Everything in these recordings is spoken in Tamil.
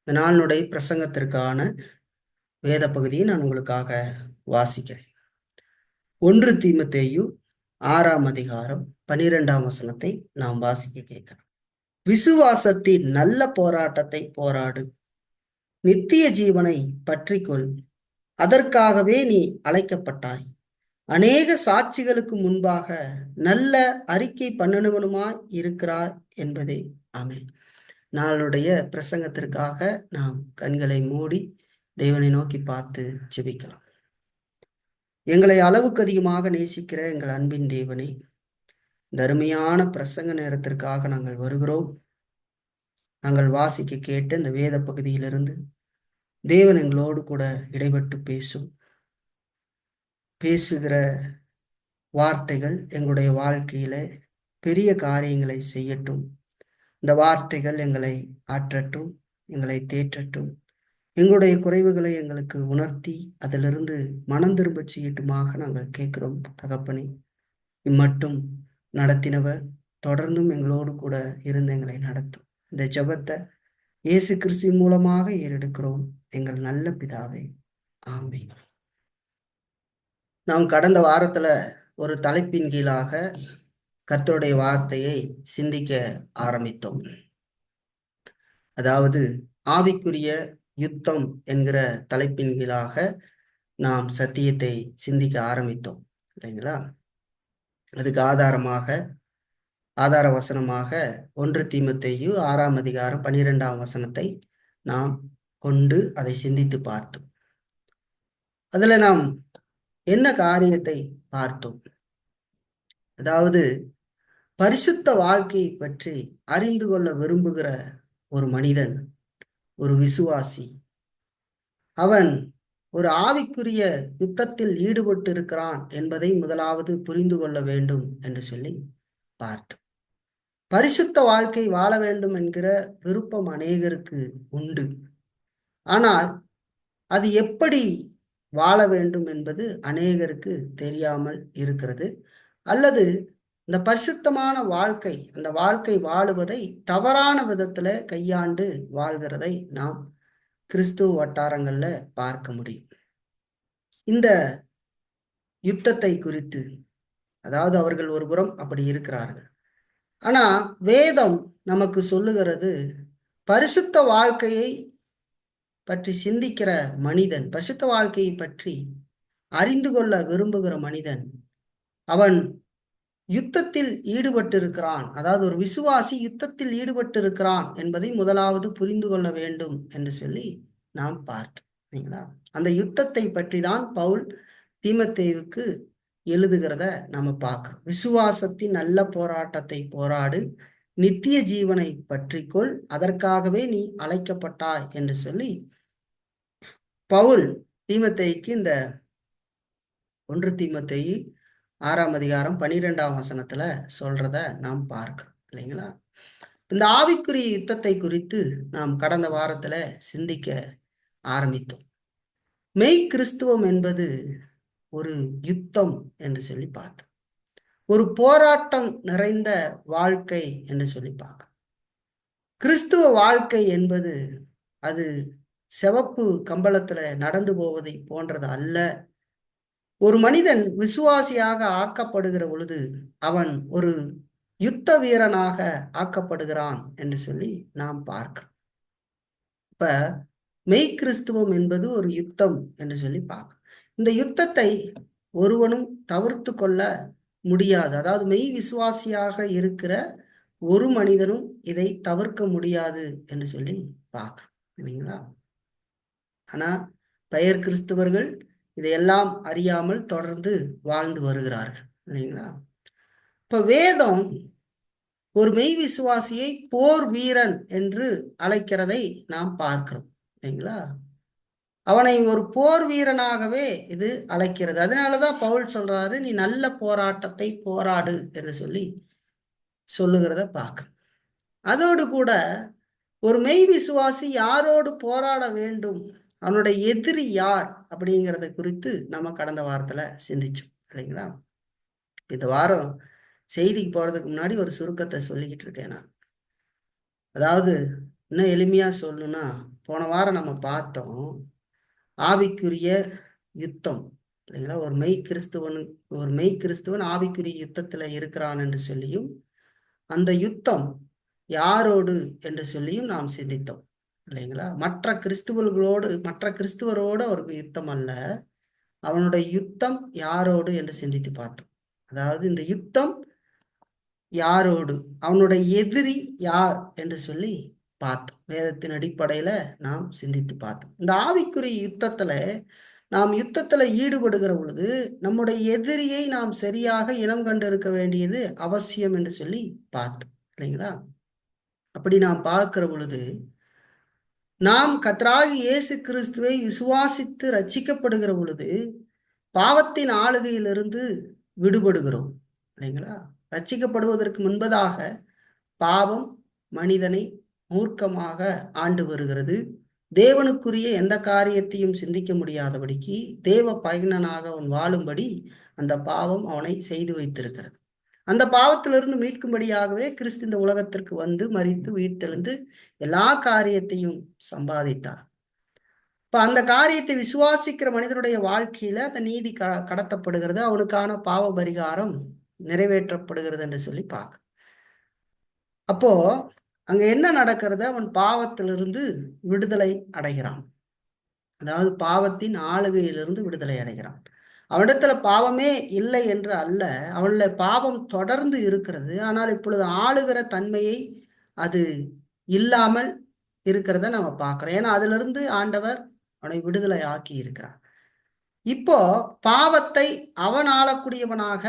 இந்த நாளினுடைய பிரசங்கத்திற்கான வேத பகுதியை நான் உங்களுக்காக வாசிக்கிறேன். 1 தீமோத்தேயு 6ஆம் அதிகாரம் 12ஆம் வசனத்தை நாம் வாசிக்க கேட்கிறோம். விசுவாசத்தின் நல்ல போராட்டத்தை போராடு, நித்திய ஜீவனை பற்றிக்கொள், அதற்காகவே நீ அழைக்கப்பட்டாய். அநேக சாட்சிகளுக்கு முன்பாக நல்ல அறிக்கை பண்ணுவனுமாய் இருக்கிறார் என்பதே. ஆமென். நாளுடைய பிரசங்கத்திற்காக நாம் கண்களை மூடி தேவனை நோக்கி பார்த்து ஜெபிக்கலாம். எங்களை அளவுக்கு அதிகமாக நேசிக்கிற எங்கள் அன்பின் தேவனை, தருமையான பிரசங்க நேரத்திற்காக நாங்கள் வருகிறோம். நாங்கள் வாசிக்க கேட்டு இந்த வேத பகுதியிலிருந்து தேவன் எங்களோடு கூட இடைப்பட்டு பேசுகிற வார்த்தைகள் எங்களுடைய வாழ்க்கையில பெரிய காரியங்களை செய்யட்டும். இந்த வார்த்தைகள் எங்களை ஆற்றட்டும், எங்களை தேற்றட்டும், எங்களுடைய குறைவுகளை எங்களுக்கு உணர்த்தி அதிலிருந்து மனம் திரும்ப செய்யட்டுமாக நாங்கள் கேட்கிறோம். தகப்பனே, இம்மட்டும் நடத்தினவர் தொடர்ந்தும் எங்களோடு கூட இருந்து எங்களை நடத்தும். இந்த ஜெபத்தை இயேசு கிறிஸ்துவின் மூலமாக ஏறெடுக்கிறோம் எங்கள் நல்ல பிதாவே, ஆமென். நாம் கடந்த வாரத்துல ஒரு தலைப்பின் கீழாக கர்த்தருடைய வார்த்தையை சிந்திக்க ஆரம்பித்தோம். அதாவது ஆவிக்குரிய யுத்தம் என்கிற தலைப்பின் கீழாக நாம் சத்தியத்தை சிந்திக்க ஆரம்பித்தோம் இல்லைங்களா? அதுக்கு ஆதார வசனமாக 1 தீமோத்தேயு 6ஆம் அதிகாரம் 12ஆம் வசனத்தை நாம் கொண்டு அதை சிந்தித்து பார்த்தோம். அதுல நாம் என்ன காரியத்தை பார்த்தோம்? அதாவது பரிசுத்த வாழ்க்கையை பற்றி அறிந்து கொள்ள விரும்புகிற ஒரு மனிதன், ஒரு விசுவாசி, அவன் ஒரு ஆவிக்குரிய யுத்தத்தில் ஈடுபட்டு இருக்கிறான் என்பதை முதலாவது புரிந்து கொள்ள வேண்டும் என்று சொல்லி பார்த்தோம். பரிசுத்த வாழ்க்கை வாழ வேண்டும் என்கிற விருப்பம் அநேகருக்கு உண்டு. ஆனால் அது எப்படி வாழ வேண்டும் என்பது அநேகருக்கு தெரியாமல் இருக்கிறது. அல்லது இந்த பரிசுத்தமான வாழ்க்கை, அந்த வாழ்க்கை வாழுவதை தவறான விதத்துல கையாண்டு வாழ்கிறதை நாம் கிறிஸ்துவ வட்டாரங்கள்ல பார்க்க முடியும். இந்த யுத்தத்தை குறித்து, அதாவது அவர்கள் ஒரு புறம் அப்படி இருக்கிறார்கள். ஆனா வேதம் நமக்கு சொல்லுகிறது, பரிசுத்த வாழ்க்கையை பற்றி சிந்திக்கிற மனிதன், பரிசுத்த வாழ்க்கையை பற்றி அறிந்து கொள்ள விரும்புகிற மனிதன், அவன் யுத்தத்தில் ஈடுபட்டு இருக்கிறான். அதாவது ஒரு விசுவாசி யுத்தத்தில் ஈடுபட்டு இருக்கிறான் என்பதை முதலாவது புரிந்து கொள்ள வேண்டும் என்று சொல்லி நாம் பார்த்தோம். அந்த யுத்தத்தை பற்றி தான் பவுல் தீமோத்தேயுவுக்கு எழுதுகிறத நம்ம பார்க்கிறோம். விசுவாசத்தின் நல்ல போராட்டத்தை போராடு, நித்திய ஜீவனை பற்றிக்கொள், அதற்காகவே நீ அழைக்கப்பட்டாய் என்று சொல்லி பவுல் தீமோத்தேயுக்கு இந்த 1 தீமோத்தேயு 6ஆம் அதிகாரம் 12ஆம் வசனத்துல சொல்றத நாம் பார்க்கிறோம் இல்லைங்களா? இந்த ஆவிக்குரிய யுத்தத்தை குறித்து நாம் கடந்த வாரத்துல சிந்திக்க ஆரம்பித்தோம். மெய் கிறிஸ்துவம் என்பது ஒரு யுத்தம் என்று சொல்லி பார்த்தோம். ஒரு போராட்டம் நிறைந்த வாழ்க்கை என்று சொல்லி பார்க்க. கிறிஸ்துவ வாழ்க்கை என்பது அது சிவப்பு கம்பளத்துல நடந்து போவதை போன்றது அல்ல. ஒரு மனிதன் விசுவாசியாக ஆக்கப்படுகிற பொழுது அவன் ஒரு யுத்த வீரனாக ஆக்கப்படுகிறான் என்று சொல்லி நாம் பார்க்கிறோம். இப்ப மெய் கிறிஸ்துவம் என்பது ஒரு யுத்தம் என்று சொல்லி பார்க்கிறோம். இந்த யுத்தத்தை ஒருவனும் தவிர்த்து கொள்ள முடியாது. அதாவது மெய் விசுவாசியாக இருக்கிற ஒரு மனிதனும் இதை தவிர்க்க முடியாது என்று சொல்லி பார்க்கிறோம் இல்லைங்களா? ஆனா பெயர் கிறிஸ்தவர்கள் இதையெல்லாம் அறியாமல் தொடர்ந்து வாழ்ந்து வருகிறார்கள் இல்லைங்களா? இப்ப வேதம் ஒரு மெய் விசுவாசியை போர் வீரன் என்று அழைக்கிறதை நாம் பார்க்கிறோம் இல்லைங்களா? அவனை ஒரு போர் வீரனாகவே இது அழைக்கிறது. அதனாலதான் பவுல் சொல்றாரு, நீ நல்ல போராட்டத்தை போராடு என்று சொல்லி சொல்லுகிறத பார்க்க. அதோடு கூட ஒரு மெய் விசுவாசி யாரோடு போராட வேண்டும், அவனுடைய எதிரி யார் அப்படிங்கிறத குறித்து நம்ம கடந்த வாரத்துல சிந்திச்சோம் இல்லைங்களா? இந்த வாரம் செய்திக்கு போறதுக்கு முன்னாடி ஒரு சுருக்கத்தை சொல்லிக்கிட்டு இருக்கேன் நான். அதாவது இன்னும் எளிமையா சொல்லணும்னா, போன வாரம் நம்ம பார்த்தோம் ஆவிக்குரிய யுத்தம் இல்லைங்களா? ஒரு மெய் கிறிஸ்துவன் ஆவிக்குரிய யுத்தத்துல இருக்கிறான் என்று சொல்லியும், அந்த யுத்தம் யாரோடு என்று சொல்லியும் நாம் சிந்தித்தோம் இல்லைங்களா? மற்ற கிறிஸ்துவரோடு ஒரு யுத்தம் அல்ல, அவனுடைய யுத்தம் யாரோடு என்று சிந்தித்து பார்த்தோம். அதாவது இந்த யுத்தம் யாரோடு, அவனுடைய எதிரி யார் என்று சொல்லி பார்த்தோம். வேதத்தின் அடிப்படையில நாம் சிந்தித்து பார்த்தோம். இந்த ஆவிக்குரிய நாம் யுத்தத்துல ஈடுபடுகிற பொழுது நம்முடைய எதிரியை நாம் சரியாக இனம் கண்டிருக்க வேண்டியது அவசியம் என்று சொல்லி பார்த்தோம் இல்லைங்களா? அப்படி நாம் பார்க்கிற பொழுது நாம் கர்த்தராகிய இயேசு கிறிஸ்துவை விசுவாசித்து ரட்சிக்கப்படுகிற பொழுது பாவத்தின் ஆளுகையிலிருந்து விடுபடுகிறோம் இல்லைங்களா? ரட்சிக்கப்படுவதற்கு முன்பதாக பாவம் மனிதனை மூர்க்கமாக ஆண்டு வருகிறது. தேவனுக்குரிய எந்த காரியத்தையும் சிந்திக்க முடியாதபடிக்கு தேவ பயனனாக அவன் வாழும்படி அந்த பாவம் அவனை செய்து வைத்திருக்கிறது. அந்த பாவத்திலிருந்து மீட்கும்படியாகவே கிறிஸ்து இந்த உலகத்திற்கு வந்து மரித்து உயிர்த்தெழுந்து எல்லா காரியத்தையும் சம்பாதித்தார். இப்ப அந்த காரியத்தை விசுவாசிக்கிற மனிதனுடைய வாழ்க்கையில அந்த நீதி கடத்தப்படுகிறது, அவனுக்கான பாவ பரிகாரம் நிறைவேற்றப்படுகிறது என்று சொல்லி பார்க்க. அப்போ அங்க என்ன நடக்கிறது? அவன் பாவத்திலிருந்து விடுதலை அடைகிறான். அதாவது பாவத்தின் ஆளுகையிலிருந்து விடுதலை அடைகிறான். அவனிடத்துல பாவமே இல்லை என்று அல்ல, அவனுடைய பாவம் தொடர்ந்து இருக்கிறது. ஆனால் இப்பொழுது ஆளுகிற தன்மையை அது இல்லாமல் இருக்கிறத நம்ம பார்க்கிறோம். ஏன்னா அதிலிருந்து ஆண்டவர் அவனை விடுதலை ஆக்கி இருக்கிறான். இப்போ பாவத்தை அவன் ஆளக்கூடியவனாக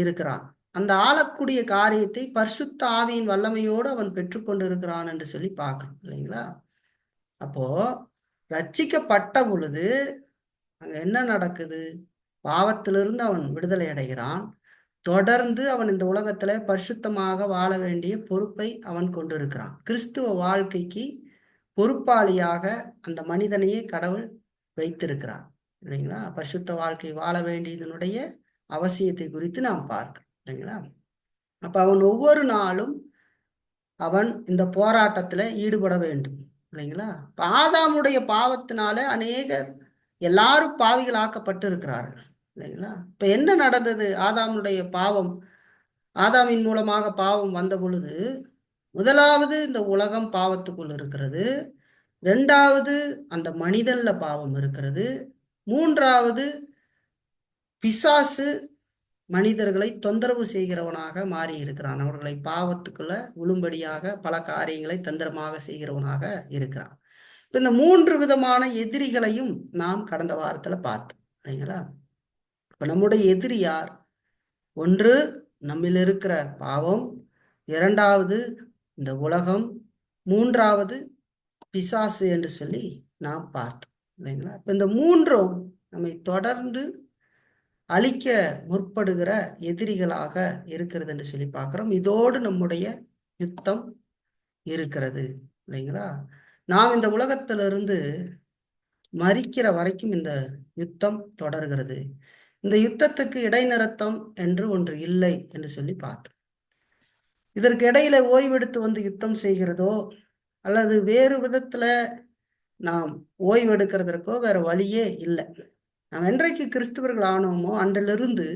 இருக்கிறான். அந்த ஆளக்கூடிய காரியத்தை பரிசுத்த ஆவியின் வல்லமையோடு அவன் பெற்றுக்கொண்டு இருக்கிறான் என்று சொல்லி பார்க்கிறோம் இல்லைங்களா? அப்போ ரட்சிக்கப்பட்ட பொழுது அங்க என்ன நடக்குது? பாவத்திலிருந்து அவன் விடுதலை அடைகிறான். தொடர்ந்து அவன் இந்த உலகத்துல பரிசுத்தமாக வாழ வேண்டிய பொறுப்பை அவன் கொண்டிருக்கிறான். கிறிஸ்துவ வாழ்க்கைக்கு பொறுப்பாளியாக அந்த மனிதனையே கடவுள் வைத்திருக்கிறான் இல்லைங்களா? பரிசுத்த வாழ்க்கை வாழ வேண்டியதனுடைய அவசியத்தை குறித்து நாம் பார்க்கிறோம் இல்லைங்களா? அப்ப அவன் ஒவ்வொரு நாளும் அவன் இந்த போராட்டத்துல ஈடுபட வேண்டும் இல்லைங்களா? இப்ப ஆதாமுடைய பாவத்தினால எல்லாரும் பாவிகள் ஆக்கப்பட்டு இருக்கிறார்கள் இல்லைங்களா? இப்ப என்ன நடந்தது? ஆதாமின் மூலமாக பாவம் வந்த பொழுது முதலாவது இந்த உலகம் பாவத்துக்குள் இருக்கிறது, இரண்டாவது அந்த மனிதன்ல பாவம் இருக்கிறது, மூன்றாவது பிசாசு மனிதர்களை தொந்தரவு செய்கிறவனாக மாறி இருக்கிறான். அவர்களை பாவத்துக்குள்ள விழும்படியாக பல காரியங்களை தந்திரமாக செய்கிறவனாக இருக்கிறான். இப்ப இந்த 3 விதமான எதிரிகளையும் நாம் கடந்த வாரத்துல பார்த்தோம் இல்லைங்களா? இப்ப நம்முடைய எதிரி யார்? ஒன்று நம்மில் இருக்கிற பாவம், இரண்டாவது இந்த உலகம், மூன்றாவது பிசாசு என்று சொல்லி நாம் பார்த்தோம் இல்லைங்களா? இப்ப இந்த 3ம் நம்மை தொடர்ந்து அழிக்க முற்படுகிற எதிரிகளாக இருக்கிறது என்று சொல்லி பார்க்கிறோம். இதோடு நம்முடைய யுத்தம் இருக்கிறது இல்லைங்களா? நாம் இந்த உலகத்திலிருந்து மரிக்கிற வரைக்கும் இந்த யுத்தம் தொடர்கிறது. இந்த யுத்தத்துக்கு இடைநிறுத்தம் என்று ஒன்று இல்லை என்று சொல்லி பார்த்தோம். இதற்கு இடையில ஓய்வெடுத்து வந்து யுத்தம் செய்கிறதோ அல்லது வேறு விதத்துல நாம் ஓய்வெடுக்கிறதற்கோ வேற வழியே இல்லை. நாம் என்றைக்கு கிறிஸ்தவர்கள் ஆனோமோ அன்றிலிருந்து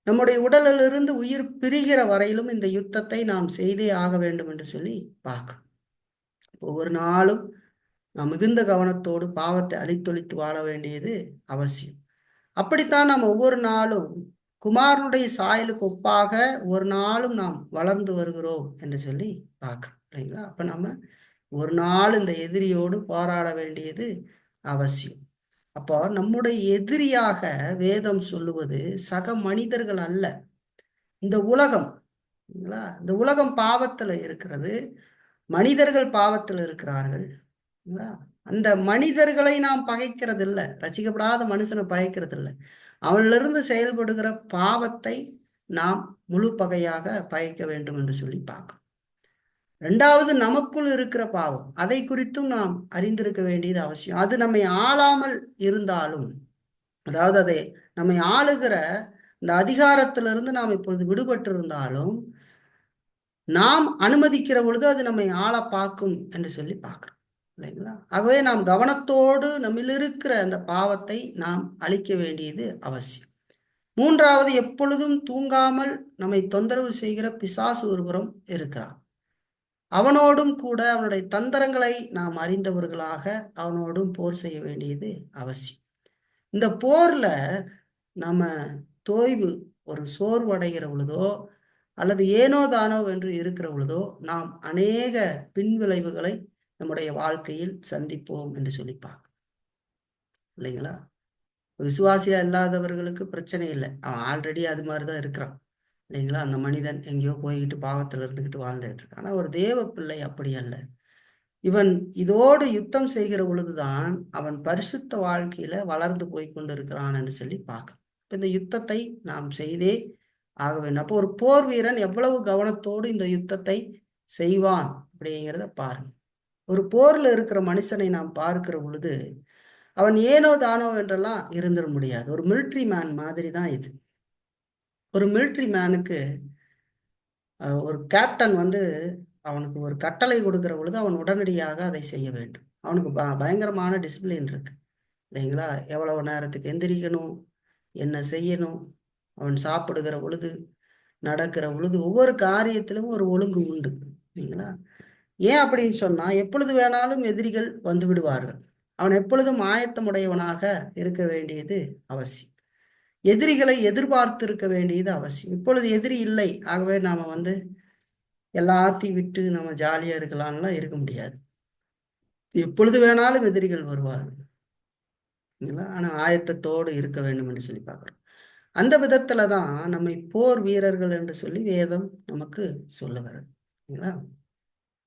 நம்முடைய உடலிலிருந்து உயிர் பிரிகிற வரையிலும் இந்த யுத்தத்தை நாம் செய்தே ஆக வேண்டும் என்று சொல்லி பார்க்கணும். ஒவ்வொரு நாளும் நாம் மிகுந்த கவனத்தோடு பாவத்தை அழித்தொழித்து வாழ வேண்டியது அவசியம். அப்படித்தான் நாம் ஒவ்வொரு நாளும் குமாரனுடைய சாயலுக்கு ஒப்பாக ஒரு நாளும் நாம் வளர்ந்து வருகிறோம் என்று சொல்லி பார்க்கிறோம் இல்லைங்களா? அப்ப நம்ம ஒரு நாள் இந்த எதிரியோடு போராட வேண்டியது அவசியம். அப்போ நம்முடைய எதிரியாக வேதம் சொல்லுவது சக மனிதர்கள் அல்ல, இந்த உலகம். இந்த உலகம் பாவத்துல இருக்கிறது, மனிதர்கள் பாவத்தில் இருக்கிறார்கள். அந்த மனிதர்களை நாம் பகைக்கிறது இல்லை, ரசிக்கப்படாத மனுஷனை பகைக்கிறது இல்லை, அவனிலிருந்து செயல்படுகிற பாவத்தை நாம் முழு பகையாக பகைக்க வேண்டும் என்று சொல்லி பார்க்கணும். இரண்டாவது நமக்குள் இருக்கிற பாவம், அதை குறித்தும் நாம் அறிந்திருக்க வேண்டியது அவசியம். அது நம்மை ஆளாமல் இருந்தாலும், அதாவது அதை நம்மை ஆளுகிற இந்த அதிகாரத்திலிருந்து நாம் இப்பொழுது விடுபட்டு இருந்தாலும் நாம் அனுமதிக்கிற பொழுது அது நம்மை ஆள பார்க்கும் என்று சொல்லி பார்க்கிறோம் இல்லைங்களா? ஆகவே நாம் கவனத்தோடு நம்மில் இருக்கிற அந்த பாவத்தை நாம் அழிக்க வேண்டியது அவசியம். மூன்றாவது, எப்பொழுதும் தூங்காமல் நம்மை தொந்தரவு செய்கிற பிசாசு ஒருபுறம் இருக்கிறான். அவனோடும் கூட அவனுடைய தந்திரங்களை நாம் அறிந்தவர்களாக அவனோடும் போர் செய்ய வேண்டியது அவசியம். இந்த போர்ல நம்ம தோய்வு, ஒரு சோர்வு அடைகிற பொழுதோ அல்லது ஏனோ தானோ என்று இருக்கிற பொழுதோ நாம் அநேக பின்விளைவுகளை நம்முடைய வாழ்க்கையில் சந்திப்போம் என்று சொல்லி பார்க்க இல்லைங்களா? விசுவாசியா இல்லாதவர்களுக்கு பிரச்சனை இல்லை, அவன் ஆல்ரெடி அது மாதிரிதான் இருக்கிறான் இல்லைங்களா? அந்த மனிதன் எங்கேயோ போய்கிட்டு பாவத்தில் இருந்துகிட்டு வாழ்ந்துட்டு இருக்கான். ஆனா ஒரு தேவ பிள்ளை அப்படி அல்ல. இவன் இதோடு யுத்தம் செய்கிற பொழுதுதான் அவன் பரிசுத்த வாழ்க்கையில வளர்ந்து போய் கொண்டிருக்கிறான் என்று சொல்லி பார்க்க. இந்த யுத்தத்தை நாம் செய்தே ஆக வேண்டும். அப்போ ஒரு போர் வீரன் எவ்வளவு கவனத்தோடு இந்த யுத்தத்தை செய்வான் அப்படிங்கிறத பாருங்க. ஒரு போர்ல இருக்கிற மனுஷனை நாம் பார்க்கிற பொழுது அவன் ஏனோ தானோ என்றெல்லாம் இருந்துட முடியாது. ஒரு மிலிட்ரி மேன் மாதிரி தான் இது. ஒரு மிலிட்ரி மேனுக்கு ஒரு கேப்டன் அவனுக்கு ஒரு கட்டளை கொடுக்கிற பொழுது அவன் உடனடியாக அதை செய்ய வேண்டும். அவனுக்கு பயங்கரமான டிசிப்ளின் இருக்கு இல்லைங்களா? எவ்வளவு நேரத்துக்கு எந்திரிக்கணும், என்ன செய்யணும், அவன் சாப்பிடுகிற பொழுது, நடக்கிற பொழுது, ஒவ்வொரு காரியத்திலும் ஒரு ஒழுங்கு உண்டு இல்லைங்களா? ஏன் அப்படின்னு சொன்னா, எப்பொழுது வேணாலும் எதிரிகள் வந்து விடுவார்கள். அவன் எப்பொழுதும் ஆயத்தமுடையவனாக இருக்க வேண்டியது அவசியம். எதிரிகளை எதிர்பார்த்து இருக்க வேண்டியது அவசியம். இப்பொழுது எதிரி இல்லை, ஆகவே நாம எல்லாத்தையும் விட்டு நம்ம ஜாலியா இருக்கலாம்லாம் இருக்க முடியாது. எப்பொழுது வேணாலும் எதிரிகள் வருவார்கள். ஆனா ஆயத்தத்தோடு இருக்க வேண்டும் என்று சொல்லி பார்க்கிறோம். அந்த விதத்துலதான் நம்மை போர் வீரர்கள் என்று சொல்லி வேதம் நமக்கு சொல்லுகிறது.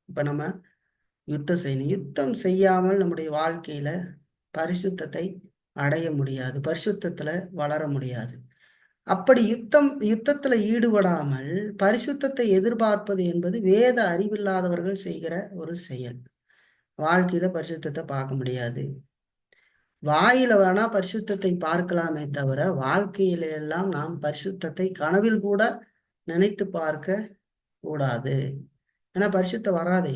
இப்ப நம்ம யுத்தம் செய்யணும். யுத்தம் செய்யாமல் நம்முடைய வாழ்க்கையில பரிசுத்தத்தை அடைய முடியாது, பரிசுத்தத்துல வளர முடியாது. அப்படி யுத்தத்துல ஈடுபடாமல் பரிசுத்தத்தை எதிர்பார்ப்பது என்பது வேத அறிவில்லாதவர்கள் செய்கிற ஒரு செயல். வாழ்க்கையில பரிசுத்தத்தை பார்க்க முடியாது. வாயில வேணா பரிசுத்தத்தை பார்க்கலாமே தவிர வாழ்க்கையில எல்லாம் நாம் பரிசுத்தத்தை கனவில் கூட நினைத்து பார்க்க கூடாது. ஏன்னா பரிசுத்தம் வராதே.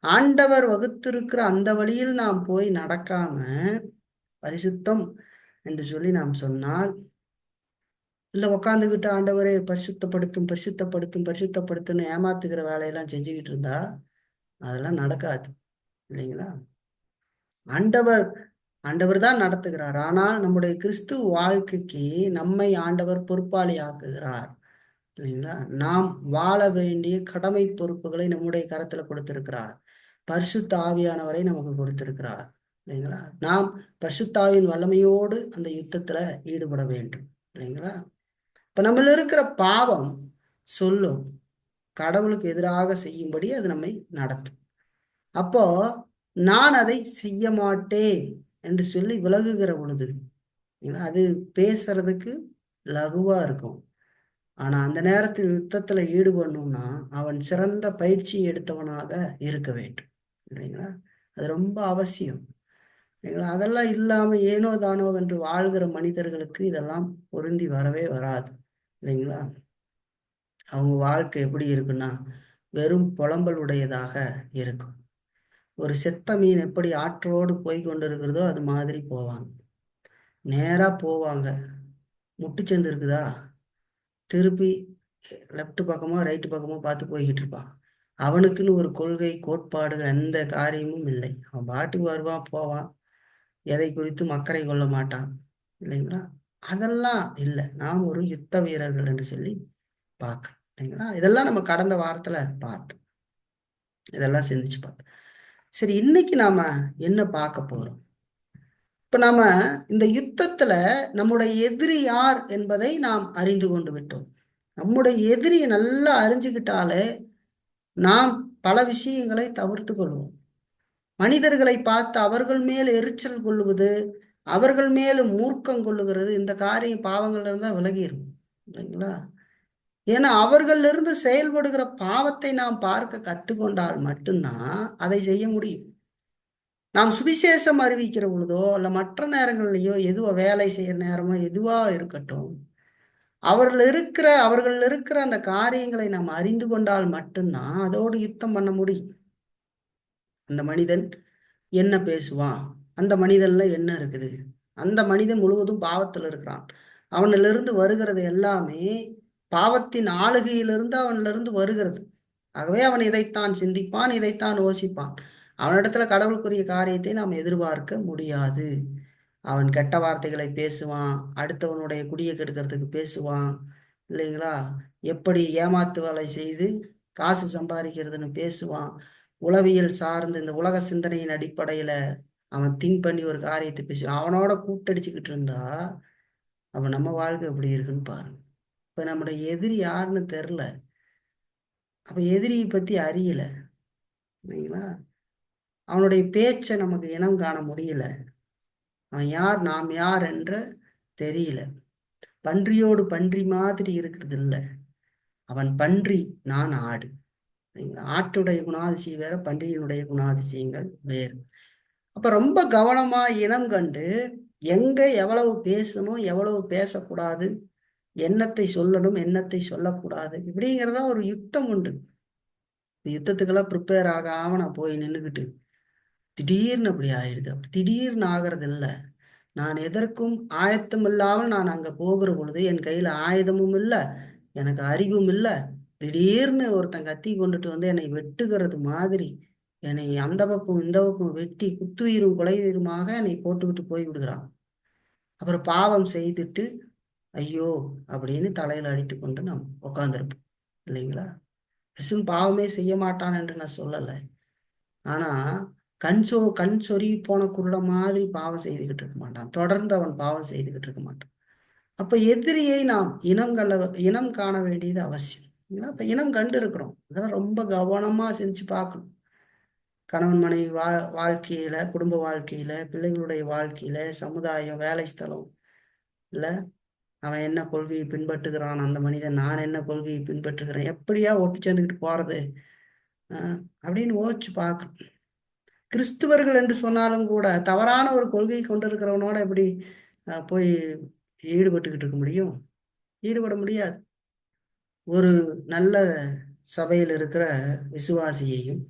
ஆண்டவர் வகுத்திருக்கிற அந்த வழியில் நாம் போய் நடக்காம பரிசுத்தம் என்று சொல்லி நாம் சொன்னால், இல்ல உக்காந்துக்கிட்டு ஆண்டவரே பரிசுத்தப்படுத்தும் பரிசுத்தப்படுத்தும் பரிசுத்தப்படுத்துன்னு ஏமாத்துக்கிற வேலையெல்லாம் செஞ்சுக்கிட்டு இருந்தா அதெல்லாம் நடக்காது இல்லைங்களா? ஆண்டவர் ஆண்டவர் தான் நடத்துகிறார். ஆனால் நம்முடைய கிறிஸ்துவ வாழ்க்கைக்கு நம்மை ஆண்டவர் பொறுப்பாளி ஆக்குகிறார் இல்லைங்களா? நாம் வாழ வேண்டிய கடமை பொறுப்புகளை நம்முடைய கரத்துல கொடுத்திருக்கிறார். பரிசுத்த ஆவியானவரை நமக்கு கொடுத்திருக்கிறார் இல்லைங்களா? நாம் பரிசுத்தாவின் வல்லமையோடு அந்த யுத்தத்துல ஈடுபட வேண்டும் இல்லைங்களா? இப்ப நம்மள இருக்கிற பாவம் சொல்லும் கடவுளுக்கு எதிராக செய்யும்படி அது நம்மை நடத்தும். அப்போ நான் அதை செய்ய மாட்டேன் என்று சொல்லி விலகுகிற பொழுது அது பேசுறதுக்கு லகுவா இருக்கும். ஆனா அந்த நேரத்தில் யுத்தத்துல ஈடுபடணும்னா அவன் சிறந்த பயிற்சி எடுத்தவனாக இருக்க வேண்டும் இல்லைங்களா? அது ரொம்ப அவசியம் இல்லைங்களா? அதெல்லாம் இல்லாம ஏனோ தானோ என்று வாழ்கிற மனிதர்களுக்கு இதெல்லாம் பொருந்தி வரவே வராது இல்லைங்களா? அவங்க வாழ்க்கை எப்படி இருக்குன்னா வெறும் புலம்பல் உடையதாக இருக்கும். ஒரு செத்த மீன் எப்படி ஆற்றோடு போய் கொண்டு இருக்கிறதோ அது மாதிரி போவாங்க. நேரா போவாங்க, முட்டுச்சந்து இருக்குதா, திருப்பி லெஃப்ட் பக்கமோ ரைட்டு பக்கமோ பார்த்து போய்கிட்டு இருப்பான். அவனுக்குன்னு ஒரு கொள்கை கோட்பாடுகள் எந்த காரியமும் இல்லை. அவன் பாட்டுக்கு வருவான் போவான், எதை குறித்தும் அக்கறை கொள்ள மாட்டான் இல்லைங்களா? அதெல்லாம் இல்லை. நாம் ஒரு யுத்த வீரர்கள் என்று சொல்லி பார்க்க இல்லைங்களா? இதெல்லாம் நம்ம கடந்த வாரத்துல பார்த்தோம், இதெல்லாம் சிந்திச்சு பார்த்தோம். சரி, இன்னைக்கு நாம என்ன பார்க்க போறோம்? இப்ப நாம இந்த யுத்தத்துல நம்முடைய எதிரி யார் என்பதை நாம் அறிந்து கொண்டு விட்டோம். நம்முடைய எதிரியை நல்லா அறிஞ்சுக்கிட்டாலே நாம் பல விஷயங்களை தவிர்த்து கொள்வோம். மனிதர்களை பார்த்து அவர்கள் மேல் எரிச்சல் கொள்ளுவது, அவர்கள் மேலும் மூர்க்கம் கொள்ளுகிறது, இந்த காரியம் பாவங்கள்ல இருந்தா விலகிடும் இல்லைங்களா? ஏன்னா அவர்கள இருந்து செயல்படுகிற பாவத்தை நாம் பார்க்க கற்றுக்கொண்டால் மட்டும்தான் அதை செய்ய முடியும். நாம் சுவிசேஷம் அறிவிக்கிற பொழுதோ இல்ல மற்ற நேரங்கள்லையோ, எதுவோ வேலை செய்யற நேரமோ எதுவா இருக்கட்டும், அவர்கள் இருக்கிற அந்த காரியங்களை நாம் அறிந்து கொண்டால் மட்டும்தான் அதோடு யுத்தம் பண்ண முடியும். அந்த மனிதன் என்ன பேசுவான், அந்த மனிதன்ல என்ன இருக்குது, அந்த மனிதன் முழுவதும் பாவத்தில் இருக்கிறான், அவனிலிருந்து வருகிறது எல்லாமே பாவத்தின் ஆளுகையிலிருந்து அவனிலிருந்து வருகிறது. ஆகவே அவன் இதைத்தான் சிந்திப்பான், இதைத்தான் யோசிப்பான். அவனிடத்துல கடவுளுக்குரிய காரியத்தை நாம் எதிர்பார்க்க முடியாது. அவன் கெட்ட வார்த்தைகளை பேசுவான், அடுத்தவனுடைய குடியை கெடுக்கிறதுக்கு பேசுவான், இல்லைங்களா? எப்படி ஏமாத்து வேலை செய்து காசு சம்பாதிக்கிறதுன்னு பேசுவான். உளவியல் சார்ந்து இந்த உலக சிந்தனையின் அடிப்படையில அவன் திங்க் பண்ணி ஒரு காரியத்தை பேசுவான். அவனோட கூட்டடிச்சுக்கிட்டு இருந்தா அவன் நம்ம வாழ்க்கை எப்படி இருக்குன்னு பாருங்க. இப்ப நம்முடைய எதிரி யாருன்னு தெரில, அப்ப எதிரியை பத்தி அறியல, இல்லைங்களா? அவனுடைய பேச்சை நமக்கு இனம் காண முடியல. அவன் யார், நாம் யார் என்ற தெரியல. பன்றியோடு பன்றி மாதிரி இருக்கிறது இல்லை. அவன் பன்றி, நான் ஆடு. ஆட்டுடைய குணாதிசயம் வேற, பன்றியினுடைய குணாதிசயங்கள் வேறு. அப்ப ரொம்ப கவனமா இனம் கண்டு எங்க எவ்வளவு பேசணும், எவ்வளவு பேசக்கூடாது, எண்ணத்தை சொல்லணும், எண்ணத்தை சொல்லக்கூடாது, இப்படிங்கிறதா ஒரு யுத்தம் உண்டு. யுத்தத்துக்கெல்லாம் ப்ரிப்பேர் ஆகாம நான் போய் நின்றுக்கிட்டு திடீர்னு அப்படி ஆயிடுது. அப்படி திடீர்னு ஆகிறது இல்லை. நான் எதற்கும் ஆயத்தம் இல்லாமல் நான் அங்க போகிற பொழுது என் கையில ஆயுதமும் இல்லை, எனக்கு அறிவும் இல்லை. திடீர்னு ஒருத்தன் கத்தி கொண்டுட்டு வந்து என்னை வெட்டுகிறது மாதிரி என்னை அந்த பக்கம் இந்த பக்கம் வெட்டி குத்துயிரும் கொலையுயிருமாக என்னை போட்டுக்கிட்டு போய் விடுகிறான். அப்புறம் பாவம் செய்துட்டு ஐயோ அப்படின்னு தலையில அடித்து கொண்டு நாம் உட்காந்துருப்போம், இல்லைங்களா? எசும் பாவமே செய்ய மாட்டான் என்று நான் சொல்லலை. ஆனா கண் சொருகி போன குருட மாதிரி பாவம் செய்துகிட்டு இருக்க மாட்டான். தொடர்ந்து அவன் பாவம் செய்துகிட்டு இருக்க மாட்டான். அப்ப எதிரியை நாம் இனம் காண வேண்டியது அவசியம். இப்ப இனம் கண்டு இருக்கிறோம், இதெல்லாம் ரொம்ப கவனமா செஞ்சு பார்க்கணும். கணவன் மனைவி வாழ்க்கையில, குடும்ப வாழ்க்கையில, பிள்ளைகளுடைய வாழ்க்கையில, சமுதாயம், வேலை ஸ்தலம், இல்ல அவன் என்ன கொள்கையை பின்பற்றுகிறான், அந்த மனிதன் நான் என்ன கொள்கையை பின்பற்றுகிறேன், எப்படியா ஒட்டு சேர்ந்துக்கிட்டு போறது அப்படின்னு யோசிச்சு பார்க்கணும். கிறிஸ்துவர்கள் என்று சொன்னாலும் கூட தவறான ஒரு கொள்கை கொண்டிருக்கிறவனோட எப்படி போய் ஈடுபட்டுக்கிட்டு இருக்க முடியும்? ஈடுபட முடியாது. ஒரு நல்ல சபையில் இருக்கிற விசுவாசியையும்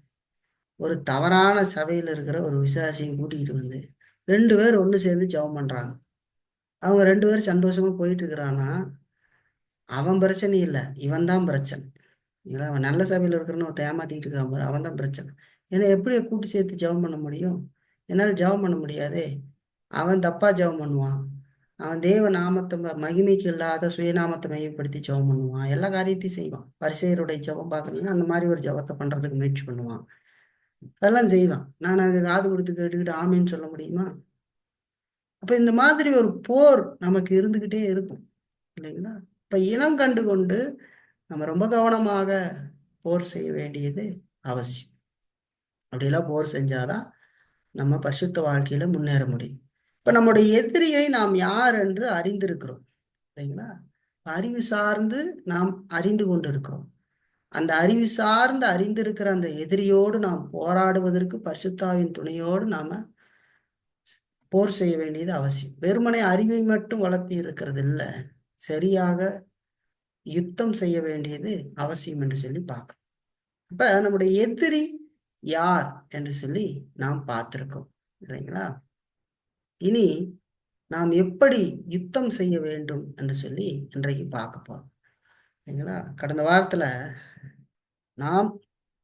ஒரு தவறான சபையில் இருக்கிற ஒரு விசுவாசியையும் கூட்டிகிட்டு வந்து 2 பேர் ஒன்று சேர்ந்து ஜெபம் பண்றாங்க. அவங்க 2 பேரும் சந்தோஷமா போயிட்டு இருக்கிறான்னா அவன் பிரச்சனை இல்லை, இவன் தான் பிரச்சனை. இல்லை, அவன் நல்ல சபையில் இருக்கிறன்னு ஒருத்தன் ஏமாத்திட்டு இருக்கான் பாரு, அவன் தான் பிரச்சனை. ஏன்னா எப்படி கூட்டு சேர்த்து ஜெபம் பண்ண முடியும்? என்னால் ஜெபம் பண்ண முடியாதே. அவன் தப்பா ஜெபம் பண்ணுவான், அவன் தேவ நாமத்தை மகிமைக்கு இல்லாத சுயநாமத்தை மையப்படுத்தி ஜெபம் பண்ணுவான், எல்லா காரியத்தையும் செய்வான். பரிசேயருடைய ஜெபம் பார்க்கணும்னா அந்த மாதிரி ஒரு ஜெபத்தை பண்றதுக்கு முயற்சி பண்ணுவான், அதெல்லாம் செய்வான். நான் அது காது கொடுத்து கேட்டுக்கிட்டு ஆமேன்னு சொல்ல முடியுமா? அப்ப இந்த மாதிரி ஒரு போர் நமக்கு இருந்துகிட்டே இருக்கும், இல்லைங்களா? இப்ப இனம் கண்டு கொண்டு நம்ம ரொம்ப கவனமாக போர் செய்ய வேண்டியது அவசியம். அப்படியெல்லாம் போர் செஞ்சாதான் நம்ம பரிசுத்த வாழ்க்கையில முன்னேற முடியும். இப்ப நம்முடைய எதிரியை நாம் யார் என்று அறிந்திருக்கிறோம், இல்லைங்களா? அறிவு சார்ந்து நாம் அறிந்து கொண்டு இருக்கிறோம். அந்த அறிவு சார்ந்து அறிந்திருக்கிற அந்த எதிரியோடு நாம் போராடுவதற்கு பரிசுத்தாவின் துணையோடு நாம போர் செய்ய வேண்டியது அவசியம். வெறுமனே அறிவை மட்டும் வளர்த்தி இருக்கிறது இல்லை, சரியாக யுத்தம் செய்ய வேண்டியது அவசியம் என்று சொல்லி பார்க்கணும். இப்ப நம்முடைய எதிரி யார் என்று சொல்லி நாம் பார்த்திருக்கோம், இல்லைங்களா? இனி நாம் எப்படி யுத்தம் செய்ய வேண்டும் என்று சொல்லி இன்றைக்கு பார்க்க போறோம், இல்லைங்களா? கடந்த வாரத்துல நாம்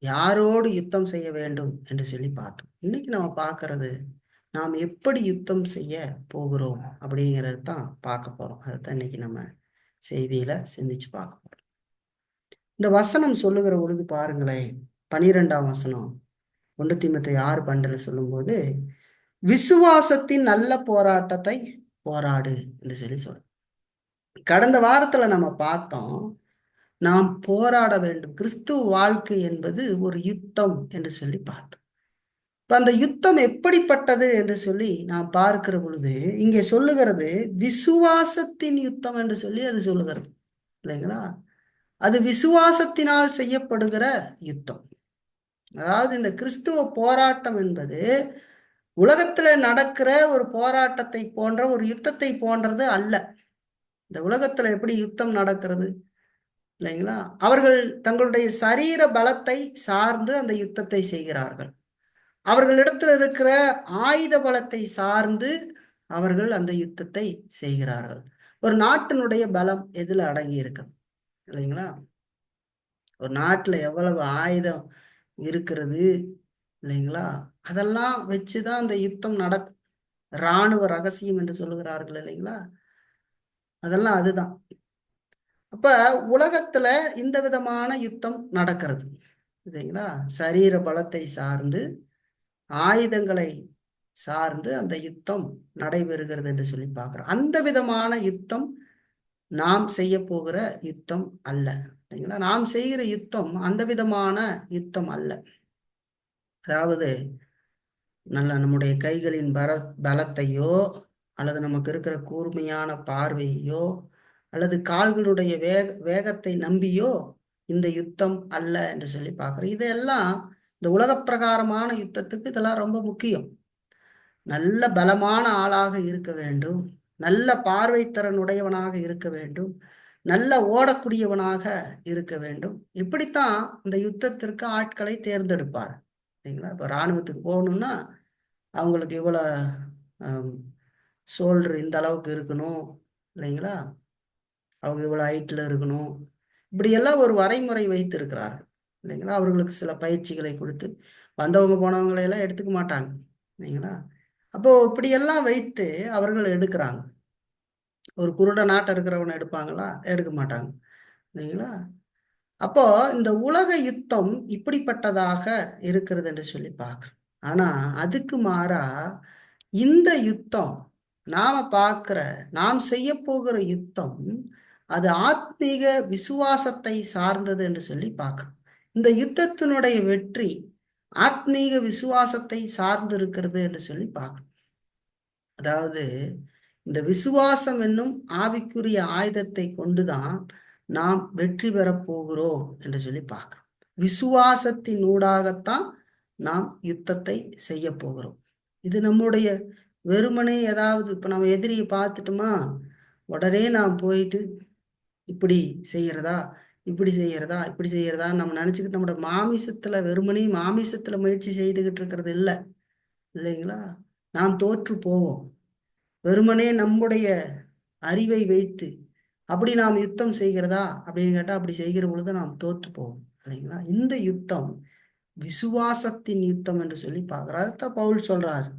யாரோடு யுத்தம் செய்ய வேண்டும் என்று சொல்லி பார்த்தோம். இன்னைக்கு நம்ம பார்க்கறது நாம் எப்படி யுத்தம் செய்ய போகிறோம் அப்படிங்கிறது தான் பார்க்க போறோம். அதைத்தான் இன்னைக்கு நம்ம செய்தியில சிந்திச்சு பார்க்க போறோம். இந்த வசனம் சொல்லுகிற பொழுது பாருங்களேன், 12ஆம் வசனம் 1 தீமோத்தேயு 6:12 சொல்லும்போது விசுவாசத்தின் நல்ல போராட்டத்தை போராடு என்று சொல்லி சொல்ற. கடந்த வாரத்துல நம்ம பார்த்தோம், நாம் போராட வேண்டும். கிறிஸ்துவ வாழ்க்கை என்பது ஒரு யுத்தம் என்று சொல்லி பார்த்தோம். இப்ப அந்த யுத்தம் எப்படிப்பட்டது என்று சொல்லி நாம் பார்க்கிற பொழுது இங்கே சொல்லுகிறது விசுவாசத்தின் யுத்தம் என்று சொல்லி அது சொல்லுகிறது, இல்லைங்களா? அது விசுவாசத்தினால் செய்யப்படுகிற யுத்தம். அதாவது இந்த கிறிஸ்துவ போராட்டம் என்பது உலகத்துல நடக்கிற ஒரு போராட்டத்தை போன்ற ஒரு யுத்தத்தை போன்றது அல்ல. இந்த உலகத்துல எப்படி யுத்தம் நடக்கிறது இல்லைங்களா? அவர்கள் தங்களுடைய சரீர பலத்தை சார்ந்து அந்த யுத்தத்தை செய்கிறார்கள். அவர்களிடத்தில் இருக்கிற ஆயுத பலத்தை சார்ந்து அவர்கள் அந்த யுத்தத்தை செய்கிறார்கள். ஒரு நாட்டினுடைய பலம் எதுல அடங்கி இருக்கிறது இல்லைங்களா? ஒரு நாட்டுல எவ்வளவு ஆயுதம் இருக்கிறது இல்லைங்களா? அதெல்லாம் வச்சுதான் அந்த யுத்தம் நடக்கும். இராணுவ ரகசியம் என்று சொல்லுகிறார்கள் இல்லைங்களா? அதெல்லாம் அதுதான். அப்ப உலகத்துல இந்த விதமான யுத்தம் நடக்கிறது இல்லைங்களா? சரீர பலத்தை சார்ந்து ஆயுதங்களை சார்ந்து அந்த யுத்தம் நடைபெறுகிறது என்று சொல்லி பார்க்கிறோம். அந்த விதமான யுத்தம் நாம் செய்ய போகிற யுத்தம் அல்ல இல்லைங்களா? நாம் செய்கிற யுத்தம் அந்த விதமான யுத்தம் அல்ல. அதாவது நல்ல நம்முடைய கைகளின் பலத்தையோ அல்லது நமக்கு இருக்கிற கூர்மையான பார்வையோ அல்லது கால்களுடைய வேகத்தை நம்பியோ இந்த யுத்தம் அல்ல என்று சொல்லி பார்க்கிறோம். இதெல்லாம் இந்த உலக பிரகாரமான யுத்தத்துக்கு இதெல்லாம் ரொம்ப முக்கியம். நல்ல பலமான ஆளாக இருக்க வேண்டும், நல்ல பார்வைத்திறன் உடையவனாக இருக்க வேண்டும், நல்ல ஓடக்கூடியவனாக இருக்க வேண்டும். இப்படித்தான் இந்த யுத்தத்திற்கு ஆட்களை தேர்ந்தெடுப்பார் சரிங்களா? இப்போ இராணுவத்துக்கு போகணும்னா அவங்களுக்கு இவ்வளோ சோல்டர் இந்த அளவுக்கு இருக்கணும் இல்லைங்களா? அவங்க இவ்வளோ ஹைட்டில் இருக்கணும், இப்படியெல்லாம் ஒரு வரைமுறை வைத்து இருக்கிறார்கள் இல்லைங்களா? அவர்களுக்கு சில பயிற்சிகளை கொடுத்து வந்தவங்க போனவங்களை எல்லாம் எடுத்துக்க மாட்டாங்க இல்லைங்களா? அப்போ இப்படியெல்லாம் வைத்து அவர்கள் எடுக்கிறாங்க. ஒரு குருட நாட்டம் இருக்கிறவனை எடுப்பாங்களா? எடுக்க மாட்டாங்க இல்லைங்களா? அப்போ இந்த உலக யுத்தம் இப்படிப்பட்டதாக இருக்கிறது என்று சொல்லி பார்க்கிறோம். ஆனா அதுக்கு மாறா இந்த யுத்தம் நாம பார்க்கிற நாம் செய்ய போகிற யுத்தம் அது ஆத்மீக விசுவாசத்தை சார்ந்தது என்று சொல்லி பார்க்கிறோம். இந்த யுத்தத்தினுடைய வெற்றி ஆத்மீக விசுவாசத்தை சார்ந்து இருக்கிறது என்று சொல்லி பார்க்கிறோம். அதாவது இந்த விசுவாசம் என்னும் ஆவிக்குரிய ஆயுதத்தை கொண்டுதான் நாம் வெற்றி பெறப் போகிறோம் என்று சொல்லி பார்க்கிறோம். விசுவாசத்தின் ஊடாகத்தான் நாம் யுத்தத்தை செய்ய போகிறோம். இது நம்முடைய வெறுமனே ஏதாவது இப்ப நம்ம எதிரியை பார்த்துட்டோமா உடனே நாம் போயிட்டு இப்படி செய்யறதா இப்படி செய்யறதா இப்படி செய்யறதா நம்ம நினைச்சுக்கிட்டு நம்மளோட மாமிசத்துல வெறுமனே மாமிசத்துல முயற்சி செய்துகிட்டு இருக்கிறது இல்லை இல்லைங்களா? நாம் தோற்று போவோம். வெறுமனே நம்முடைய அறிவை வைத்து அப்படி நாம் யுத்தம் செய்கிறதா அப்படின்னு கேட்டா அப்படி செய்கிற பொழுது நாம் தோற்று போவோம் இல்லைங்களா? இந்த யுத்தம் விசுவாசத்தின் யுத்தம் என்று சொல்லி பார்க்கிறார். அதான் பவுல் சொல்றாரு,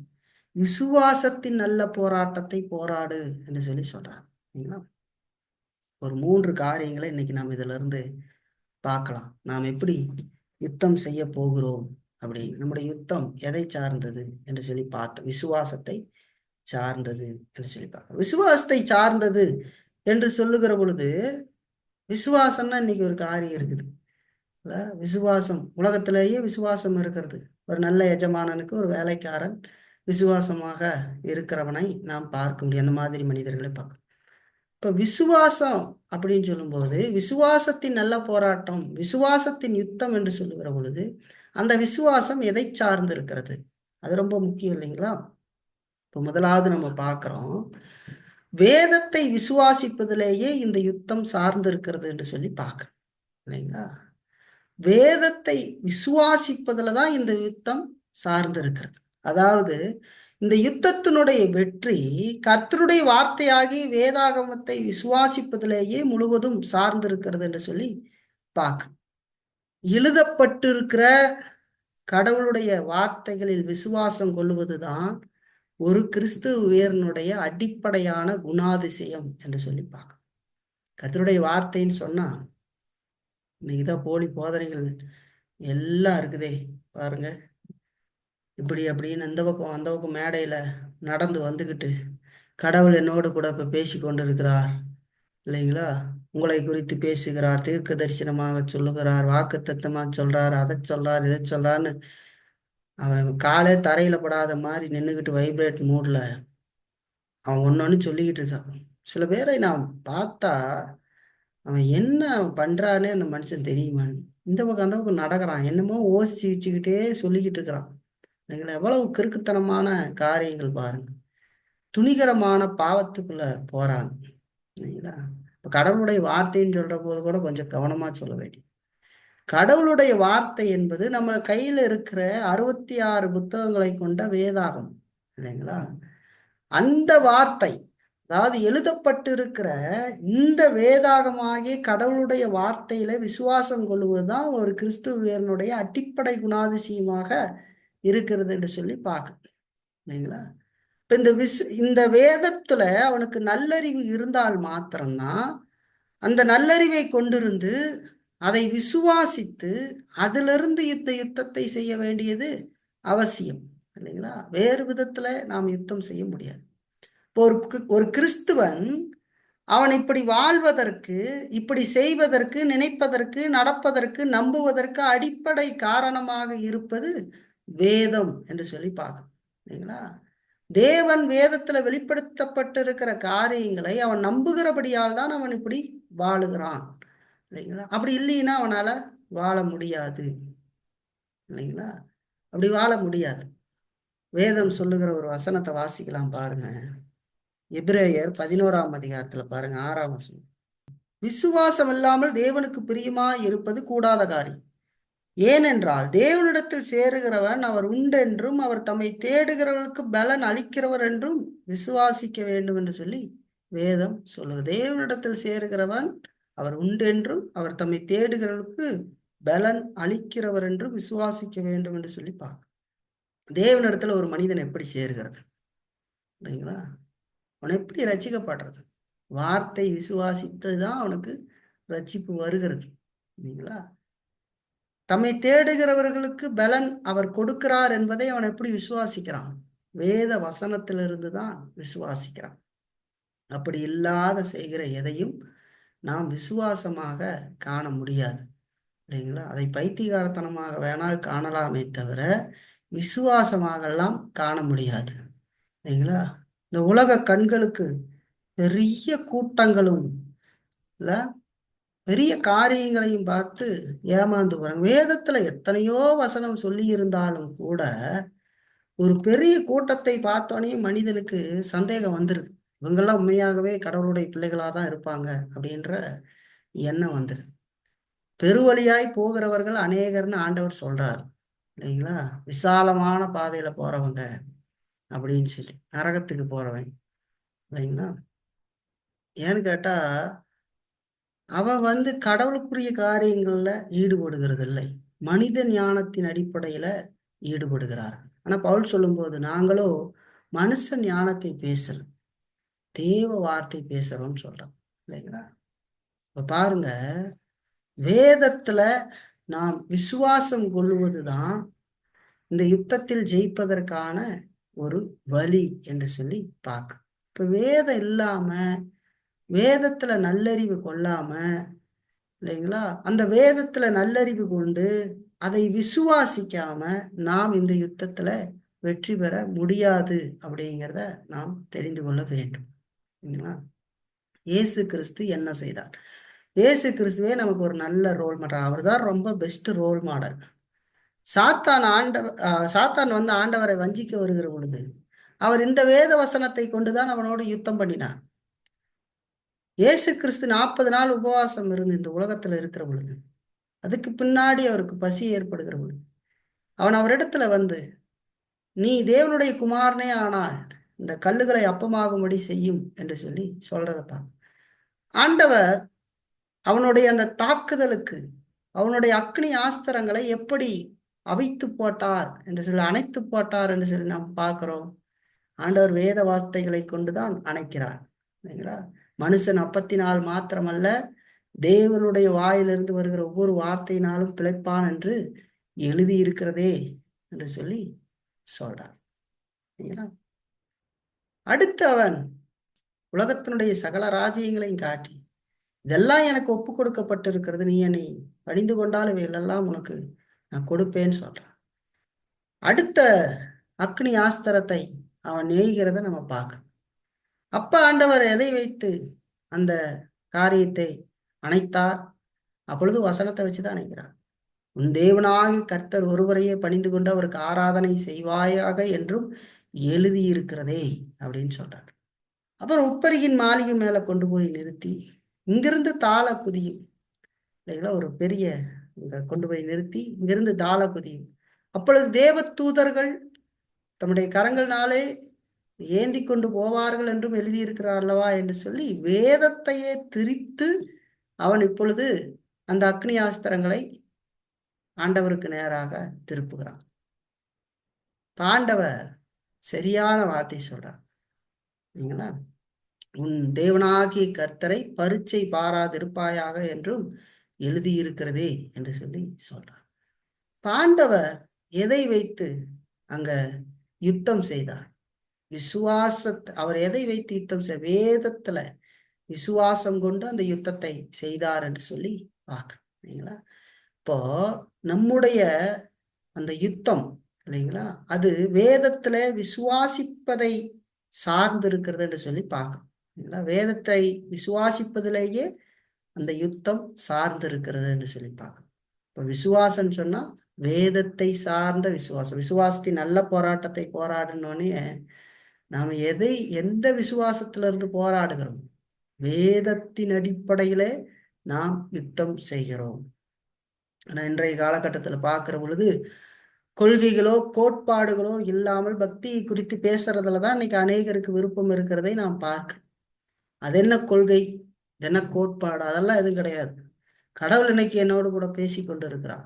விசுவாசத்தின் நல்ல போராட்டத்தை போராடு என்று சொல்லி சொல்றாரு இல்லைங்களா? ஒரு 3 காரியங்களை இன்னைக்கு நாம் இதுல இருந்து பார்க்கலாம். நாம் எப்படி யுத்தம் செய்ய போகிறோம் அப்படி நம்முடைய யுத்தம் எதை சார்ந்தது என்று சொல்லி பார்த்தோம். விசுவாசத்தை சார்ந்தது என்று சொல்லி பார்க்கணும். விசுவாசத்தை சார்ந்தது என்று சொல்லுகிற பொழுது விசுவாசம்னா இன்னைக்கு ஒரு காரியம் இருக்குது. விசுவாசம் உலகத்திலேயே விசுவாசம் இருக்கிறது. ஒரு நல்ல எஜமானனுக்கு ஒரு வேலைக்காரன் விசுவாசமாக இருக்கிறவனை நாம் பார்க்க முடியும். அந்த மாதிரி மனிதர்களை பார்க்கணும். இப்ப விசுவாசம் அப்படின்னு சொல்லும்போது விசுவாசத்தின் நல்ல போராட்டம், விசுவாசத்தின் யுத்தம் என்று சொல்லுகிற பொழுது அந்த விசுவாசம் எதை சார்ந்து இருக்கிறது? அது ரொம்ப முக்கியம் இல்லைங்களா? இப்போ முதலாவது நம்ம பார்க்கிறோம், வேதத்தை விசுவாசிப்பதிலேயே இந்த யுத்தம் சார்ந்து இருக்கிறது என்று சொல்லி பார்க்கிறோம் இல்லைங்களா? வேதத்தை விசுவாசிப்பதுல தான் இந்த யுத்தம் சார்ந்து இருக்கிறது. அதாவது இந்த யுத்தத்தினுடைய வெற்றி கர்த்தருடைய வார்த்தையாகி வேதாகமத்தை விசுவாசிப்பதிலேயே முழுவதும் சார்ந்து இருக்கிறது என்று சொல்லி பார்க்கணும். எழுதப்பட்டிருக்கிற கடவுளுடைய வார்த்தைகளில் விசுவாசம் கொள்வதுதான் ஒரு கிறிஸ்துவ வீரனுடைய அடிப்படையான குணாதிசயம் என்று சொல்லி பார்க்கணும். கர்த்தருடைய வார்த்தைன்னு சொன்னா இன்னைக்குதான் போலி போதனைகள் எல்லாம் இருக்குதே பாருங்க. இப்படி அப்படின்னு அந்த பக்கம் அந்த பக்கம் மேடையில நடந்து வந்துக்கிட்டு கடவுள் என்னோடு கூட இப்ப பேசி கொண்டு இருக்கிறார் இல்லைங்களா? உங்களை குறித்து பேசுகிறார், தீர்க்க தரிசனமாக சொல்லுகிறார், வாக்கு தத்தமாக சொல்றார், அதை சொல்றார், இதை சொல்றான்னு அவன் காலே தரையில படாத மாதிரி நின்றுக்கிட்டு வைப்ரேட் மூட்ல அவன் ஒன்னொன்னு சொல்லிக்கிட்டு இருக்கான். சில பேரை நான் பார்த்தா அவன் என்ன பண்றானே அந்த மனுஷன் தெரியுமான்னு இந்த பக்கம் அந்த பக்கம் நடக்கிறான், என்னமோ ஓசி வச்சுக்கிட்டே சொல்லிக்கிட்டு இருக்கிறான். நீங்கள எவ்வளவு கிறுக்குத்தனமான காரியங்கள் பாருங்க. துணிகரமான பாவத்துக்குள்ள போறாங்க இல்லைங்களா? இப்ப கடவுளுடைய வார்த்தைன்னு சொல்ற போது கூட கொஞ்சம் கவனமா சொல்ல வேண்டியது. கடவுளுடைய வார்த்தை என்பது நம்ம கையில இருக்கிற 66 புத்தகங்களை கொண்ட வேதாகம், இல்லைங்களா? அந்த வார்த்தை, அதாவது எழுதப்பட்டிருக்கிற இந்த வேதாகமாகிய கடவுளுடைய வார்த்தையில விசுவாசம் கொள்வதுதான் ஒரு கிறிஸ்துவியனுடைய அடிப்படை குணாதிசயமாக இருக்கிறது என்று சொல்லி பார்க்க, இல்லைங்களா? இப்ப இந்த வேதத்துல அவனுக்கு நல்லறிவு இருந்தால் மாத்திரம்தான் அந்த நல்லறிவை கொண்டிருந்து அதை விசுவாசித்து அதிலிருந்து இந்த யுத்தத்தை செய்ய வேண்டியது அவசியம், இல்லைங்களா? வேறு விதத்துல நாம் யுத்தம் செய்ய முடியாது. இப்போ ஒரு கிறிஸ்துவன் அவன் இப்படி வாழ்வதற்கு, இப்படி செய்வதற்கு, நினைப்பதற்கு, நடப்பதற்கு, நம்புவதற்கு அடிப்படை காரணமாக இருப்பது வேதம் என்று சொல்லி பார்க்கணும், இல்லைங்களா? தேவன் வேதத்துல வெளிப்படுத்தப்பட்டிருக்கிற காரியங்களை அவன் நம்புகிறபடியால் தான் அவன் இப்படி வாழுகிறான், இல்லைங்களா? அப்படி இல்லைன்னா அவனால வாழ முடியாது, இல்லைங்களா? அப்படி வாழ முடியாது. வேதம் சொல்லுகிற ஒரு வசனத்தை வாசிக்கலாம் பாருங்க. எபிரேயர் 11ஆம் அதிகாரத்துல பாருங்க, 6ஆம் வசனம். விசுவாசம் இல்லாமல் தேவனுக்கு பிரியமா இருப்பது கூடாத காரியம். ஏனென்றால் தேவனிடத்தில் சேருகிறவன் அவர் உண்டென்றும் அவர் தம்மை தேடுகிறவர்களுக்கு பலன் அளிக்கிறவர் என்றும் விசுவாசிக்க வேண்டும் என்று சொல்லி வேதம் சொல்லுது. தேவனிடத்தில் சேருகிறவன் அவர் உண்டென்றும் அவர் தம்மை தேடுகிறவர்களுக்கு பலன் அளிக்கிறவர் என்றும் விசுவாசிக்க வேண்டும் என்று சொல்லி பார்க்க. தேவனிடத்துல ஒரு மனிதன் எப்படி சேருகிறது, இல்லைங்களா? அவன் எப்படி ரட்சிக்கப்படுறது? வார்த்தை விசுவாசித்து தான் அவனுக்கு ரட்சிப்பு வருகிறது, இல்லைங்களா? தம்மை தேடுகிறவர்களுக்கு பலன் அவர் கொடுக்கிறார் என்பதை அவன் எப்படி விசுவாசிக்கிறான்? வேத வசனத்திலிருந்து தான் விசுவாசிக்கிறான். அப்படி இல்லாத செய்கிற எதையும் நாம் விசுவாசமாக காண முடியாது, இல்லைங்களா? அதை பைத்தியகாரத்தனமாக வேணால் காணலாமே தவிர விசுவாசமாகலாம் காண முடியாது, இல்லைங்களா? இந்த உலக கண்களுக்கு பெரிய கூட்டங்களும் இல்ல பெரிய காரியங்களையும் பார்த்து ஏமாந்து போறாங்க. வேதத்துல எத்தனையோ வசனம் சொல்லி இருந்தாலும் கூட ஒரு பெரிய கூட்டத்தை பார்த்தோன்னே மனிதனுக்கு சந்தேகம் வந்துருது. இவங்கெல்லாம் உண்மையாகவே கடவுளுடைய பிள்ளைகளா தான் இருப்பாங்க அப்படின்ற எண்ணம் வந்துருது. பெருவழியாய் போகிறவர்கள் அநேகர்னு ஆண்டவர் சொல்றாரு, இல்லைங்களா? விசாலமான பாதையில போறவங்க அப்படின்னு சொல்லி நரகத்துக்கு போறவன், இல்லைங்களா? ஏன்னு கேட்டா அவன் கடவுளுக்குரிய காரியங்கள்ல ஈடுபடுகிறது இல்லை, மனித ஞானத்தின் அடிப்படையில ஈடுபடுகிறார். ஆனா பவுல் சொல்லும்போது நாங்களோ மனுஷ ஞானத்தை பேசல, தேவ வார்த்தை பேசுறோம்னு சொல்றோம், இல்லைங்களா? இப்ப பாருங்க, வேதத்துல நாம் விசுவாசம் கொள்வதுதான் இந்த யுத்தத்தில் ஜெயிப்பதற்கான ஒரு வழி என்று சொல்லி பார்க்க. இப்ப வேதம் இல்லாம, வேதத்துல நல்லறிவு கொள்ளாம, இல்லைங்களா, அந்த வேதத்துல நல்லறிவு கொண்டு அதை விசுவாசிக்காம நாம் இந்த யுத்தத்துல வெற்றி பெற முடியாது அப்படிங்கிறத நாம் தெரிந்து கொள்ள வேண்டும், இல்லைங்களா? இயேசு கிறிஸ்து என்ன செய்தார்? இயேசு கிறிஸ்துவே நமக்கு ஒரு நல்ல ரோல் மாடல். அவர் தான் ரொம்ப பெஸ்ட் ரோல் மாடல். சாத்தான் ஆண்டவரை வஞ்சிக்க வருகிற பொழுது அவர் இந்த வேத வசனத்தை கொண்டுதான் அவனோடு யுத்தம் பண்ணினார். இயேசு கிறிஸ்து 40 நாள் உபவாசம் இருந்து இந்த உலகத்துல இருக்கிற பொழுது, அதுக்கு பின்னாடி அவருக்கு பசி ஏற்படுகிற பொழுது அவன் அவரிடத்துல நீ தேவனுடைய குமாரனே ஆனால் இந்த கல்லுகளை அப்பமாகும்படி செய்யும் என்று சொல்லி சொல்றதப்பா. ஆண்டவர் அவனுடைய அந்த தாக்குதலுக்கு அவனுடைய அக்னி ஆஸ்திரங்களை எப்படி அவித்து போட்டார் என்று சொல்லி, அணைத்து போட்டார் என்று சொல்லி நாம் பார்க்கிறோம். ஆண்டவர் வேத வார்த்தைகளை கொண்டுதான் அணைக்கிறார், இல்லைங்களா? மனுஷன் அப்பத்தினால் மாத்திரமல்ல தேவனுடைய வாயிலிருந்து வருகிற ஒவ்வொரு வார்த்தையினாலும் பிழைப்பான் என்று எழுதியிருக்கிறதே என்று சொல்லி சொல்றார், இல்லைங்களா? அடுத்து அவன் உலகத்தினுடைய சகல ராஜ்யங்களையும் காட்டி இதெல்லாம் எனக்கு ஒப்பு கொடுக்கப்பட்டிருக்கிறது, நீ என்னை பணிந்து கொண்டால் இவைகளெல்லாம் உனக்கு நான் கொடுப்பேன்னு சொல்றான். அடுத்த அக்னி ஆஸ்திரத்தை அவன் நெய்கிறத நம்ம பார்க்க. அப்ப ஆண்டவர் எதை வைத்து அந்த காரியத்தை அணைத்தார்? அப்பொழுது வசனத்தை வச்சுதான் அணைக்கிறார். உன் தேவனாகி கர்த்தர் ஒருவரையே பணிந்து கொண்டு அவருக்கு ஆராதனை செய்வாயாக என்றும் எழுதியிருக்கிறதே அப்படின்னு சொல்றார். அப்புறம் உப்பரியின் மாளிகை மேல கொண்டு போய் நிறுத்தி இங்கிருந்து தாழ குதியும் இல்லைங்களா, ஒரு பெரிய இங்க கொண்டு போய் நிறுத்தி இங்கிருந்து தாழ குதியும். அப்பொழுது தேவ தூதர்கள் தம்முடைய கரங்கள்னாலே ஏந்தி கொண்டு போவார்கள் என்றும் எழுதியிருக்கிறார் அல்லவா என்று சொல்லி வேதத்தையே திரித்து அவன் இப்பொழுது அந்த அக்னி ஆஸ்திரங்களை ஆண்டவருக்கு நேராக திருப்புகிறான். ஆண்டவர் சரியான வார்த்தை சொல்றார். சரிங்களா, உன் தேவனாகிய கர்த்தரை பரீட்சை பாராதிருப்பாயாக என்றும் எழுதியிருக்கிறதே என்று சொல்லி சொல்றார். ஆண்டவர் எதை வைத்து அங்க யுத்தம் செய்தார்? அவர் எதை வைத்து யுத்தம் வேதத்துல விசுவாசம் கொண்டு அந்த யுத்தத்தை செய்தார் என்று சொல்லி பார்க்கணும். இப்போ நம்முடைய அந்த யுத்தம் இல்லைங்களா, அது வேதத்துல விசுவாசிப்பதை சார்ந்து இருக்கிறது என்று சொல்லி பார்க்கணும். வேதத்தை விசுவாசிப்பதிலேயே அந்த யுத்தம் சார்ந்து இருக்கிறது என்று சொல்லி பார்க்கணும். இப்போ விசுவாசம் சொன்னா வேதத்தை சார்ந்த விசுவாசம். விசுவாசத்தின் நல்ல போராட்டத்தை போராடணும்னே நாம் எந்த விசுவாசத்துல இருந்து போராடுகிறோம்? வேதத்தின் அடிப்படையிலே நாம் யுத்தம் செய்கிறோம். ஆனா இன்றைய காலகட்டத்தில் பார்க்கிற பொழுது கொள்கைகளோ கோட்பாடுகளோ இல்லாமல் பக்தியை குறித்து பேசுறதுலதான் இன்னைக்கு அநேகருக்கு விருப்பம் இருக்கிறதை நாம் பார்க்க. அது என்ன கொள்கை, என்ன கோட்பாடு, அதெல்லாம் எதுவும் கிடையாது. கடவுள் இன்னைக்கு என்னோடு கூட பேசி கொண்டு இருக்கிறார்.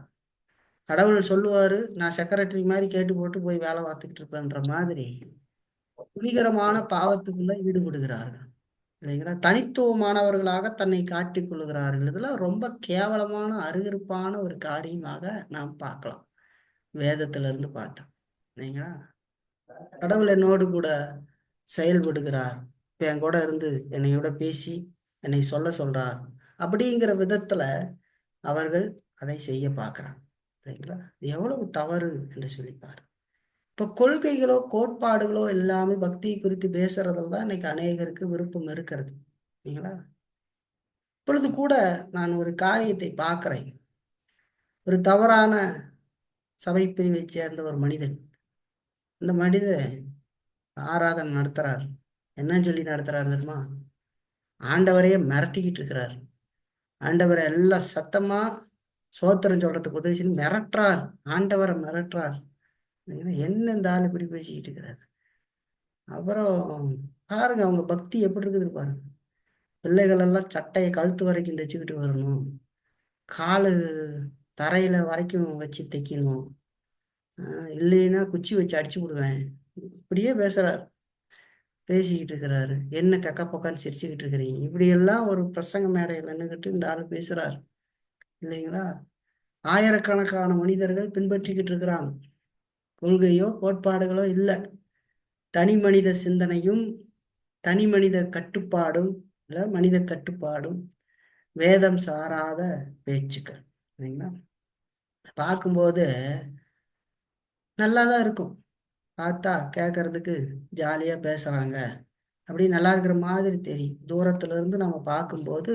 கடவுள் சொல்லுவாரு, நான் செக்ரட்டரி மாதிரி கேட்டு போட்டு போய் வேலை பார்த்துக்கிட்டு இருப்பேன்ற மாதிரி துணிகரமான பாவத்துக்குள்ள ஈடுபடுகிறார்கள் இல்லைங்களா. தனித்துவமானவர்களாக தன்னை காட்டிக் கொள்ளுகிறார்கள். இதெல்லாம் ரொம்ப கேவலமான அருவருப்பான ஒரு காரியமாக நாம் பார்க்கலாம். வேதத்துல இருந்து பார்த்தோம் இல்லைங்களா. கடவுள் என்னோடு கூட செயல்படுகிறார், இப்ப என் கூட இருந்து என்னையோட பேசி என்னை சொல்றார் அப்படிங்கிற விதத்துல அவர்கள் அதை செய்ய பார்க்கிறாங்க இல்லைங்களா. இது எவ்வளவு தவறு என்று சொல்லிப்பாரு. இப்ப கொள்கைகளோ கோட்பாடுகளோ எல்லாமே பக்தி குறித்து பேசுறதுல தான் இன்னைக்கு அநேகருக்கு விருப்பம் இருக்கிறது இல்லைங்களா. இப்பொழுது கூட நான் ஒரு காரியத்தை பார்க்கிறேன். ஒரு தவறான சபை பிரிவை சேர்ந்த ஒரு மனிதன், அந்த மனிதன் ஆராதனை நடத்துறார். என்ன சொல்லி நடத்துறாரு தெரியுமா? ஆண்டவரையே மிரட்டிக்கிட்டு இருக்கிறார். ஆண்டவரை எல்லாம் சத்தமா சோத்திரம் சொல்றதுக்கு உதவி செய்து மிரட்டுறார். ஆண்டவரை மிரட்டுறார். என்ன இந்த ஆள் இப்படி பேசிக்கிட்டு இருக்கிறார்? அப்புறம் பாருங்க அவங்க பக்தி எப்படி இருக்குது பாருங்க. பிள்ளைகள் எல்லாம் சட்டையை கழுத்து வரைக்கும் தைச்சுக்கிட்டு வரணும், காலு தரையில வரைக்கும் வச்சு தைக்கணும், இல்லைன்னா குச்சி வச்சு அடிச்சு விடுவேன், இப்படியே பேசுறாரு. பேசிக்கிட்டு இருக்கிறாரு. என்ன கக்க பக்கான்னு சிரிச்சுக்கிட்டு இருக்கிறீங்க, இப்படி எல்லாம் ஒரு பிரசங்க மேடையில் நின்றுக்கிட்டு இந்த ஆள் பேசுறாரு இல்லைங்களா. ஆயிரக்கணக்கான மனிதர்கள் பின்பற்றிக்கிட்டு இருக்கிறாங்க. கொள்கையோ கோட்பாடுகளோ இல்லை, தனி மனித சிந்தனையும் தனி மனித கட்டுப்பாடும் இல்லை, மனித கட்டுப்பாடும் வேதம் சாராத பேச்சுக்கள் இல்லைங்களா. பார்க்கும்போது நல்லாதான் இருக்கும், பார்த்தா கேட்கறதுக்கு ஜாலியா பேசுறாங்க, அப்படி நல்லா இருக்கிற மாதிரி தெரியும். தூரத்துல இருந்து நம்ம பார்க்கும்போது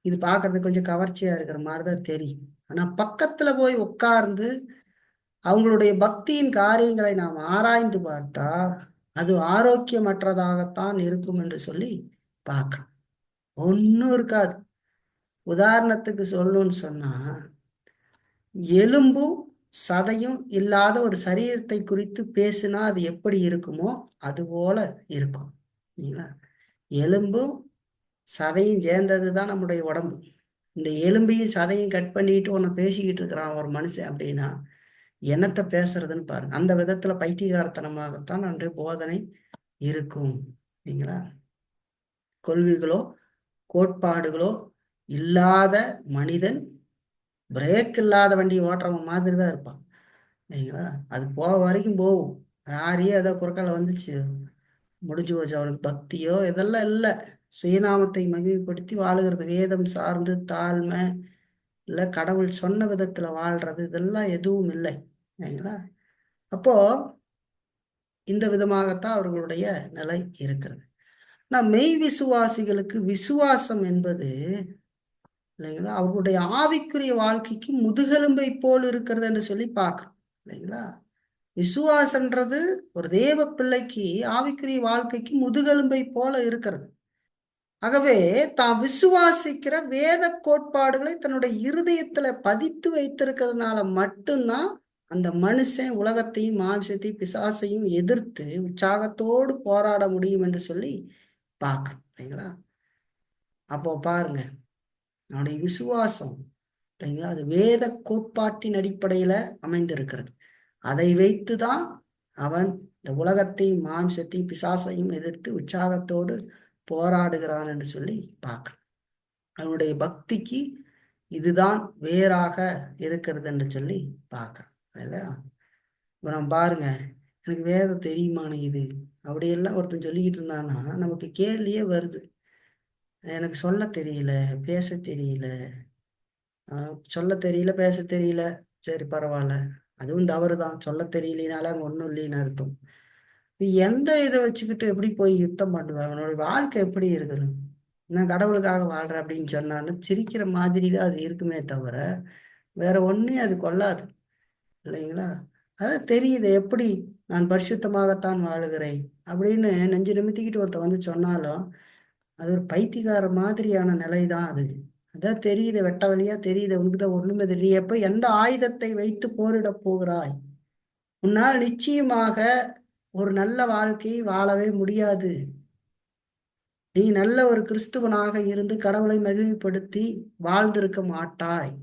இது பார்க்கறதுக்கு கொஞ்சம் கவர்ச்சியா இருக்கிற மாதிரிதான் தெரியும். ஆனா பக்கத்துல போய் உட்கார்ந்து அவங்களுடைய பக்தியின் காரியங்களை நாம் ஆராய்ந்து பார்த்தா அது ஆரோக்கியமற்றதாகத்தான் இருக்கும் என்று சொல்லி பார்க்கலாம். ஒன்றும் இருக்காது. உதாரணத்துக்கு சொல்லணும்னு சொன்னா, எலும்பும் சதையும் இல்லாத ஒரு சரீரத்தை குறித்து பேசினா அது எப்படி இருக்குமோ அது போல இருக்கும். எலும்பும் சதையும் சேர்ந்தது தான் நம்முடைய உடம்பு. இந்த எலும்பையும் சதையும் கட் பண்ணிட்டு ஒன்று பேசிக்கிட்டு இருக்கிறான் ஒரு மனுஷன் அப்படின்னா என்னத்தை பேசுறதுன்னு பாருங்க. அந்த விதத்துல பைத்தியகாரத்தனமாகத்தான் நம்முடைய போதனை இருக்கும் இல்லைங்களா. கொள்கைகளோ கோட்பாடுகளோ இல்லாத மனிதன் பிரேக் இல்லாத வண்டி ஓட்டுறவன் மாதிரி தான் இருப்பான் இல்லைங்களா. அது போக வரைக்கும் போகும், யாரையே ஏதோ குறுக்கால வந்துச்சு முடிஞ்சு போச்சு. அவனுக்கு பக்தியோ இதெல்லாம் இல்லை, சுயநாமத்தை மகிமைப்படுத்தி வாழுகிறது, வேதம் சார்ந்து தாழ்மை இல்லை கடவுள் சொன்ன விதத்துல வாழ்றது, இதெல்லாம் எதுவும் இல்லை இல்லைங்களா. அப்போ இந்த விதமாகத்தான் அவர்களுடைய நிலை இருக்கிறது. நான் மெய் விசுவாசிகளுக்கு விசுவாசம் என்பது இல்லைங்களா அவர்களுடைய ஆவிக்குரிய வாழ்க்கைக்கு முதுகெலும்பை போல் இருக்கிறது என்று சொல்லி பார்க்கிறோம் இல்லைங்களா. விசுவாசன்றது ஒரு தேவ பிள்ளைக்கு ஆவிக்குரிய வாழ்க்கைக்கு முதுகெலும்பை போல இருக்கிறது. ஆகவே தான் விசுவாசிக்கிற வேத கோட்பாடுகளை தன்னுடைய இருதயத்துல பதித்து வைத்திருக்கிறதுனால மட்டும்தான் அந்த மனுஷன் உலகத்தையும் மாம்சத்தையும் பிசாசையும் எதிர்த்து உற்சாகத்தோடு போராட முடியும் என்று சொல்லி பார்க்கணும் இல்லைங்களா? அப்போ பாருங்க, அவனுடைய விசுவாசம் இல்லைங்களா, அது வேத கோட்பாட்டின் அடிப்படையில அமைந்திருக்கிறது. அதை வைத்துதான் அவன் இந்த உலகத்தையும் மாம்சத்தையும் பிசாசையும் எதிர்த்து உற்சாகத்தோடு போராடுகிறான் என்று சொல்லி பார்க்கணும். அவனுடைய பக்திக்கு இதுதான் வேறாக இருக்கிறது என்று சொல்லி பார்க்கணும் இல்லையா? இப்போ நம்ம பாருங்க, எனக்கு வேதம் தெரியுமானு இது அப்படியெல்லாம் ஒருத்தன் சொல்லிக்கிட்டு இருந்தான்னா நமக்கு கேள்வியே வருது. எனக்கு சொல்ல தெரியல, பேச தெரியல. சொல்ல தெரியல, பேச தெரியல, சரி பரவாயில்ல, அதுவும் தவறு தான். சொல்ல தெரியலனால அங்கே ஒன்றும் இல்லைன்னு அர்த்தம். எந்த இதை வச்சுக்கிட்டு எப்படி போய் யுத்தம் பண்ணுவேன்? அவனோட வாழ்க்கை எப்படி இருக்குது? நான் கடவுளுக்காக வாழ்றேன் அப்படின்னு சொன்னான்னு சிரிக்கிற மாதிரி தான் அது இருக்குமே தவிர வேற ஒன்றும் அது கொள்ளாது இல்லைங்களா? அதான் தெரியுது எப்படி நான் பரிசுத்தமாகத்தான் வாழுகிறேன் அப்படின்னு நெஞ்சு நிமித்திக்கிட்டு ஒருத்தர் வந்து சொன்னாலும் அது ஒரு பைத்தியக்கார மாதிரியான நிலை தான் அது. அதான் தெரியுது, வெட்ட வழியா தெரியுது, உனக்கு தான் ஒண்ணுமே தெரியல. எப்ப எந்த ஆயுதத்தை வைத்து போரிட போகிறாய்? உன்னால் நிச்சயமாக ஒரு நல்ல வாழ்க்கையை வாழவே முடியாது. நீ நல்ல ஒரு கிறிஸ்துவனாக இருந்து கடவுளை மகிமைப்படுத்தி வாழ்ந்திருக்க மாட்டாய்.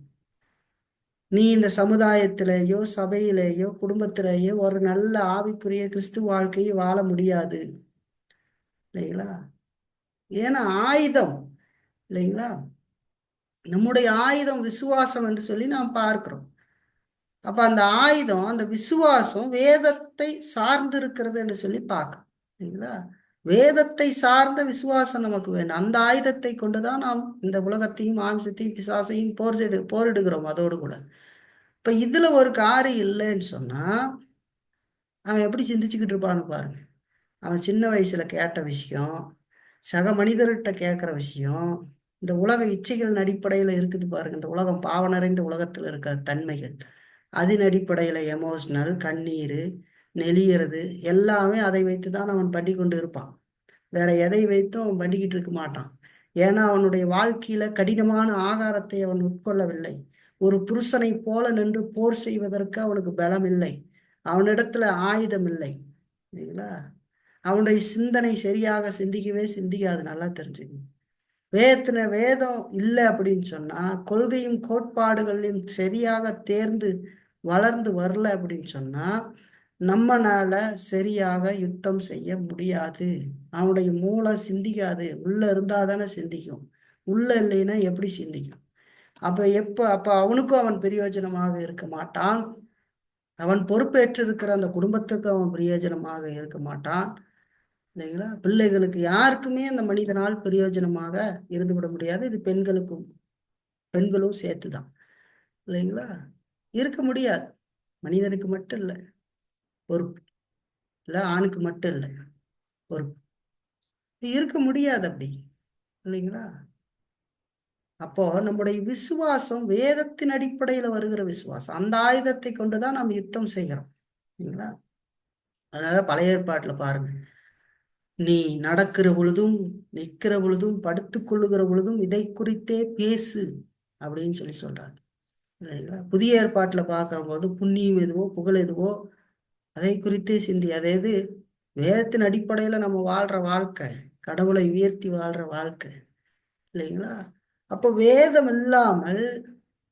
நீ இந்த சமுதாயத்திலேயோ சபையிலேயோ குடும்பத்திலேயோ ஒரு நல்ல ஆவிக்குரிய கிறிஸ்துவ வாழ்க்கையை வாழ முடியாது இல்லைங்களா? ஏன்னா ஆயுதம் இல்லைங்களா, நம்முடைய ஆயுதம் விசுவாசம் என்று சொல்லி நாம் பார்க்கிறோம். அப்ப அந்த ஆயுதம், அந்த விசுவாசம் வேதத்தை சார்ந்து இருக்கிறது என்று சொல்லி பார்க்கணும் இல்லைங்களா? வேதத்தை சார்ந்த விசுவாசம் நமக்கு வேண்டும். அந்த ஆயுதத்தை கொண்டுதான் நாம் இந்த உலகத்தையும் மாம்சத்தையும் பிசாசையும் போரிடுகிறோம். அதோடு கூட இப்ப இதுல ஒரு காரியம் இல்லைன்னு சொன்னா அவன் எப்படி சிந்திச்சுக்கிட்டு இருப்பான்னு பாருங்க. அவன் சின்ன வயசுல கேட்ட விஷயம், சக மனிதர்கிட்ட கேட்கிற விஷயம், இந்த உலக இச்சைகளின் அடிப்படையில இருக்குது பாருங்க. இந்த உலகம் பாவ நிறைந்த உலகத்துல இருக்கிற தன்மைகள், அதன் அடிப்படையில எமோஷனல் கண்ணீர் நெளியறது எல்லாமே அதை வைத்து தான் அவன் பண்ணி கொண்டு இருப்பான். வேற எதை வைத்தும் அவன் பண்ணிக்கிட்டு இருக்க மாட்டான். ஏன்னா அவனுடைய வாழ்க்கையில கடினமான ஆகாரத்தை அவன் உட்கொள்ளவில்லை. ஒரு புருஷனை போல நின்று போர் செய்வதற்கு அவனுக்கு பலம் இல்லை. அவனிடத்துல ஆயுதம் இல்லை இல்லைங்களா? அவனுடைய சிந்தனை சரியாக சிந்திக்காது, நல்லா தெரிஞ்சுக்கணும். வேதம் இல்லை அப்படின்னு சொன்னா கொள்கையும் கோட்பாடுகளையும் சரியாக தேர்ந்து வளர்ந்து வரல அப்படின்னு சொன்னா நம்மனால சரியாக யுத்தம் செய்ய முடியாது. அவனுடைய மூளை சிந்திக்காது. உள்ள இருந்தா தானே சிந்திக்கும், உள்ள இல்லைன்னா எப்படி சிந்திக்கும்? அப்ப அவனுக்கும் அவன் பிரயோஜனமாக இருக்க மாட்டான். அவன் பொறுப்பேற்று இருக்கிற அந்த குடும்பத்துக்கு அவன் பிரயோஜனமாக இருக்க மாட்டான் இல்லைங்களா? பிள்ளைகளுக்கு யாருக்குமே அந்த மனிதனால் பிரயோஜனமாக இருந்துவிட முடியாது. இது பெண்களும் சேர்த்துதான் இல்லைங்களா? இருக்க முடியாது. மனிதனுக்கு மட்டும் இல்லை, பொறுப்பு இல்லை, ஆணுக்கு மட்டும் இல்லை, பொறுப்பு இருக்க முடியாது அப்படி இல்லைங்களா? அப்போ நம்முடைய விசுவாசம் வேதத்தின் அடிப்படையில வருகிற விசுவாசம். அந்த ஆயுதத்தை கொண்டுதான் நாம் யுத்தம் செய்கிறோம் இல்லைங்களா? அதாவது பழைய ஏற்பாட்டுல பாருங்க, நீ நடக்கிற பொழுதும் நிற்கிற பொழுதும் படுத்துக் கொள்ளுகிற பொழுதும் இதை குறித்தே பேசு அப்படின்னு சொல்லி சொல்றாங்க இல்லைங்களா? புதிய ஏற்பாட்டுல பார்க்கிற போது புண்ணியம் எதுவோ புகழ் எதுவோ அதை குறித்தே சிந்தி. அதாவது வேதத்தின் அடிப்படையில நம்ம வாழ்ற வாழ்க்கை, கடவுளை உயர்த்தி வாழ்ற வாழ்க்கை இல்லைங்களா? அப்போ வேதம் இல்லாமல்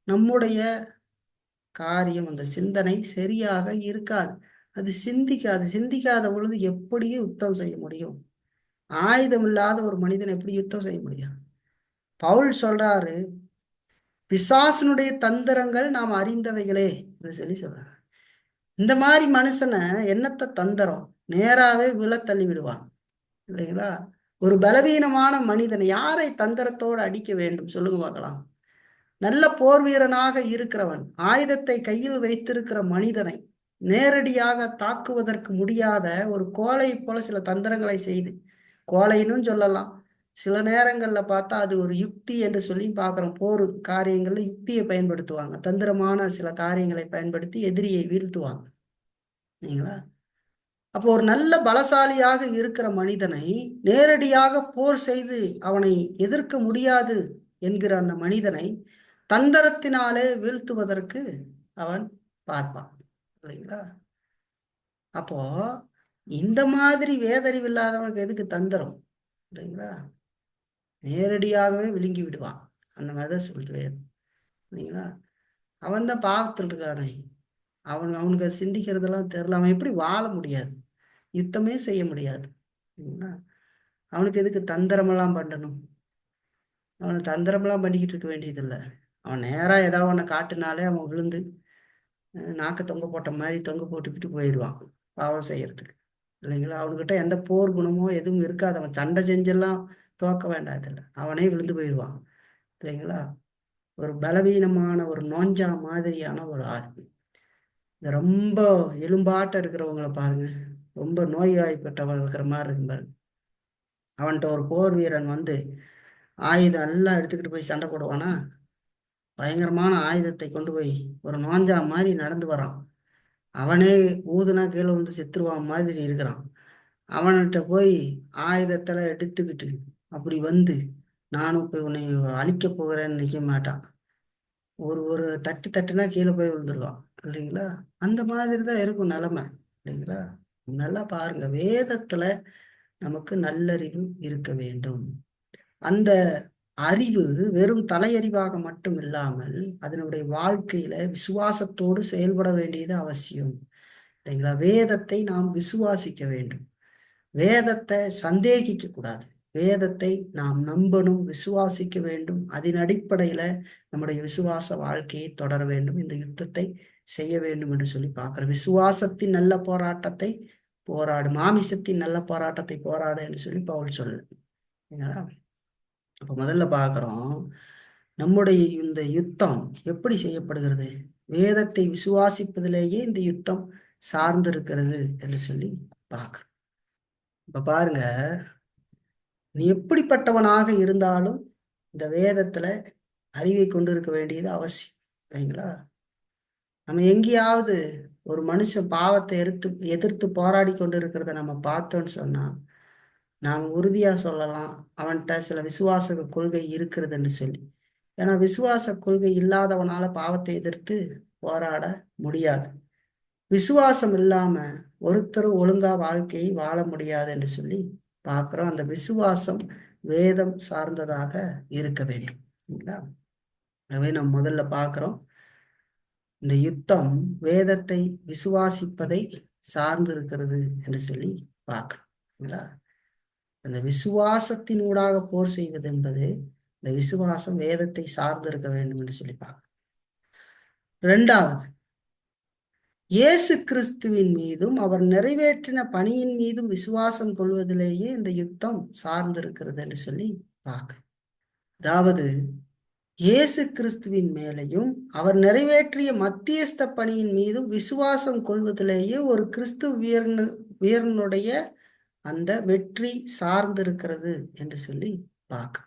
நம்முடைய காரியம், அந்த சிந்தனை சரியாக இருக்காது. அது சிந்திக்காத பொழுது எப்படியே யுத்தம் செய்ய முடியும்? ஆயுதம் இல்லாத ஒரு மனிதன் எப்படி யுத்தம் செய்ய முடியும்? பவுல் சொல்றாரு, பிசாசனுடைய தந்திரங்கள் நாம் அறிந்தவைகளே என்று சொல்லி சொல்றாங்க. இந்த மாதிரி மனுஷனை என்னத்த தந்திரம், நேராவே விழ தள்ளி விடுவான் இல்லைங்களா? ஒரு பலவீனமான மனிதனை யாரை தந்திரத்தோடு அடிக்க வேண்டும் சொல்லுங்க பார்க்கலாம்? நல்ல போர் வீரனாக இருக்கிறவன், ஆயுதத்தை கையில் வைத்திருக்கிற மனிதனை நேரடியாக தாக்குவதற்கு முடியாத ஒரு கோழை போல சில தந்திரங்களை செய்து, கோழைன்னு சொல்லலாம், சில நேரங்கள்ல பார்த்தா அது ஒரு யுக்தி என்று சொல்லி பார்க்குறோம். போர் காரியங்கள்ல யுக்தியை பயன்படுத்துவாங்க, தந்திரமான சில காரியங்களை பயன்படுத்தி எதிரியை வீழ்த்துவாங்க. இல்லைங்களா? அப்போ ஒரு நல்ல பலசாலியாக இருக்கிற மனிதனை நேரடியாக போர் செய்து அவனை எதிர்க்க முடியாது என்கிற அந்த மனிதனை தந்திரத்தினாலே வீழ்த்துவதற்கு அவன் பார்ப்பான். இல்லைங்களா? அப்போ இந்த மாதிரி வேதறிவு இல்லாதவனுக்கு எதுக்கு தந்திரம்? இல்லைங்களா? நேரடியாகவே விழுங்கி விடுவான். அந்த மாதிரிதான் சொல்றது. இல்லைங்களா? அவன் தான் பாவத்தில் இருக்கானே. அவனுக்கு அது சிந்திக்கிறதெல்லாம் தெரியல. அவன் எப்படி வாழ முடியாது? யுத்தமே செய்ய முடியாது. சரிங்களா? அவனுக்கு எதுக்கு தந்திரமெல்லாம் பண்ணணும்? அவனை தந்திரமெல்லாம் பண்ணிக்கிட்டு இருக்க வேண்டியதில்லை. அவன் நேராக ஏதாவது ஒன்று காட்டுனாலே அவன் விழுந்து நாக்க தொங்க போட்ட மாதிரி தொங்க போட்டுக்கிட்டு போயிடுவான் பாவம் செய்யறதுக்கு. இல்லைங்களா? அவனுக்கிட்ட எந்த போர் குணமோ எதுவும் இருக்காது. அவன் சண்டை செஞ்செல்லாம் துவக்க வேண்டாதில்லை. அவனே விழுந்து போயிடுவான். இல்லைங்களா? ஒரு பலவீனமான ஒரு நோஞ்சா மாதிரியான ஒரு ஆள். இந்த ரொம்ப எலும்பாட்டம் இருக்கிறவங்களை பாருங்க, ரொம்ப நோய்வாய்ப்பட்டவன் இருக்கிற மாதிரி இருக்கும். அவன்கிட்ட ஒரு போர் வீரன் வந்து ஆயுதம் எல்லாம் எடுத்துக்கிட்டு போய் சண்டை போடுவானா? பயங்கரமான ஆயுதத்தை கொண்டு போய் ஒரு நோஞ்சா மாதிரி நடந்து வரான். அவனே ஊதுனா கீழே வந்து செத்துருவான் மாதிரி இருக்கிறான். அவன்கிட்ட போய் ஆயுதத்தெல்லாம் எடுத்துக்கிட்டு அப்படி வந்து நானும் போய் உன்னை அழிக்க போகிறேன்னு நினைக்க மாட்டான். ஒரு ஒரு தட்டு தட்டுனா கீழே போய் விழுந்துருவான். இல்லைங்களா? அந்த மாதிரி தான் இருக்கும் நிலைமை. இல்லைங்களா? நல்லா பாருங்க, வேதத்துல நமக்கு நல்லறிவு இருக்க வேண்டும். அந்த அறிவு வெறும் தலையறிவாக மட்டும் இல்லாமல் அதனுடைய வாழ்க்கையில விசுவாசத்தோடு செயல்பட வேண்டியது அவசியம். இல்லைங்களா? வேதத்தை நாம் விசுவாசிக்க வேண்டும். வேதத்தை சந்தேகிக்க கூடாது. வேதத்தை நாம் நம்பணும், விசுவாசிக்க வேண்டும். அதன் அடிப்படையில நம்முடைய விசுவாச வாழ்க்கையை தொடர வேண்டும். இந்த யுத்தத்தை செய்ய வேண்டும் என்று சொல்லி பார்க்கிறோம். விசுவாசத்தின் நல்ல போராட்டத்தை போராடு, மாமிசத்தின் நல்ல போராட்டத்தை போராடு என்று சொல்லி பவுல் சொல்லு. அப்ப முதல்ல பார்க்கிறோம், நம்முடைய இந்த யுத்தம் எப்படி செய்யப்படுகிறது? வேதத்தை விசுவாசிப்பதிலேயே இந்த யுத்தம் சார்ந்து இருக்கிறது என்று சொல்லி பார்க்கிறோம். இப்ப பாருங்க, நீ எப்படிப்பட்டவனாக இருந்தாலும் இந்த வேதத்துல அறிவை கொண்டு இருக்க வேண்டியது அவசியம். சரிங்களா? நம்ம எங்கேயாவது ஒரு மனுஷன் பாவத்தை எதிர்த்து போராடி கொண்டு இருக்கிறத நம்ம பார்த்தோம்னு சொன்னா நாம் உறுதியா சொல்லலாம், அவன்கிட்ட சில விசுவாச கொள்கை இருக்கிறதுன்னு சொல்லி. ஏன்னா விசுவாச கொள்கை இல்லாதவனால பாவத்தை எதிர்த்து போராட முடியாது. விசுவாசம் இல்லாம ஒருத்தரும் ஒழுங்கா வாழ்க்கையை வாழ முடியாது என்று சொல்லி பார்க்கிறோம். அந்த விசுவாசம் வேதம் சார்ந்ததாக இருக்க வேண்டும். சரிங்களா? எனவே நம்ம முதல்ல பார்க்கிறோம், இந்த யுத்தம் வேதத்தை விசுவாசிப்பதை சார்ந்து இருக்கிறது என்று சொல்லி பார்க்கிறோம். அந்த விசுவாசத்தின் ஊடாக போர் செய்வது என்பது இந்த விசுவாசம் வேதத்தை சார்ந்து இருக்க வேண்டும் என்று சொல்லி பார்க்கிறோம். இரண்டாவது, இயேசு கிறிஸ்துவின் மீதும் அவர் நிறைவேற்றின பணியின் மீதும் விசுவாசம் கொள்வதிலேயே இந்த யுத்தம் சார்ந்திருக்கிறது என்று சொல்லி பார்க்கிறோம். அதாவது இயேசு கிறிஸ்துவின் மேலையும் அவர் நிறைவேற்றிய மத்தியஸ்த பணியின் மீதும் விசுவாசம் கொள்வதிலேயே ஒரு கிறிஸ்து வீரனுடைய அந்த வெற்றி சார்ந்திருக்கிறது என்று சொல்லி பார்க்க.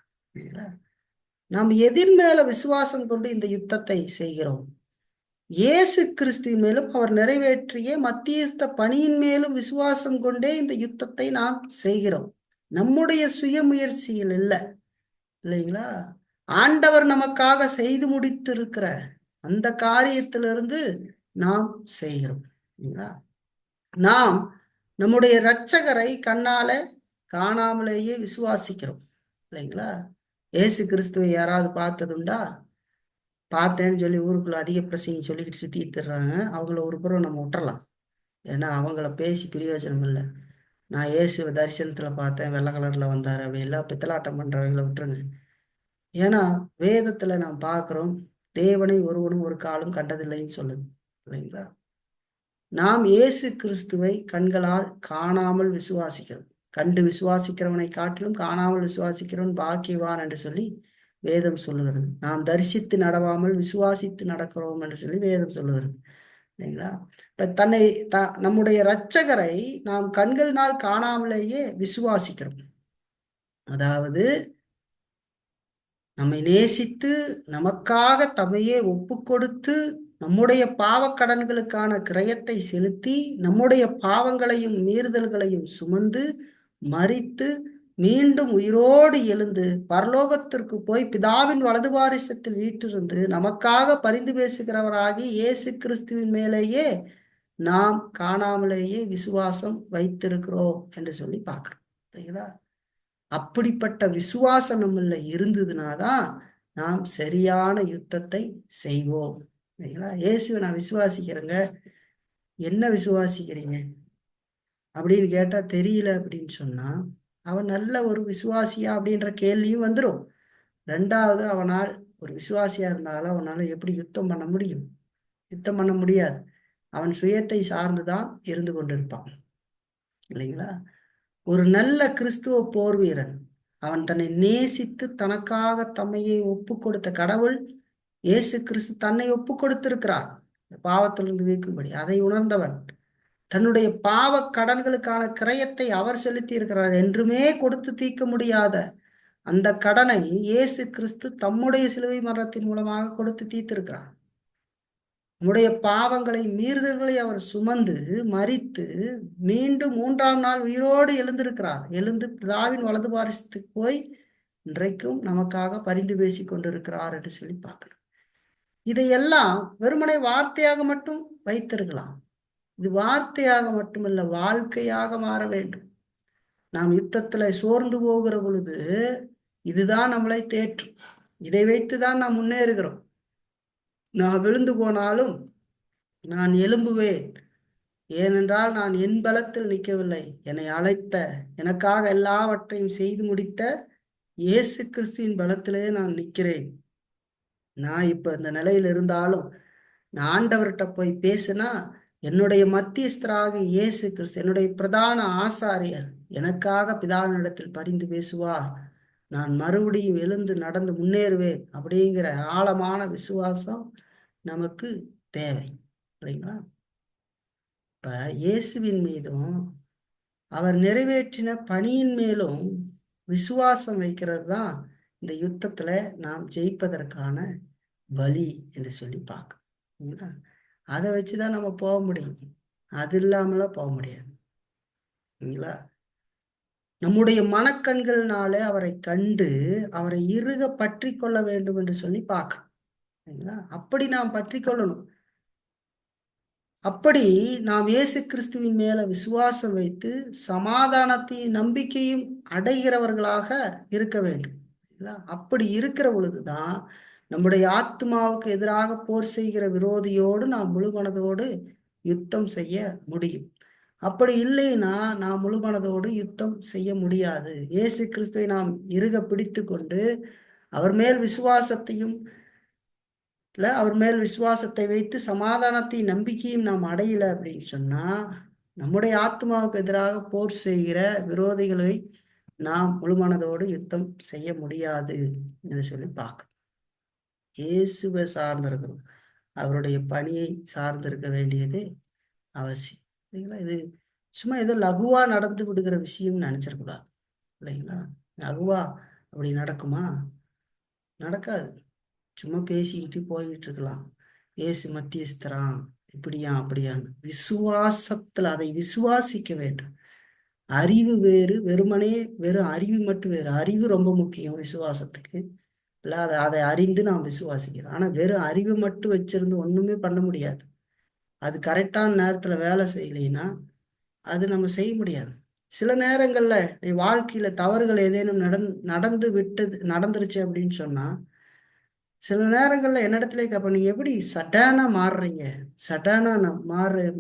நாம் எதிர் மேல விசுவாசம் கொண்டு இந்த யுத்தத்தை செய்கிறோம்? இயேசு கிறிஸ்துவின் மேலும் அவர் நிறைவேற்றிய மத்தியஸ்த பணியின் மேலும் விசுவாசம் கொண்டே இந்த யுத்தத்தை நாம் செய்கிறோம். நம்முடைய சுயமுயற்சியில் இல்லை. இல்லைங்களா? ஆண்டவர் நமக்காக செய்து முடித்திருக்கிற அந்த காரியத்திலிருந்து நாம் செய்கிறோம். இல்லைங்களா? நாம் நம்முடைய இரட்சகரை கண்ணால காணாமலேயே விசுவாசிக்கிறோம். இல்லைங்களா? ஏசு கிறிஸ்துவை யாராவது பார்த்ததுண்டா? பார்த்தேன்னு சொல்லி ஊருக்குள்ள அதிக பிரசங்க சொல்லிக்கிட்டு சுத்திட்டு தர்றாங்க. அவங்கள ஒரு புறம் நம்ம விட்டுறலாம். ஏன்னா அவங்கள பேசி பிரயோஜனம் இல்லை. நான் இயேசுவை தரிசனத்துல பார்த்தேன், வெள்ளை கலர்ல வந்தாரு, அப்படி எல்லாம் பித்தலாட்டம் பண்றவங்களை விட்டுருங்க. ஏன்னா வேதத்துல நாம் பார்க்கிறோம், தேவனை ஒருவனும் ஒரு காலம் கண்டதில்லைன்னு சொல்லுது. இல்லைங்களா? நாம் இயேசு கிறிஸ்துவை கண்களால் காணாமல் விசுவாசிக்கிறோம். கண்டு விசுவாசிக்கிறவனை காட்டிலும் காணாமல் விசுவாசிக்கிறவன் பாக்கியவான் என்று சொல்லி வேதம் சொல்லுகிறது. நாம் தரிசித்து நடவாமல் விசுவாசித்து நடக்கிறோம் என்று சொல்லி வேதம் சொல்லுகிறது. இல்லைங்களா? இப்ப நம்முடைய இரட்சகரை நாம் கண்களினால் காணாமலேயே விசுவாசிக்கிறோம். அதாவது நம்மை நேசித்து நமக்காக தம்மையே ஒப்பு கொடுத்து நம்முடைய பாவக்கடன்களுக்கான கிரயத்தை செலுத்தி நம்முடைய பாவங்களையும் மீறுதல்களையும் சுமந்து மரித்து மீண்டும் உயிரோடு எழுந்து பரலோகத்திற்கு போய் பிதாவின் வலது பாரிசத்தில் வீற்றிருந்து நமக்காக பரிந்து பேசுகிறவராகி இயேசு கிறிஸ்துவின் மேலேயே நாம் காணாமலேயே விசுவாசம் வைத்திருக்கிறோம் என்று சொல்லி பார்க்கிறோம். சரிங்களா? அப்படிப்பட்ட விசுவாசம் நம்மள இருந்ததுனாதான் நாம் சரியான யுத்தத்தை செய்வோம். சரிங்களா? இயேசுவை நான் விசுவாசிக்கிறேங்க. என்ன விசுவாசிக்கிறீங்க அப்படின்னு கேட்டா தெரியல அப்படின்னு சொன்னா அவன் நல்ல ஒரு விசுவாசியா அப்படின்ற கேள்வியும் வந்துடும். ரெண்டாவது, அவனால் ஒரு விசுவாசியா இருந்தாலும் அவனால எப்படி யுத்தம் பண்ண முடியும்? யுத்தம் பண்ண முடியாது. அவன் சுயத்தை சார்ந்துதான் இருந்து கொண்டிருப்பான். இல்லைங்களா? ஒரு நல்ல கிறிஸ்துவ போர் வீரன், அவன் தன்னை நேசித்து தனக்காக தம்மையை ஒப்பு கொடுத்த கடவுள் இயேசு கிறிஸ்து தன்னை ஒப்பு கொடுத்திருக்கிறார் பாவத்திலிருந்து வீக்கும்படி. அதை உணர்ந்தவன் தன்னுடைய பாவ கடன்களுக்கான கிரயத்தை அவர் செலுத்தி இருக்கிறார். என்றுமே கொடுத்து தீர்க்க முடியாத அந்த கடனை இயேசு கிறிஸ்து தம்முடைய சிலுவை மரணத்தின் மூலமாக கொடுத்து தீர்த்திருக்கிறார். நம்முடைய பாவங்களை மீறுதல்களை அவர் சுமந்து மரித்து மீண்டும் 3ஆம் நாள் உயிரோடு எழுந்திருக்கிறார். எழுந்து பிதாவின் வலது பாரிசத்துக்கு போய் இன்றைக்கும் நமக்காக பரிந்து பேசி கொண்டிருக்கிறார் என்று சொல்லி பார்க்கிறோம். இதையெல்லாம் வெறுமனை வார்த்தையாக மட்டும் வைத்திருக்கலாம். இது வார்த்தையாக மட்டுமல்ல, வாழ்க்கையாக மாற வேண்டும். நாம் யுத்தத்துல சோர்ந்து போகிற பொழுது இதுதான் நம்மளை தேற்றும். இதை வைத்துதான் நாம் முன்னேறுகிறோம். நான் விழுந்து போனாலும் நான் எழும்புவேன், ஏனென்றால் நான் என் பலத்தில் நிற்கவில்லை. என்னை அழைத்த, எனக்காக எல்லாவற்றையும் செய்து முடித்த இயேசு கிறிஸ்துவின் பலத்திலே நான் நிற்கிறேன். நான் இப்ப இந்த நிலையில் இருந்தாலும் நான் ஆண்டவர்கிட்ட போய் பேசுனா என்னுடைய மத்தியஸ்தராக இயேசு கிறிஸ்து, என்னுடைய பிரதான ஆசாரியர், எனக்காக பிதாவினிடத்தில் பரிந்து பேசுவார். நான் மறுபடியும் எழுந்து நடந்து முன்னேறுவேன் அப்படிங்கிற ஆழமான விசுவாசம் நமக்கு தேவை. இல்லைங்களா? இப்ப இயேசுவின் மீதும் அவர் நிறைவேற்றின பணியின் மேலும் விசுவாசம் வைக்கிறது தான் இந்த யுத்தத்துல நாம் ஜெயிப்பதற்கான வழி என்று சொல்லி பார்க்கணும். அதை வச்சுதான் நம்ம போக முடியும். அது இல்லாமலாம் போக முடியாது. இல்லைங்களா? நம்முடைய மனக்கண்கள்னாலே அவரை கண்டு அவரை இறுக பற்றி கொள்ள வேண்டும் என்று சொல்லி பார்க்கணும். சரிங்களா? அப்படி நாம் பற்றி கொள்ளணும். அப்படி நாம் இயேசு கிறிஸ்துவின் மேல விசுவாசம் வைத்து சமாதானத்தையும் நம்பிக்கையும் அடைகிறவர்களாக இருக்க வேண்டும். அப்படி இருக்கிற பொழுதுதான் நம்முடைய ஆத்மாவுக்கு எதிராக போர் செய்கிற விரோதியோடு நாம் முழு மனதோடு யுத்தம் செய்ய முடியும். அப்படி இல்லைன்னா நாம் முழு மனதோடு யுத்தம் செய்ய முடியாது. இயேசு கிறிஸ்துவை நாம் இறுக பிடித்து கொண்டு அவர் மேல் விசுவாசத்தையும் அவர் மேல் விசுவாசத்தை வைத்து சமாதானத்தையும் நம்பிக்கையும் நாம் அடையல அப்படின்னு சொன்னா நம்முடைய ஆத்மாவுக்கு எதிராக போர் செய்கிற விரோதிகளை நாம் முழுமனதோடு யுத்தம் செய்ய முடியாது என்று சொல்லி பார்க்கணும். இயேசுவை சார்ந்திருக்கிறோம், அவருடைய பணியை சார்ந்திருக்க வேண்டியது அவசியம். இல்லைங்களா? இது சும்மா ஏதோ லகுவா நடந்து விடுகிற விஷயம்னு நினைச்சிடக்கூடாது. இல்லைங்களா? லகுவா அப்படி நடக்குமா? நடக்காது. சும்மா பேசிக்கிட்டு போய்கிட்டு இருக்கலாம். ஏசு மத்தியஸ்தரான் இப்படியா அப்படியான்னு விசுவாசத்துல அதை விசுவாசிக்க வேண்டும். அறிவு வேறு, வெறுமனே வெறும் அறிவு மட்டும் வேறு. அறிவு ரொம்ப முக்கியம் விசுவாசத்துக்கு. இல்லை, அதை அறிந்து நாம் விசுவாசிக்கிறோம். ஆனா வெறும் அறிவு மட்டும் வச்சிருந்து ஒண்ணுமே பண்ண முடியாது. அது கரெக்டான நேரத்துல வேலை செய்யலைன்னா அது நம்ம செய்ய முடியாது. சில நேரங்கள்ல வாழ்க்கையில தவறுகள் ஏதேனும் நடந்துருச்சு அப்படின்னு சொன்னா சில நேரங்கள்ல என்னிடத்துல கேட்ப, நீங்க எப்படி சடானா மாறுறீங்க? சடானா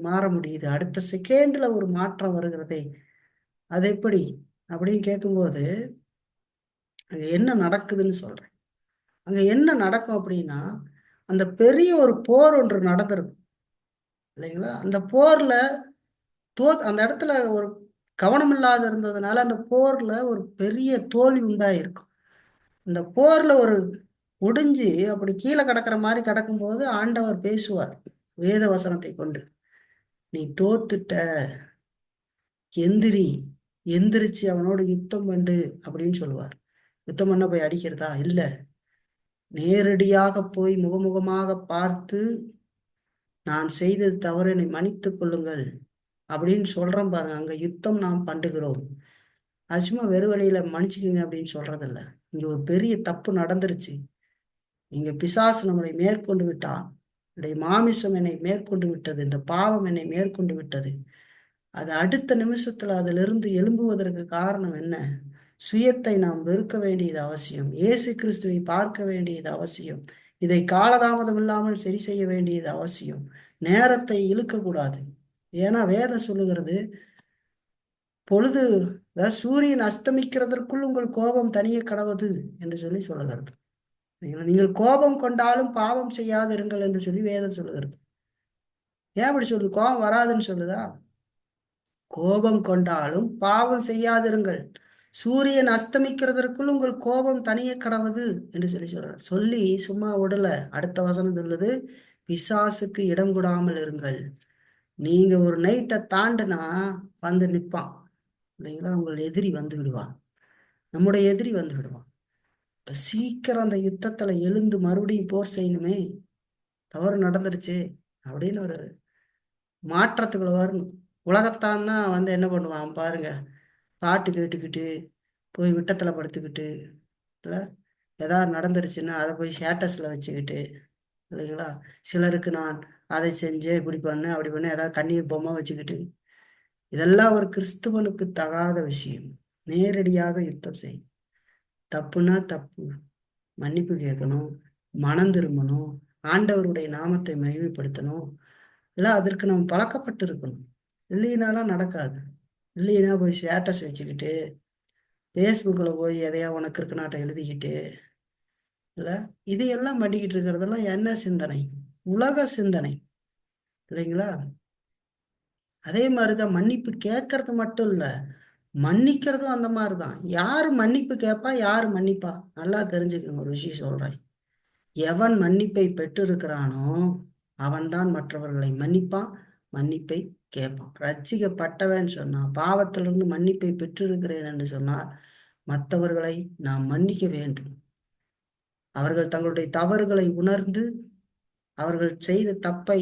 மாற முடியுது, அடுத்த செகண்ட்ல ஒரு மாற்றம் வருகிறதே, அது எப்படி அப்படின்னு கேட்கும்போது அங்க என்ன நடக்குதுன்னு சொல்றேன். அங்க என்ன நடக்கும் அப்படின்னா, அந்த பெரிய ஒரு போர் ஒன்று நடந்திருக்கும். இல்லைங்களா? அந்த போர்ல அந்த இடத்துல ஒரு கவனம் இல்லாத இருந்ததுனால அந்த போர்ல ஒரு பெரிய தோல்வி உண்டாயிருக்கும். இந்த போர்ல ஒரு ஒடிஞ்சு அப்படி கீழே கிடக்கிற மாதிரி கிடக்கும்போது ஆண்டவர் பேசுவார் வேத வசனத்தை கொண்டு. நீ தோத்துட்ட, எந்திரிச்சு அவனோட யுத்தம் பண்ணு அப்படின்னு சொல்லுவார். யுத்தம் பண்ண போய் அடிக்கிறதா? இல்ல, நேரடியாக போய் முகமுகமாக பார்த்து நான் செய்தது தவறு, என்னை மன்னித்துக் கொள்ளுங்கள் அப்படின்னு சொல்றோம் பாருங்க. அங்க யுத்தம் நாம் பண்ணுகிறோம். அது சும்மா வெறும் வழியில மன்னிச்சுக்குங்க அப்படின்னு சொல்றதில்ல. இங்க ஒரு பெரிய தப்பு நடந்துருச்சு. இங்க பிசாசு நம்மளை மேற்கொண்டு விட்டான். என்னுடைய மாமிசம் என்னை மேற்கொண்டு விட்டது, இந்த பாவம் என்னை மேற்கொண்டு விட்டது. அது அடுத்த நிமிஷத்துல அதிலிருந்து எழும்புவதற்கு காரணம் என்ன? சுயத்தை நாம் வெறுக்க வேண்டியது அவசியம். இயேசு கிறிஸ்துவை பார்க்க வேண்டியது அவசியம். இதை காலதாமதம் இல்லாமல் சரி செய்ய வேண்டியது அவசியம். நேரத்தை இழுக்கக்கூடாது. ஏன்னா வேதம் சொல்லுகிறது, பொழுது, அதாவது சூரியன் அஸ்தமிக்கிறதற்குள் உங்கள் கோபம் தணிய கடவது என்று சொல்லி சொல்லுகிறது. நீங்கள் கோபம் கொண்டாலும் பாவம் செய்யாதிருங்கள் என்று சொல்லி வேதம் சொல்லுகிறது. ஏன் அப்படி சொல்லுது? கோபம் வராதுன்னு சொல்லுதா? கோபம் கொண்டாலும் பாவம் செய்யாதிருங்கள், சூரியன் அஸ்தமிக்கிறதற்குள் உங்கள் கோபம் தணிய கடவது என்று சொல்லி சொல்றார். சொல்லி சும்மா விடல. அடுத்த வசனம் சொல்லுது, பிசாசுக்கு இடம் கொடாமல் இருங்கள். நீங்க ஒரு நைட்டை தாண்டுனா வந்து நிற்பான் இல்லைங்களா? உங்கள் எதிரி வந்து விடுவான். நம்முடைய எதிரி வந்து விடுவான். இப்ப சீக்கிரம் அந்த யுத்தத்துல எழுந்து மறுபடியும் போர் செய்யணுமே, தவறு நடந்துருச்சு அப்படின்னு ஒரு மாற்றத்துக்குள்ள வரணும். உலகத்தான் தான் வந்து என்ன பண்ணுவான் பாருங்க, பாட்டு கேட்டுக்கிட்டு போய் விட்டத்துல படுத்துக்கிட்டு, இல்லை ஏதாவது நடந்துருச்சுன்னா அதை போய் ஸ்டேட்டஸ்ல வச்சுக்கிட்டு, இல்லைங்களா? சிலருக்கு நான் அதை செஞ்சேன், இப்படி பண்ணேன், அப்படி பண்ணேன், ஏதாவது கண்ணீர் பொம்மை வச்சுக்கிட்டு, இதெல்லாம் ஒரு கிறிஸ்துவனுக்கு தகாத விஷயம். நேரடியாக யுத்தம் செய். தப்புனா தப்பு, மன்னிப்பு கேட்கணும், மனம் திரும்பணும், ஆண்டவருடைய நாமத்தை மகிமைப்படுத்தணும். இல்லை அதற்கு நம்ம பழக்கப்பட்டு இருக்கணும். இல்லைனாலும் நடக்காது. இல்லைன்னா போய் ஸ்டேட்டஸ் வச்சுக்கிட்டு, ஃபேஸ்புக்கில் போய் எதையா உனக்கு இருக்குனாட்ட எழுதிக்கிட்டு, இல்லை இதையெல்லாம் பண்ணிக்கிட்டு இருக்கிறதெல்லாம் என்ன சிந்தனை? உலக சிந்தனை இல்லைங்களா? அதே மாதிரிதான் மன்னிப்பு கேட்கறது மட்டும் இல்லை, மன்னிக்கிறதும் அந்த மாதிரிதான். யாரு மன்னிப்பு கேட்பா, யாரு மன்னிப்பா? நல்லா தெரிஞ்சுக்கங்க. ஒரு விஷயம் சொல்றேன். எவன் மன்னிப்பை பெற்றிருக்கிறானோ அவன்தான் மற்றவர்களை மன்னிப்பான், மன்னிப்பை கேட்பான். ரட்சிக்கப்பட்டவன் சொன்னா, பாவத்திலிருந்து மன்னிப்பை பெற்றிருக்கிறேன் என்று சொன்னால் மற்றவர்களை நாம் மன்னிக்க வேண்டும். அவர்கள் தங்களுடைய தவறுகளை உணர்ந்து அவர்கள் செய்த தப்பை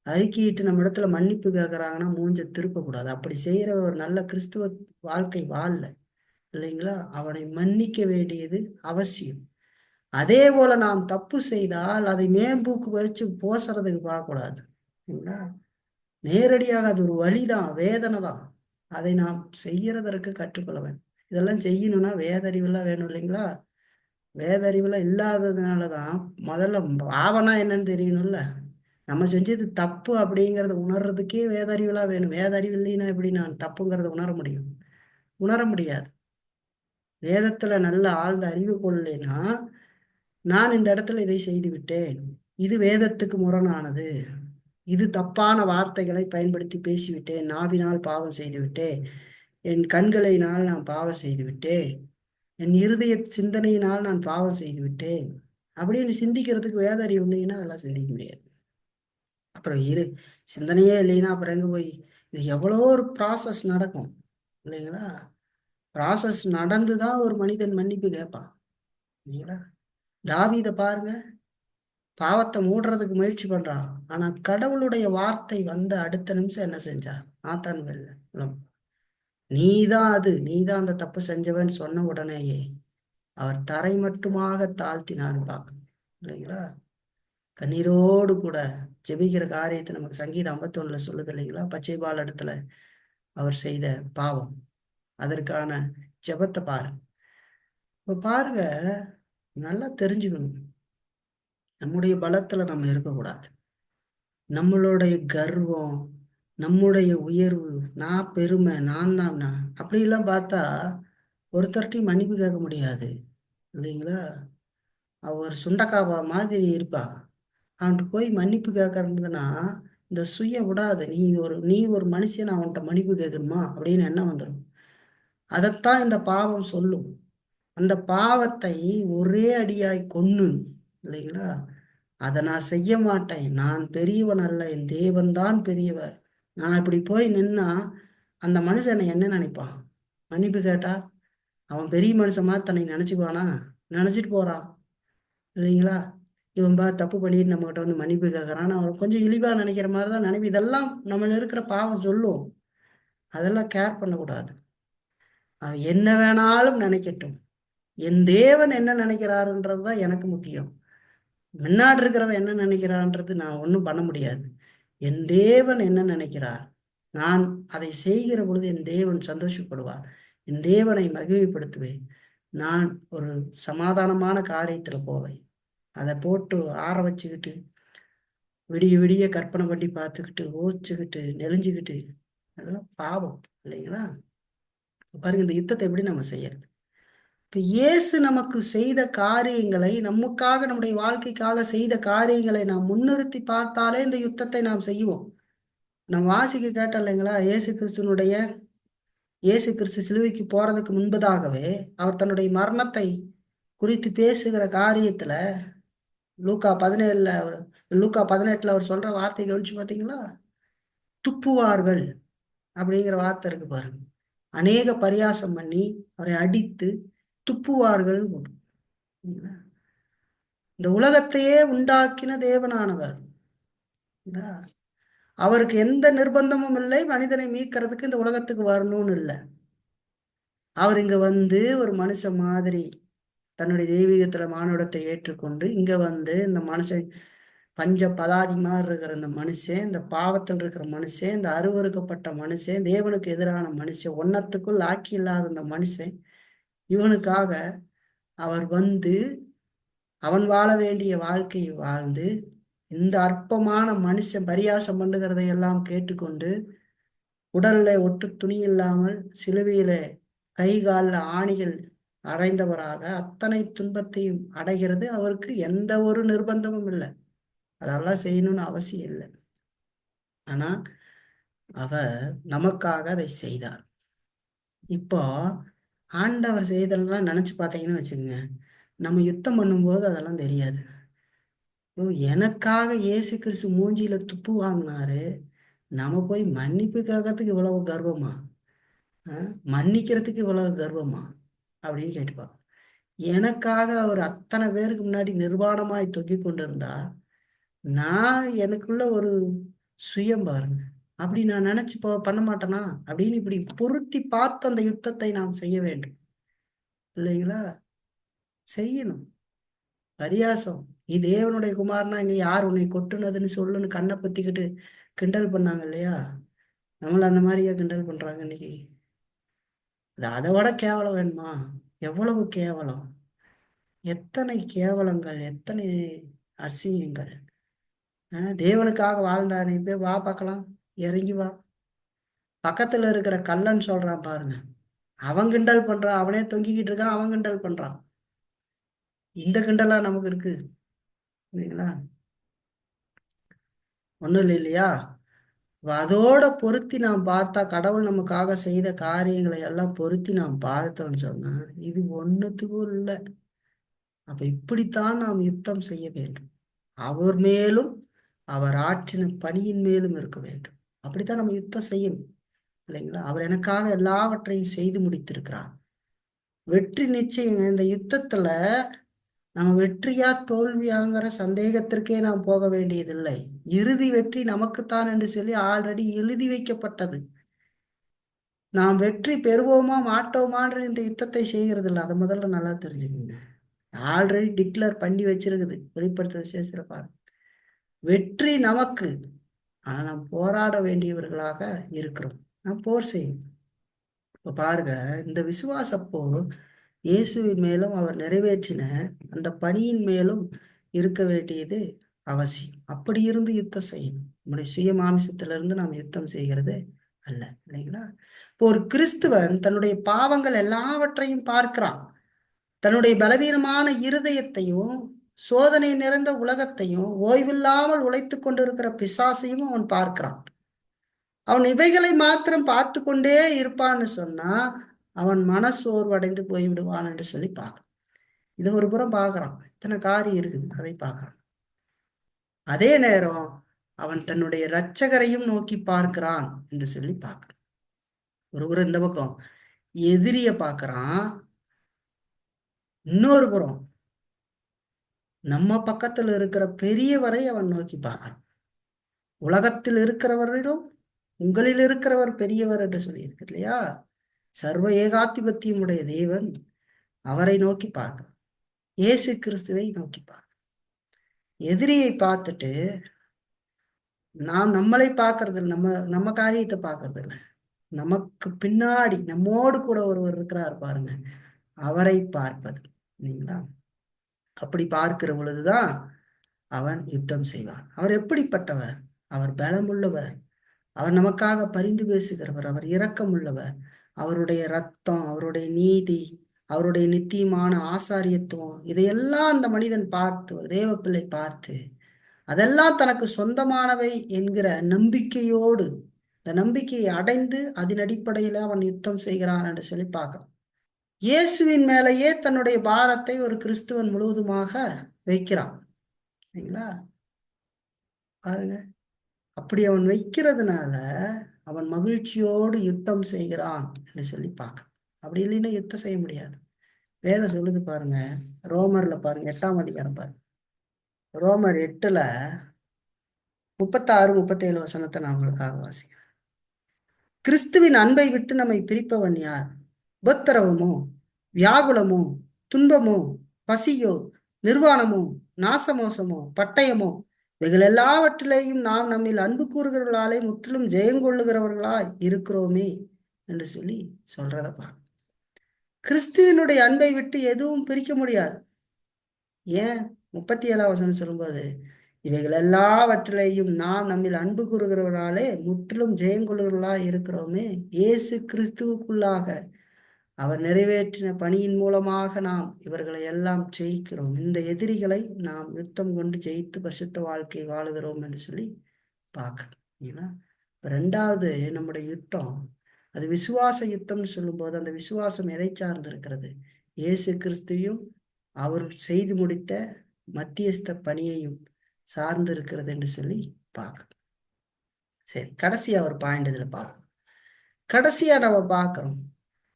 அறிக்கையிட்டு நம்ம இடத்துல மன்னிப்பு கேட்கறாங்கன்னா மூஞ்ச திருப்பக்கூடாது. அப்படி செய்யற ஒரு நல்ல கிறிஸ்துவ வாழ்க்கை வாழல இல்லைங்களா? அவனை மன்னிக்க வேண்டியது அவசியம். அதே போல நாம் தப்பு செய்தால் அதை மேம்பூக்கு வச்சு போசுறதுக்கு பார்க்கக்கூடாது இல்லைங்களா? நேரடியாக அது ஒரு வழிதான், வேதனை தான். அதை நாம் செய்யறதற்கு கற்றுக்கொள்ள வேண்டும். இதெல்லாம் செய்யணும்னா வேதறிவுலாம் வேணும் இல்லைங்களா? வேதறிவுலாம் இல்லாததுனாலதான் முதல்ல பாவனா என்னன்னு தெரியணும்ல. நம்ம செஞ்சது தப்பு அப்படிங்கிறத உணர்றதுக்கே வேதறிவுலாம் வேணும். வேதறிவு இல்லைன்னா எப்படி நான் தப்புங்கிறத உணர முடியும்? உணர முடியாது. வேதத்துல நல்ல ஆழ்ந்த அறிவு கொள்ளலைன்னா, நான் இந்த இடத்துல இதை செய்து விட்டேன், இது வேதத்துக்கு முரணானது, இது தப்பான வார்த்தைகளை பயன்படுத்தி பேசிவிட்டேன், நாவினால் பாவம் செய்து விட்டேன், என் கண்களினால் நான் பாவம் செய்து விட்டேன், என் இருதய சிந்தனையினால் நான் பாவம் செய்து விட்டேன் அப்படின்னு சிந்திக்கிறதுக்கு வேத அறிவு இல்லைன்னா அதெல்லாம் சிந்திக்க முடியாது. அப்புறம் சிந்தனையே இல்லைன்னா அப்புறம் எங்க போய் இது எவ்வளோ ஒரு ப்ராசஸ் நடக்கும் இல்லைங்களா? ப்ராசஸ் நடந்துதான் ஒரு மனிதன் மன்னிப்பு கேட்பான் இல்லைங்களா? தாவீதை பாருங்க, பாவத்தை மூடுறதுக்கு முயற்சி பண்றான். ஆனா கடவுளுடைய வார்த்தை வந்த அடுத்த நிமிஷம் என்ன செஞ்சார்? நாத்தான் வெல்ல, நீதான் அது, நீதான் அந்த தப்பு செஞ்சவன் சொன்ன உடனேயே அவர் தரை மட்டுமாக தாழ்த்தினான்னு பார்க்கணும் இல்லைங்களா? கண்ணீரோடு கூட ஜெபிக்கிற காரியத்தை நமக்கு சங்கீதம் 51 சொல்லுது இல்லைங்களா? பச்சை பால் இடத்துல அவர் செய்த பாவம், அதற்கான ஜெபத்தை பாருங்க. இப்ப பாருங்க, நல்லா தெரிஞ்சுக்கணும். நம்முடைய பலத்துல நம்ம இருக்கக்கூடாது. நம்மளுடைய கர்வம், நம்முடைய உயர்வு, நான் பெருமை, நான் தான் நான் அப்படிலாம் பார்த்தா ஒருத்தர்ட்டையும் மன்னிப்பு கேட்க முடியாது இல்லைங்களா? அவர் சுண்டக்காவா மாதிரி இருப்பா. அவன்கிட்ட போய் மன்னிப்பு கேட்கறதுன்னா இந்த சுய விடாது. நீ ஒரு மனுஷன், அவன்கிட்ட மன்னிப்பு கேட்கணுமா அப்படின்னு என்ன வந்துடும். அதைத்தான் இந்த பாவம் சொல்லும். அந்த பாவத்தை ஒரே அடியாய் கொன்னு இல்லைங்களா? அதை நான் செய்ய மாட்டேன், நான் பெரியவன் அல்ல, என் தேவன் தான் பெரியவர், நான் இப்படி போய் நின்னா அந்த மனுஷனை என்ன நினைப்பான்? மன்னிப்பு கேட்டா அவன் பெரிய மனுஷன் மாதிரி தன்னை நினைச்சுக்குவானா? நினைச்சிட்டு போறான் இல்லைங்களா? இவன் தப்பு பண்ணிட்டு நம்மகிட்ட வந்து மன்னிப்பு கேட்கறான், அவன் கொஞ்சம் இழிவா நினைக்கிற மாதிரி தான் நினைப்பு. இதெல்லாம் நம்மள இருக்கிற பாவம் சொல்லும். அதெல்லாம் கேர் பண்ணக்கூடாது. அவன் என்ன வேணாலும் நினைக்கட்டும், என் தேவன் என்ன நினைக்கிறாருன்றது தான் எனக்கு முக்கியம். முன்னாடி இருக்கிறவன் என்ன நினைக்கிறான்றது நான் ஒன்றும் பண்ண முடியாது. என் தேவன் என்ன நினைக்கிறார், நான் அதை செய்கிற பொழுது என் தேவன் சந்தோஷப்படுவார், என் தேவனை மகிழ்ச்சிப்படுத்துவேன். நான் ஒரு சமாதானமான காரியத்துல போவேன். அதை போட்டு ஆற வச்சுக்கிட்டு விடிய விடிய கற்பனை பண்ணி பார்த்துக்கிட்டு ஓச்சுக்கிட்டு நெளிஞ்சுக்கிட்டு அதெல்லாம் பாவம் இல்லைங்களா? பாருங்க, இந்த யுத்தத்தை எப்படி நம்ம செய்யறது? இப்ப இயேசு நமக்கு செய்த காரியங்களை, நமக்காக நம்முடைய வாழ்க்கைக்காக செய்த காரியங்களை நாம் முன்னிறுத்தி பார்த்தாலே இந்த யுத்தத்தை நாம் செய்வோம். நாம் வாசிக்க கேட்டோம் இல்லைங்களா? இயேசு கிறிஸ்து சிலுவைக்கு போறதுக்கு முன்பதாகவே அவர் தன்னுடைய மரணத்தை குறித்து பேசுகிற காரியத்துல லூக்கா 17 அவர் சொல்ற வார்த்தை கவனிச்சு பார்த்தீங்களா? துப்புவார்கள் அப்படிங்கிற வார்த்தை இருக்கு பாருங்க. அநேக பரியாசம் பண்ணி அவரை அடித்து துப்புவார்கள். இந்த உலகத்தையே உண்டாக்கின தேவனானவர், அவருக்கு எந்த நிர்பந்தமும் இல்லை மனிதனை மீட்கிறதுக்கு இந்த உலகத்துக்கு வரணும்னு இல்லை. அவர் இங்க வந்து ஒரு மனுஷன் மாதிரி தன்னுடைய தெய்வீகத்துல மானுடத்தை ஏற்றுக்கொண்டு இங்க வந்து இந்த மனுஷன் பஞ்ச பதாதி மாதிரி இருக்கிற இந்த மனுஷன், இந்த பாவத்தில் இருக்கிற மனுஷன், இந்த அருவருக்கப்பட்ட மனுஷன், தேவனுக்கு எதிரான மனுஷன், ஒன்னத்துக்குள் ஆக்கி இல்லாத இந்த மனுஷன், இவனுக்காக அவர் வந்து அவன் வாழ வேண்டிய வாழ்க்கையை வாழ்ந்து இந்த அற்பமான மனுஷன் பரியாசம் பண்ணுகிறதை எல்லாம் கேட்டுக்கொண்டு உடல்ல ஒட்டு துணி இல்லாமல் சிலுவையில கை காலில் ஆணிகள் அடைந்தவராக அத்தனை துன்பத்தையும் அடைகிறது. அவருக்கு எந்த ஒரு நிர்பந்தமும் இல்லை, அதெல்லாம் செய்யணும்னு அவசியம் இல்லை. ஆனா அவர் நமக்காக அதை செய்தார். இப்போ ஆண்டவர் செய்தெல்லாம் நினைச்சு பார்த்தீங்கன்னு வச்சுக்கோங்க, நம்ம யுத்தம் பண்ணும்போது அதெல்லாம் தெரியாது. எனக்காக இயேசு கிறிஸ்து மூஞ்சியில துப்பு வாங்கினாரு, நம்ம போய் மன்னிப்பு கேட்கறதுக்கு இவ்வளவு கர்வமா, மன்னிக்கிறதுக்கு இவ்வளவு கர்வமா அப்படின்னு கேட்டுப்பா. எனக்காக அவர் அத்தனை பேருக்கு முன்னாடி நிர்வாணமாய் தொங்கி கொண்டிருந்தா நான் எனக்குள்ள ஒரு சுயம் பாருங்க, அப்படி நான் நினைச்சு பண்ண மாட்டேனா அப்படின்னு இப்படி பொருத்தி பார்த்து அந்த யுத்தத்தை நாம் செய்ய வேண்டும் இல்லைங்களா? செய்யணும். பரியாசம், நீ தேவனுடைய குமாரனா இங்க யார் உன்னை கொட்டுனதுன்னு சொல்லுன்னு கண்ணை பத்திக்கிட்டு கிண்டல் பண்ணாங்க இல்லையா? நம்மள அந்த மாதிரியா கிண்டல் பண்றாங்க இன்னைக்கு? அதை விட கேவலம் வேணுமா? எவ்வளவு கேவலம், எத்தனை கேவலங்கள், எத்தனை அசிங்கங்கள். தேவனுக்காக வாழ்ந்தானே போய் வா பார்க்கலாம், இறங்கி வா. பக்கத்துல இருக்கிற கள்ளன் சொல்றான் பாருங்க, அவன் கிண்டல் பண்றான், அவனே தொங்கிக்கிட்டு இருக்கான், அவன் கிண்டல் பண்றான். இந்த கிண்டலா நமக்கு இருக்கு இல்லைங்களா? ஒண்ணும் இல்லை இல்லையா? அதோட பொருத்தி நாம் பார்த்தா, கடவுள் நமக்காக செய்த காரியங்களை எல்லாம் பொருத்தி நாம் பார்த்தோம்னு சொன்னா இது ஒண்ணுத்துக்கும் இல்லை. அப்ப இப்படித்தான் நாம் யுத்தம் செய்ய வேண்டும். அவர் மேலும் அவர் ஆற்றின பணியின் மேலும் இருக்க வேண்டும். அப்படித்தான் நம்ம யுத்தம் செய்யணும் இல்லைங்களா? அவர் எனக்காக எல்லாவற்றையும் செய்து முடித்திருக்கிறார். வெற்றி நிச்சயம். இந்த யுத்தத்துல நம்ம வெற்றியா தோல்வியாங்கிற சந்தேகத்திற்கே நாம் போக வேண்டியதில்லை. இறுதி வெற்றி நமக்குத்தான் என்று சொல்லி ஆல்ரெடி எழுதி வைக்கப்பட்டது. நாம் வெற்றி பெறுவோமா மாட்டோமான்ற இந்த யுத்தத்தை செய்கிறது இல்லை. அதை முதல்ல நல்லா தெரிஞ்சுக்கோங்க. ஆல்ரெடி டிக்ளேர் பண்ணி வச்சிருக்குது. வெளிப்படுத்த விசேஷத்துல பாருங்க, வெற்றி நமக்கு. ஆனா நாம் போராட வேண்டியவர்களாக இருக்கிறோம். நாம் போர் செய்யும். இப்ப பாருங்க, இந்த விசுவாச போர் இயேசுவின் மேலும் அவர் நிறைவேற்றின அந்த பணியின் மேலும் இருக்க வேண்டியது அவசியம். அப்படி இருந்து யுத்தம் செய்யணும். நம்முடைய சுய மாமிசத்திலிருந்து நாம் யுத்தம் செய்கிறது அல்ல இல்லைங்களா? இப்போ ஒரு கிறிஸ்துவன் தன்னுடைய பாவங்கள் எல்லாவற்றையும் பார்க்கிறான். தன்னுடைய பலவீனமான இருதயத்தையும் சோதனை நிறைந்த உலகத்தையும் ஓய்வில்லாமல் உழைத்து கொண்டிருக்கிற பிசாசையும் அவன் பார்க்கிறான். அவன் இவைகளை மாத்திரம் பார்த்து கொண்டே இருப்பான்னு சொன்னா அவன் மனசோர்வடைந்து போய்விடுவான் என்று சொல்லி பார்க்கறான். இதை ஒரு புறம் பார்க்கறான், இத்தனை காரியம் இருக்குது, அதை பார்க்கறான். அதே நேரம் அவன் தன்னுடைய இரட்சகரையும் நோக்கி பார்க்கிறான் என்று சொல்லி பார்க்கறான். ஒரு புறம் இந்த பக்கம் எதிரிய பார்க்கறான், இன்னொரு புறம் நம்ம பக்கத்துல இருக்கிற பெரியவரை அவன் நோக்கி பார்க்கிறான். உலகத்தில் இருக்கிறவரிடம் உங்களில் இருக்கிறவர் பெரியவர் என்று சொல்லியிருக்கு இல்லையா? சர்வ ஏகாதிபத்தியம் உடைய தேவன் அவரை நோக்கி பார்க்கிறான். இயேசு கிறிஸ்துவை நோக்கி பார்க்கிறான். எதிரியை பார்த்துட்டு நாம் நம்மளை பார்க்கறது இல்லை, நம்ம நம்ம காரியத்தை பார்க்கறது இல்லை. நமக்கு பின்னாடி நம்மோடு கூட ஒருவர் இருக்கிறார் பாருங்க, அவரை பார்ப்பது இல்லைங்களா? அப்படி பார்க்கிற பொழுதுதான் அவன் யுத்தம் செய்வான். அவர் எப்படிப்பட்டவர்? அவர் பலமுள்ளவர், அவர் நமக்காக பரிந்து பேசுகிறவர், அவர் இரக்கம் உள்ளவர். அவருடைய ரத்தம், அவருடைய நீதி, அவருடைய நித்தியமான ஆசாரியத்துவம், இதையெல்லாம் அந்த மனிதன் பார்த்து, ஒரு தேவ பிள்ளை பார்த்து, அதெல்லாம் தனக்கு சொந்தமானவை என்கிற நம்பிக்கையோடு, இந்த நம்பிக்கையை அடைந்து அதன் அடிப்படையில அவன் யுத்தம் செய்கிறான் என்று சொல்லி பார்க்கலாம். இயேசுவின் மேலேயே தன்னுடைய பாரத்தை ஒரு கிறிஸ்துவன் முழுவதுமாக வைக்கிறான் சரிங்களா? பாருங்க, அப்படி அவன் வைக்கிறதுனால அவன் மகிழ்ச்சியோடு யுத்தம் செய்கிறான் என்று சொல்லி பார்க்க. அப்படி இல்லைன்னா யுத்தம் செய்ய முடியாது. வேதம் சொல்லுது பாருங்க, ரோமர்ல பாருங்க, 8ஆம் அதிகாரம் பாருங்க. ரோமர் 8ல 36, 37 வசனத்தை நான் உங்களுக்காக வாசிக்கிறேன். கிறிஸ்துவின் அன்பை விட்டு நம்மை பிரிப்பவன் யார்? உபத்திரவமோ, வியாகுலமோ, துன்பமோ, பசியோ, நிர்வாணமோ, நாசமோசமோ, பட்டயமோ, இவைகள் எல்லாவற்றிலேயும் நாம் நம்மில் அன்பு கூறுகிறவர்களாலே முற்றிலும் ஜெயங்கொள்ளுகிறவர்களாய் இருக்கிறோமே என்று சொல்லி சொல்றதப்பா. கிறிஸ்துவனுடைய அன்பை விட்டு எதுவும் பிரிக்க முடியாது. ஏன்? 37ஆம் வசனம் சொல்லும்போது, இவைகள் எல்லாவற்றிலேயும் நாம் நம்மில் அன்பு கூறுகிறவர்களாலே முற்றிலும் ஜெயங்கொள்ளுகிறவர்களாய் இருக்கிறோமே. இயேசு கிறிஸ்துவுக்குள்ளாக அவர் நிறைவேற்றின பணியின் மூலமாக நாம் இவர்களை எல்லாம் ஜெயிக்கிறோம். இந்த எதிரிகளை நாம் யுத்தம் கொண்டு ஜெயித்து பரிசுத்த வாழ்க்கை வாழுகிறோம் என்று சொல்லி பார்க்கணும். ரெண்டாவது, நம்முடைய யுத்தம் அது விசுவாச யுத்தம்னு சொல்லும்போது, அந்த விசுவாசம் எதை சார்ந்து இருக்கிறது? இயேசு கிறிஸ்துவையும் அவர் செய்து முடித்த மத்தியஸ்த பணியையும் சார்ந்து இருக்கிறது என்று சொல்லி பார்க்கணும். சரி, கடைசியா ஒரு பாயிண்ட் இதுல பார்க்கணும். கடைசியா நம்ம பார்க்கிறோம்,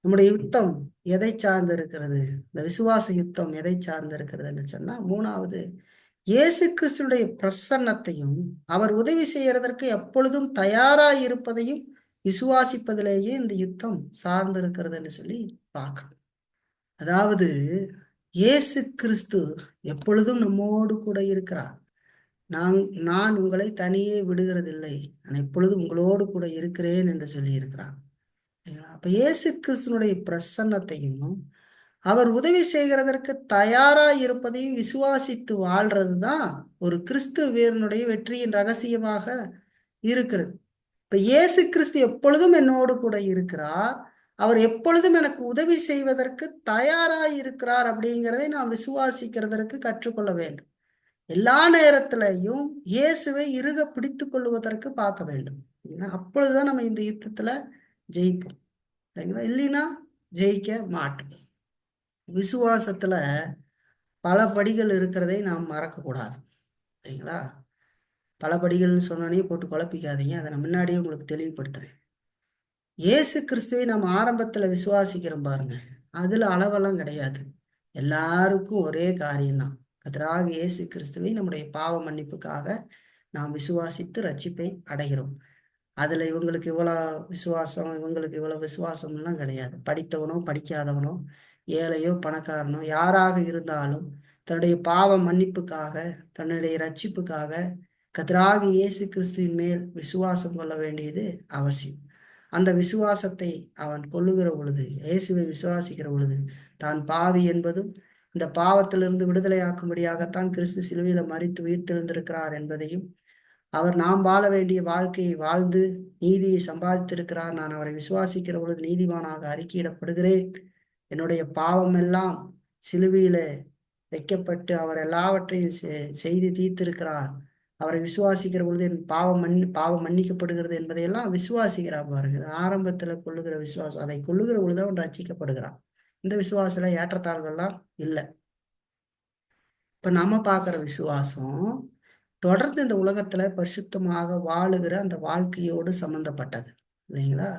நம்முடைய யுத்தம் எதை சார்ந்து இருக்கிறது? இந்த விசுவாச யுத்தம் எதை சார்ந்து இருக்கிறதுன்னு சொன்னா, மூணாவது, இயேசு கிறிஸ்துடைய பிரசன்னத்தையும் அவர் உதவி செய்யறதற்கு எப்பொழுதும் தயாராய் இருப்பதையும் விசுவாசிப்பதிலேயே இந்த யுத்தம் சார்ந்து இருக்கிறதுன்னு சொல்லி பார்க்கணும். அதாவது இயேசு கிறிஸ்து எப்பொழுதும் நம்மோடு கூட இருக்கிறார். நான் உங்களை தனியே விடுகிறதில்லை, நான் எப்பொழுதும் உங்களோடு கூட இருக்கிறேன் என்று சொல்லி இருக்கிறார். அப்ப இயேசு கிறிஸ்துனுடைய பிரசன்னத்தையும் அவர் உதவி செய்கிறதற்கு தயாராய் இருப்பதையும் விசுவாசித்து வாழ்றதுதான் ஒரு கிறிஸ்து வீரனுடைய வெற்றியின் ரகசியமாக இருக்கிறது. இப்ப இயேசு கிறிஸ்து எப்பொழுதும் என்னோடு கூட இருக்கிறார், அவர் எப்பொழுதும் எனக்கு உதவி செய்வதற்கு தயாராய் இருக்கிறார் அப்படிங்கிறதை நாம் விசுவாசிக்கிறதற்கு கற்றுக்கொள்ள வேண்டும். எல்லா நேரத்திலையும் இயேசுவை இறுக பிடித்து கொள்வதற்கு பார்க்க வேண்டும். அப்பொழுதுதான் நம்ம இந்த யுத்தத்துல ஜெயிப்போம் இல்லைங்களா? இல்லைன்னா ஜெயிக்க மாட்டோம். விசுவாசத்துல பல படிகள் இருக்கிறதை நாம் மறக்கக்கூடாது இல்லைங்களா? பல படிகள்னு சொன்னோன்னே போட்டு குழப்பிக்காதீங்க, அதை நான் முன்னாடியே உங்களுக்கு தெளிவுபடுத்துறேன். இயேசு கிறிஸ்துவை நம்ம ஆரம்பத்துல விசுவாசிக்கிறோம் பாருங்க, அதுல அளவெல்லாம் கிடையாது. எல்லாருக்கும் ஒரே காரியம்தான். கர்த்தராக இயேசு கிறிஸ்துவை நம்முடைய பாவ மன்னிப்புக்காக நாம் விசுவாசித்து ரட்சிப்பை அடைகிறோம். அதுல இவங்களுக்கு இவ்வளவு விசுவாசம், இவங்களுக்கு இவ்வளவு விசுவாசம்லாம் கிடையாது. படித்தவனோ படிக்காதவனோ, ஏழையோ பணக்காரனோ, யாராக இருந்தாலும் தன்னுடைய பாவ மன்னிப்புக்காக, தன்னுடைய ரட்சிப்புக்காக கர்த்தராக இயேசு கிறிஸ்துவின் மேல் விசுவாசம் கொள்ள வேண்டியது அவசியம். அந்த விசுவாசத்தை அவன் கொள்ளுகிற பொழுது, இயேசுவை விசுவாசிக்கிற பொழுது, தான் பாவி என்பதும் இந்த பாவத்திலிருந்து விடுதலையாக்கும்படியாகத்தான் கிறிஸ்து சிலுவையில மரித்து உயிர்த்தெழுந்திருக்கிறார் என்பதையும், அவர் நாம் வாழ வேண்டிய வாழ்க்கையை வாழ்ந்து நீதியை சம்பாதித்திருக்கிறார், நான் அவரை விசுவாசிக்கிற பொழுது நீதிமானாக அறிக்கையிடப்படுகிறேன், என்னுடைய பாவம் எல்லாம் சிலுவையில வைக்கப்பட்டு அவர் எல்லாவற்றையும் செய்து தீர்த்திருக்கிறார், அவரை விசுவாசிக்கிற பொழுது என் பாவம் மன்னிக்கப்படுகிறது என்பதையெல்லாம் விசுவாசிக்கிறார் பாருங்க. ஆரம்பத்துல கொள்ளுகிற விசுவாசம், அதை கொள்ளுகிற பொழுது அவன் ரட்சிக்கப்படுகிறான். இந்த விசுவாசத்துல ஏற்றத்தாழ்வுகள்லாம் இல்லை. இப்ப நம்ம பார்க்குற விசுவாசம் தொடர்ந்து இந்த உலகத்துல பரிசுத்தமாக வாழுகிற அந்த வாழ்க்கையோடு சம்பந்தப்பட்டது இல்லைங்களா?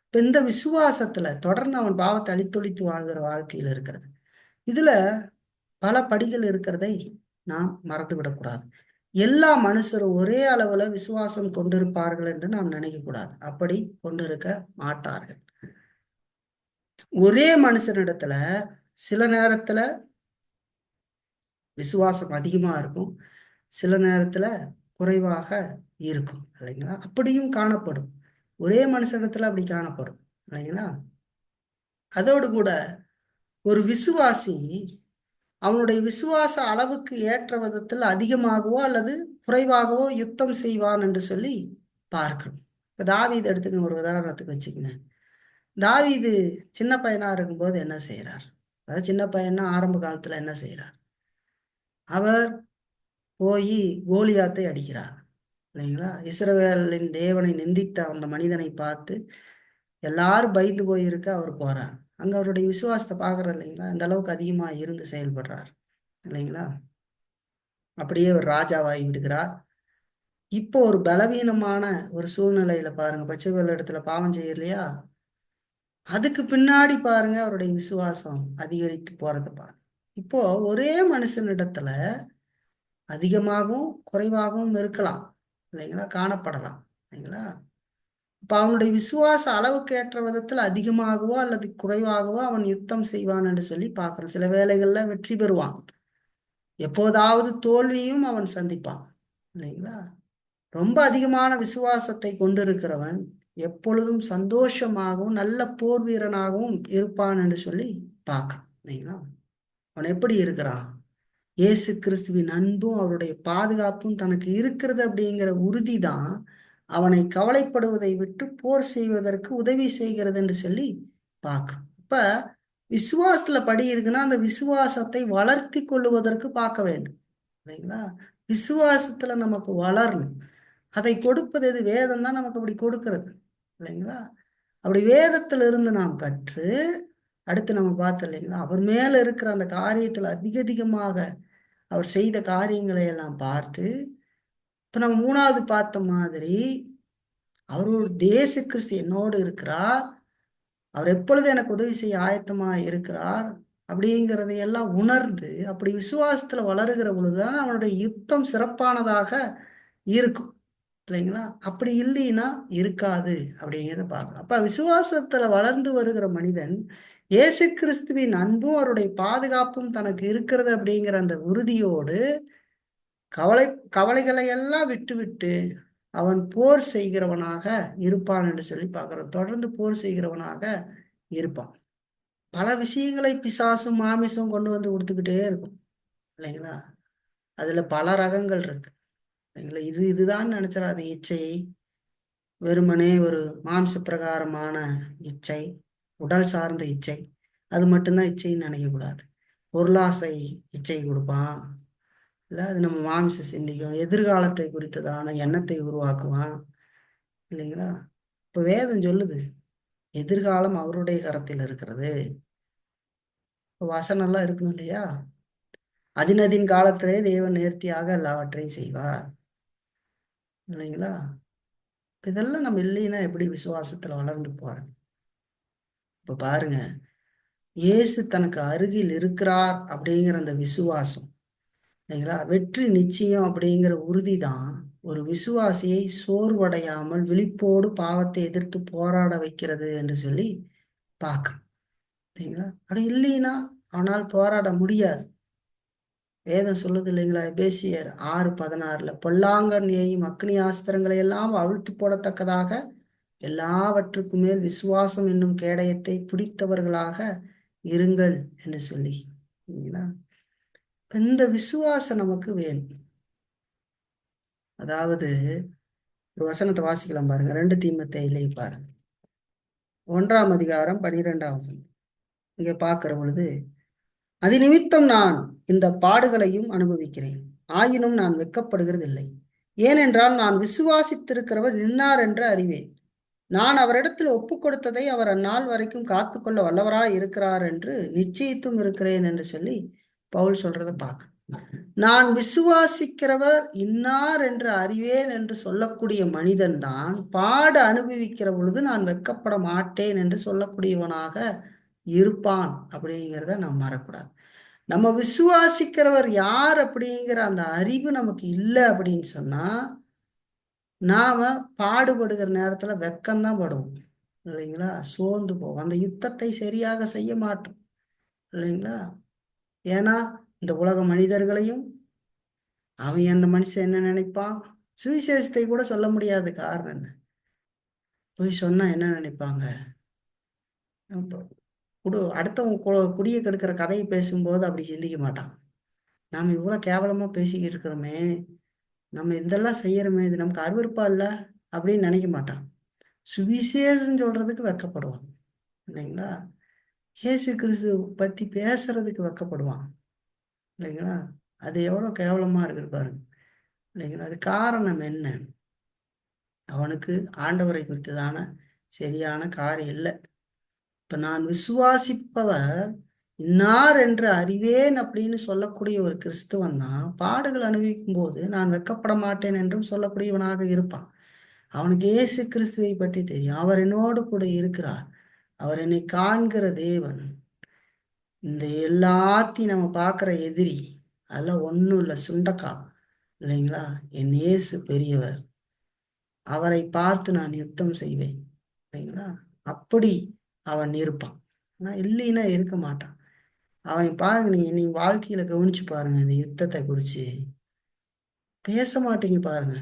இப்ப இந்த விசுவாசத்துல தொடர்ந்து அவன் பாவத்தை அழித்தொழித்து வாழ்கிற வாழ்க்கையில இருக்கிறது. இதுல பல படிகள் இருக்கிறதை நாம் மறந்து விடக்கூடாது. எல்லா மனுஷரும் ஒரே அளவுல விசுவாசம் கொண்டிருப்பார்கள் என்று நாம் நினைக்க கூடாது. அப்படி கொண்டிருக்க மாட்டார்கள். ஒரே மனுஷனிடத்துல சில நேரத்துல விசுவாசம் அதிகமா இருக்கும், சில நேரத்துல குறைவாக இருக்கும், இல்லைங்களா? அப்படியும் காணப்படும். ஒரே மனுஷனிடத்துல அப்படி காணப்படும், இல்லைங்களா? அதோடு கூட ஒரு விசுவாசி அவனுடைய விசுவாச அளவுக்கு ஏற்ற விதத்தில் அதிகமாகவோ அல்லது குறைவாகவோ யுத்தம் செய்வான் என்று சொல்லி பார்க்கணும். இப்போ தாவீது எடுத்துக்க, ஒரு உதாரணத்துக்கு வச்சுக்கோங்க. தாவீது சின்ன பையனா இருக்கும்போது என்ன செய்யறார்? அதாவது சின்ன பையனா ஆரம்ப காலத்துல என்ன செய்யறார்? அவர் போய் கோலியாத்தை அடிக்கிறார், இல்லைங்களா? இஸ்ரவேலின் தேவனை நிந்தித்த அந்த மனிதனை பார்த்து எல்லாரும் பயந்து போயிருக்க அவர் போறார். அங்க அவருடைய விசுவாசத்தை பாக்குறார், இல்லைங்களா? இந்த அளவுக்கு அதிகமா இருந்து செயல்படுறார், இல்லைங்களா? அப்படியே ஒரு ராஜாவாகி விடுகிறார். இப்போ ஒரு பலவீனமான ஒரு சூழ்நிலையில பாருங்க, பச்சைவேல் இடத்துல பாவம் செய்யலையா, அதுக்கு பின்னாடி பாருங்க அவருடைய விசுவாசம் அதிகரித்து போறத பாருங்க. இப்போ ஒரே மனுஷனிடத்துல அதிகமாகவும் குறைவாகவும் இருக்கலாம், இல்லைங்களா? காணப்படலாம், இல்லைங்களா? இப்ப அவனுடைய விசுவாச அளவுக்கு ஏற்ற விதத்துல அதிகமாகவோ அல்லது குறைவாகவோ அவன் யுத்தம் செய்வான் என்று சொல்லி பார்க்கிறோம். சில வேளைகள்ல வெற்றி பெறுவான், எப்போதாவது தோல்வியும் அவன் சந்திப்பான், இல்லைங்களா? ரொம்ப அதிகமான விசுவாசத்தை கொண்டிருக்கிறவன் எப்பொழுதும் சந்தோஷமாகவும் நல்ல போர் வீரனாகவும் இருப்பான் என்று சொல்லி பார்க்கணும், இல்லைங்களா? அவன் எப்படி இருக்கிறான்? இயேசு கிறிஸ்துவின் அன்பும் அவருடைய பாதுகாப்பும் தனக்கு இருக்கிறது அப்படிங்கிற உறுதி தான் அவனை கவலைப்படுவதை விட்டு போர் செய்வதற்கு உதவி செய்கிறது என்று சொல்லி பார்க்கணும். இப்ப விசுவாசத்துல படி இருக்குன்னா அந்த விசுவாசத்தை வளர்த்தி கொள்ளுவதற்கு பார்க்க வேண்டும், இல்லைங்களா? விசுவாசத்துல நமக்கு வளரணும். அதை கொடுப்பது எது? வேதம் தான் நமக்கு அப்படி கொடுக்கிறது, இல்லைங்களா? அப்படி வேதத்துல இருந்து நாம் கற்று அடுத்து நம்ம பார்த்தோம், இல்லைங்களா? அவர் மேல இருக்கிற அந்த காரியத்துல அதிக அதிகமாக அவர் செய்த காரியங்களை எல்லாம் பார்த்து இப்ப நம்ம மூணாவது பார்த்த மாதிரி அவரோட இயேசு கிறிஸ்து என்னோடு இருக்கிறார், அவர் எப்பொழுது எனக்கு உதவி செய்ய ஆயத்தமா இருக்கிறார் அப்படிங்கிறதை எல்லாம் உணர்ந்து அப்படி விசுவாசத்துல வளருகிற பொழுதுதான் அவனுடைய யுத்தம் சிறப்பானதாக இருக்கும், இல்லைங்களா? அப்படி இல்லைன்னா இருக்காது அப்படிங்கிறத பார்க்கலாம். அப்ப விசுவாசத்துல வளர்ந்து வருகிற மனிதன் இயேசு கிறிஸ்துவின் அன்பும் அவருடைய பாதுகாப்பும் தனக்கு இருக்கிறது அப்படிங்கிற அந்த உறுதியோடு கவலை கவலைகளை எல்லாம் விட்டுவிட்டு அவன் போர் செய்கிறவனாக இருப்பான் என்று சொல்லி பார்க்கிறோம். தொடர்ந்து போர் செய்கிறவனாக இருப்பான். பல விஷயங்களை பிசாசும் மாமிசம் கொண்டு வந்து கொடுத்துக்கிட்டே இருக்கும், இல்லைங்களா? அதுல பல ரகங்கள் இருக்கு, இல்லைங்களா? இதுதான் நினைச்சிடாது இச்சை, வெறுமனே ஒரு மாம்ச பிரகாரமான இச்சை, உடல் சார்ந்த இச்சை, அது மட்டும்தான் இச்சைன்னு நினைக்க கூடாது. பொருளாசை இச்சை கொடுப்பான், இல்லை அது நம்ம மாமிச சிந்திக்கும், எதிர்காலத்தை குறித்ததான எண்ணத்தை உருவாக்குவான், இல்லைங்களா? இப்போ வேதம் சொல்லுது எதிர்காலம் அவருடைய கரத்தில் இருக்கிறது. இப்போ வசனம்லாம் இருக்கணும், இல்லையா? அதினதின் காலத்திலே தேவன் நேர்த்தியாக எல்லாவற்றையும் செய்வார், இல்லைங்களா? இதெல்லாம் நம்ம இல்லைன்னா எப்படி விசுவாசத்துல வளர்ந்து போறது? இப்ப பாருங்க, இயேசு தனக்கு அருகில் இருக்கிறார் அப்படிங்கிற அந்த விசுவாசம், இல்லைங்களா? வெற்றி நிச்சயம் அப்படிங்கிற உறுதி தான் ஒரு விசுவாசியை சோர்வடையாமல் விழிப்போடு பாவத்தை எதிர்த்து போராட வைக்கிறது என்று சொல்லி பார்க்கணும், இல்லைங்களா? அப்படி இல்லைன்னா அவனால் போராட முடியாது. வேதம் சொல்லுது, இல்லைங்களா? எபேசியர் 6:16 பொல்லாங்கன் ஏயும் அக்னி ஆஸ்திரங்களை எல்லாம் அவிழ்த்து போடத்தக்கதாக எல்லாவற்றுக்கும் மேல் விசுவாசம் என்னும் கேடயத்தை பிடித்தவர்களாக இருங்கள் என்று சொல்லி, இல்லைங்களா? இந்த விசுவாசம் நமக்கு வேணும். அதாவது ஒரு வசனத்தை வாசிக்கலாம் பாருங்க, 2 தீமோத்தேயுல பாருங்க, 1:12 இங்க பார்க்கிற பொழுது, அது நிமித்தம் நான் இந்த பாடுகளையும் அனுபவிக்கிறேன், ஆயினும் நான் வெட்கப்படுகிறதில்லை. ஏனென்றால் நான் விசுவாசித்திருக்கிறவர் நின்னார் என்று அறிவேன். நான் அவரிடத்தில் ஒப்பு கொடுத்ததை அவர் அந்நாள் வரைக்கும் காத்துக்கொள்ள வல்லவராய் இருக்கிறார் என்று நிச்சயித்தும் இருக்கிறேன் என்று சொல்லி பவுல் சொல்றதை பார்க்க, நான் விசுவாசிக்கிறவர் இன்னார் என்று அறிவேன் என்று சொல்லக்கூடிய மனிதன் தான் பாடு அனுபவிக்கிற பொழுது நான் வெட்கப்பட மாட்டேன் என்று சொல்லக்கூடியவனாக இருப்பான் அப்படிங்கிறத நாம் மறக்கூடாது. நம்ம விசுவாசிக்கிறவர் யார் அப்படிங்கிற அந்த அறிவு நமக்கு இல்லை அப்படின்னு சொன்னா நாம பாடுபடுகிற நேரத்துல வெக்கம்தான் படுவோம் இல்லைங்களா? சோர்ந்து போவோம், அந்த யுத்தத்தை சரியாக செய்ய மாட்டோம் இல்லைங்களா? ஏன்னா இந்த உலக மனிதர்களையும் அவன் அந்த மனுஷன் என்ன நினைப்பான், சுவிசேஷத்தை கூட சொல்ல முடியாது. காரணம் என்ன? போய் சொன்னா என்ன நினைப்பாங்க? அப்ப அடுத்தவங்க குடியை கெடுக்கிற கதையை பேசும்போது அப்படி சிந்திக்க மாட்டான். நாம இவ்வளவு கேவலமா பேசிக்கிட்டு இருக்கிறோமே, நம்ம இதெல்லாம் செய்யறோமே, இது நமக்கு அருவருப்பா இல்ல அப்படின்னு நினைக்க மாட்டான். சுவிசேஷம் சொல்றதுக்கு வெட்கப்படுவான் இல்லைங்களா? இயேசு கிறிஸ்து பத்தி பேசுறதுக்கு வெட்கப்படுவான் இல்லைங்களா? அது எவ்வளவு கேவலமா இருக்கு பாருங்க இல்லைங்களா? அது காரணம் என்ன? அவனுக்கு ஆண்டவரை குறித்ததான சரியான காரியம் இல்லை. இப்ப நான் விசுவாசிப்பவர் இன்னார் என்று அறிவேன் அப்படின்னு சொல்லக்கூடிய ஒரு கிறிஸ்துவன் தான் பாடுகள் அனுபவிக்கும் போது நான் வெட்கப்பட மாட்டேன் என்றும் சொல்லக்கூடியவனாக இருப்பான். அவனுக்கு இயேசு கிறிஸ்துவை பற்றி தெரியும். அவர் என்னோடு கூட இருக்கிறார். அவர் என்னை காண்கிற தேவன். இந்த எல்லாத்தையும் நம்ம பார்க்குற எதிரி அதெல்லாம் ஒன்றும் இல்லை, சுண்டக்கா இல்லைங்களா? என் இயேசு பெரியவர், அவரை பார்த்து நான் யுத்தம் செய்வேன் இல்லைங்களா? அப்படி அவன் இருப்பான். ஆனால் இல்லைன்னா இருக்க மாட்டான். அவன் பாருங்க, நீங்க வாழ்க்கையில கவனிச்சு பாருங்க, இந்த யுத்தத்தை குறிச்சு பேச மாட்டீங்க பாருங்க.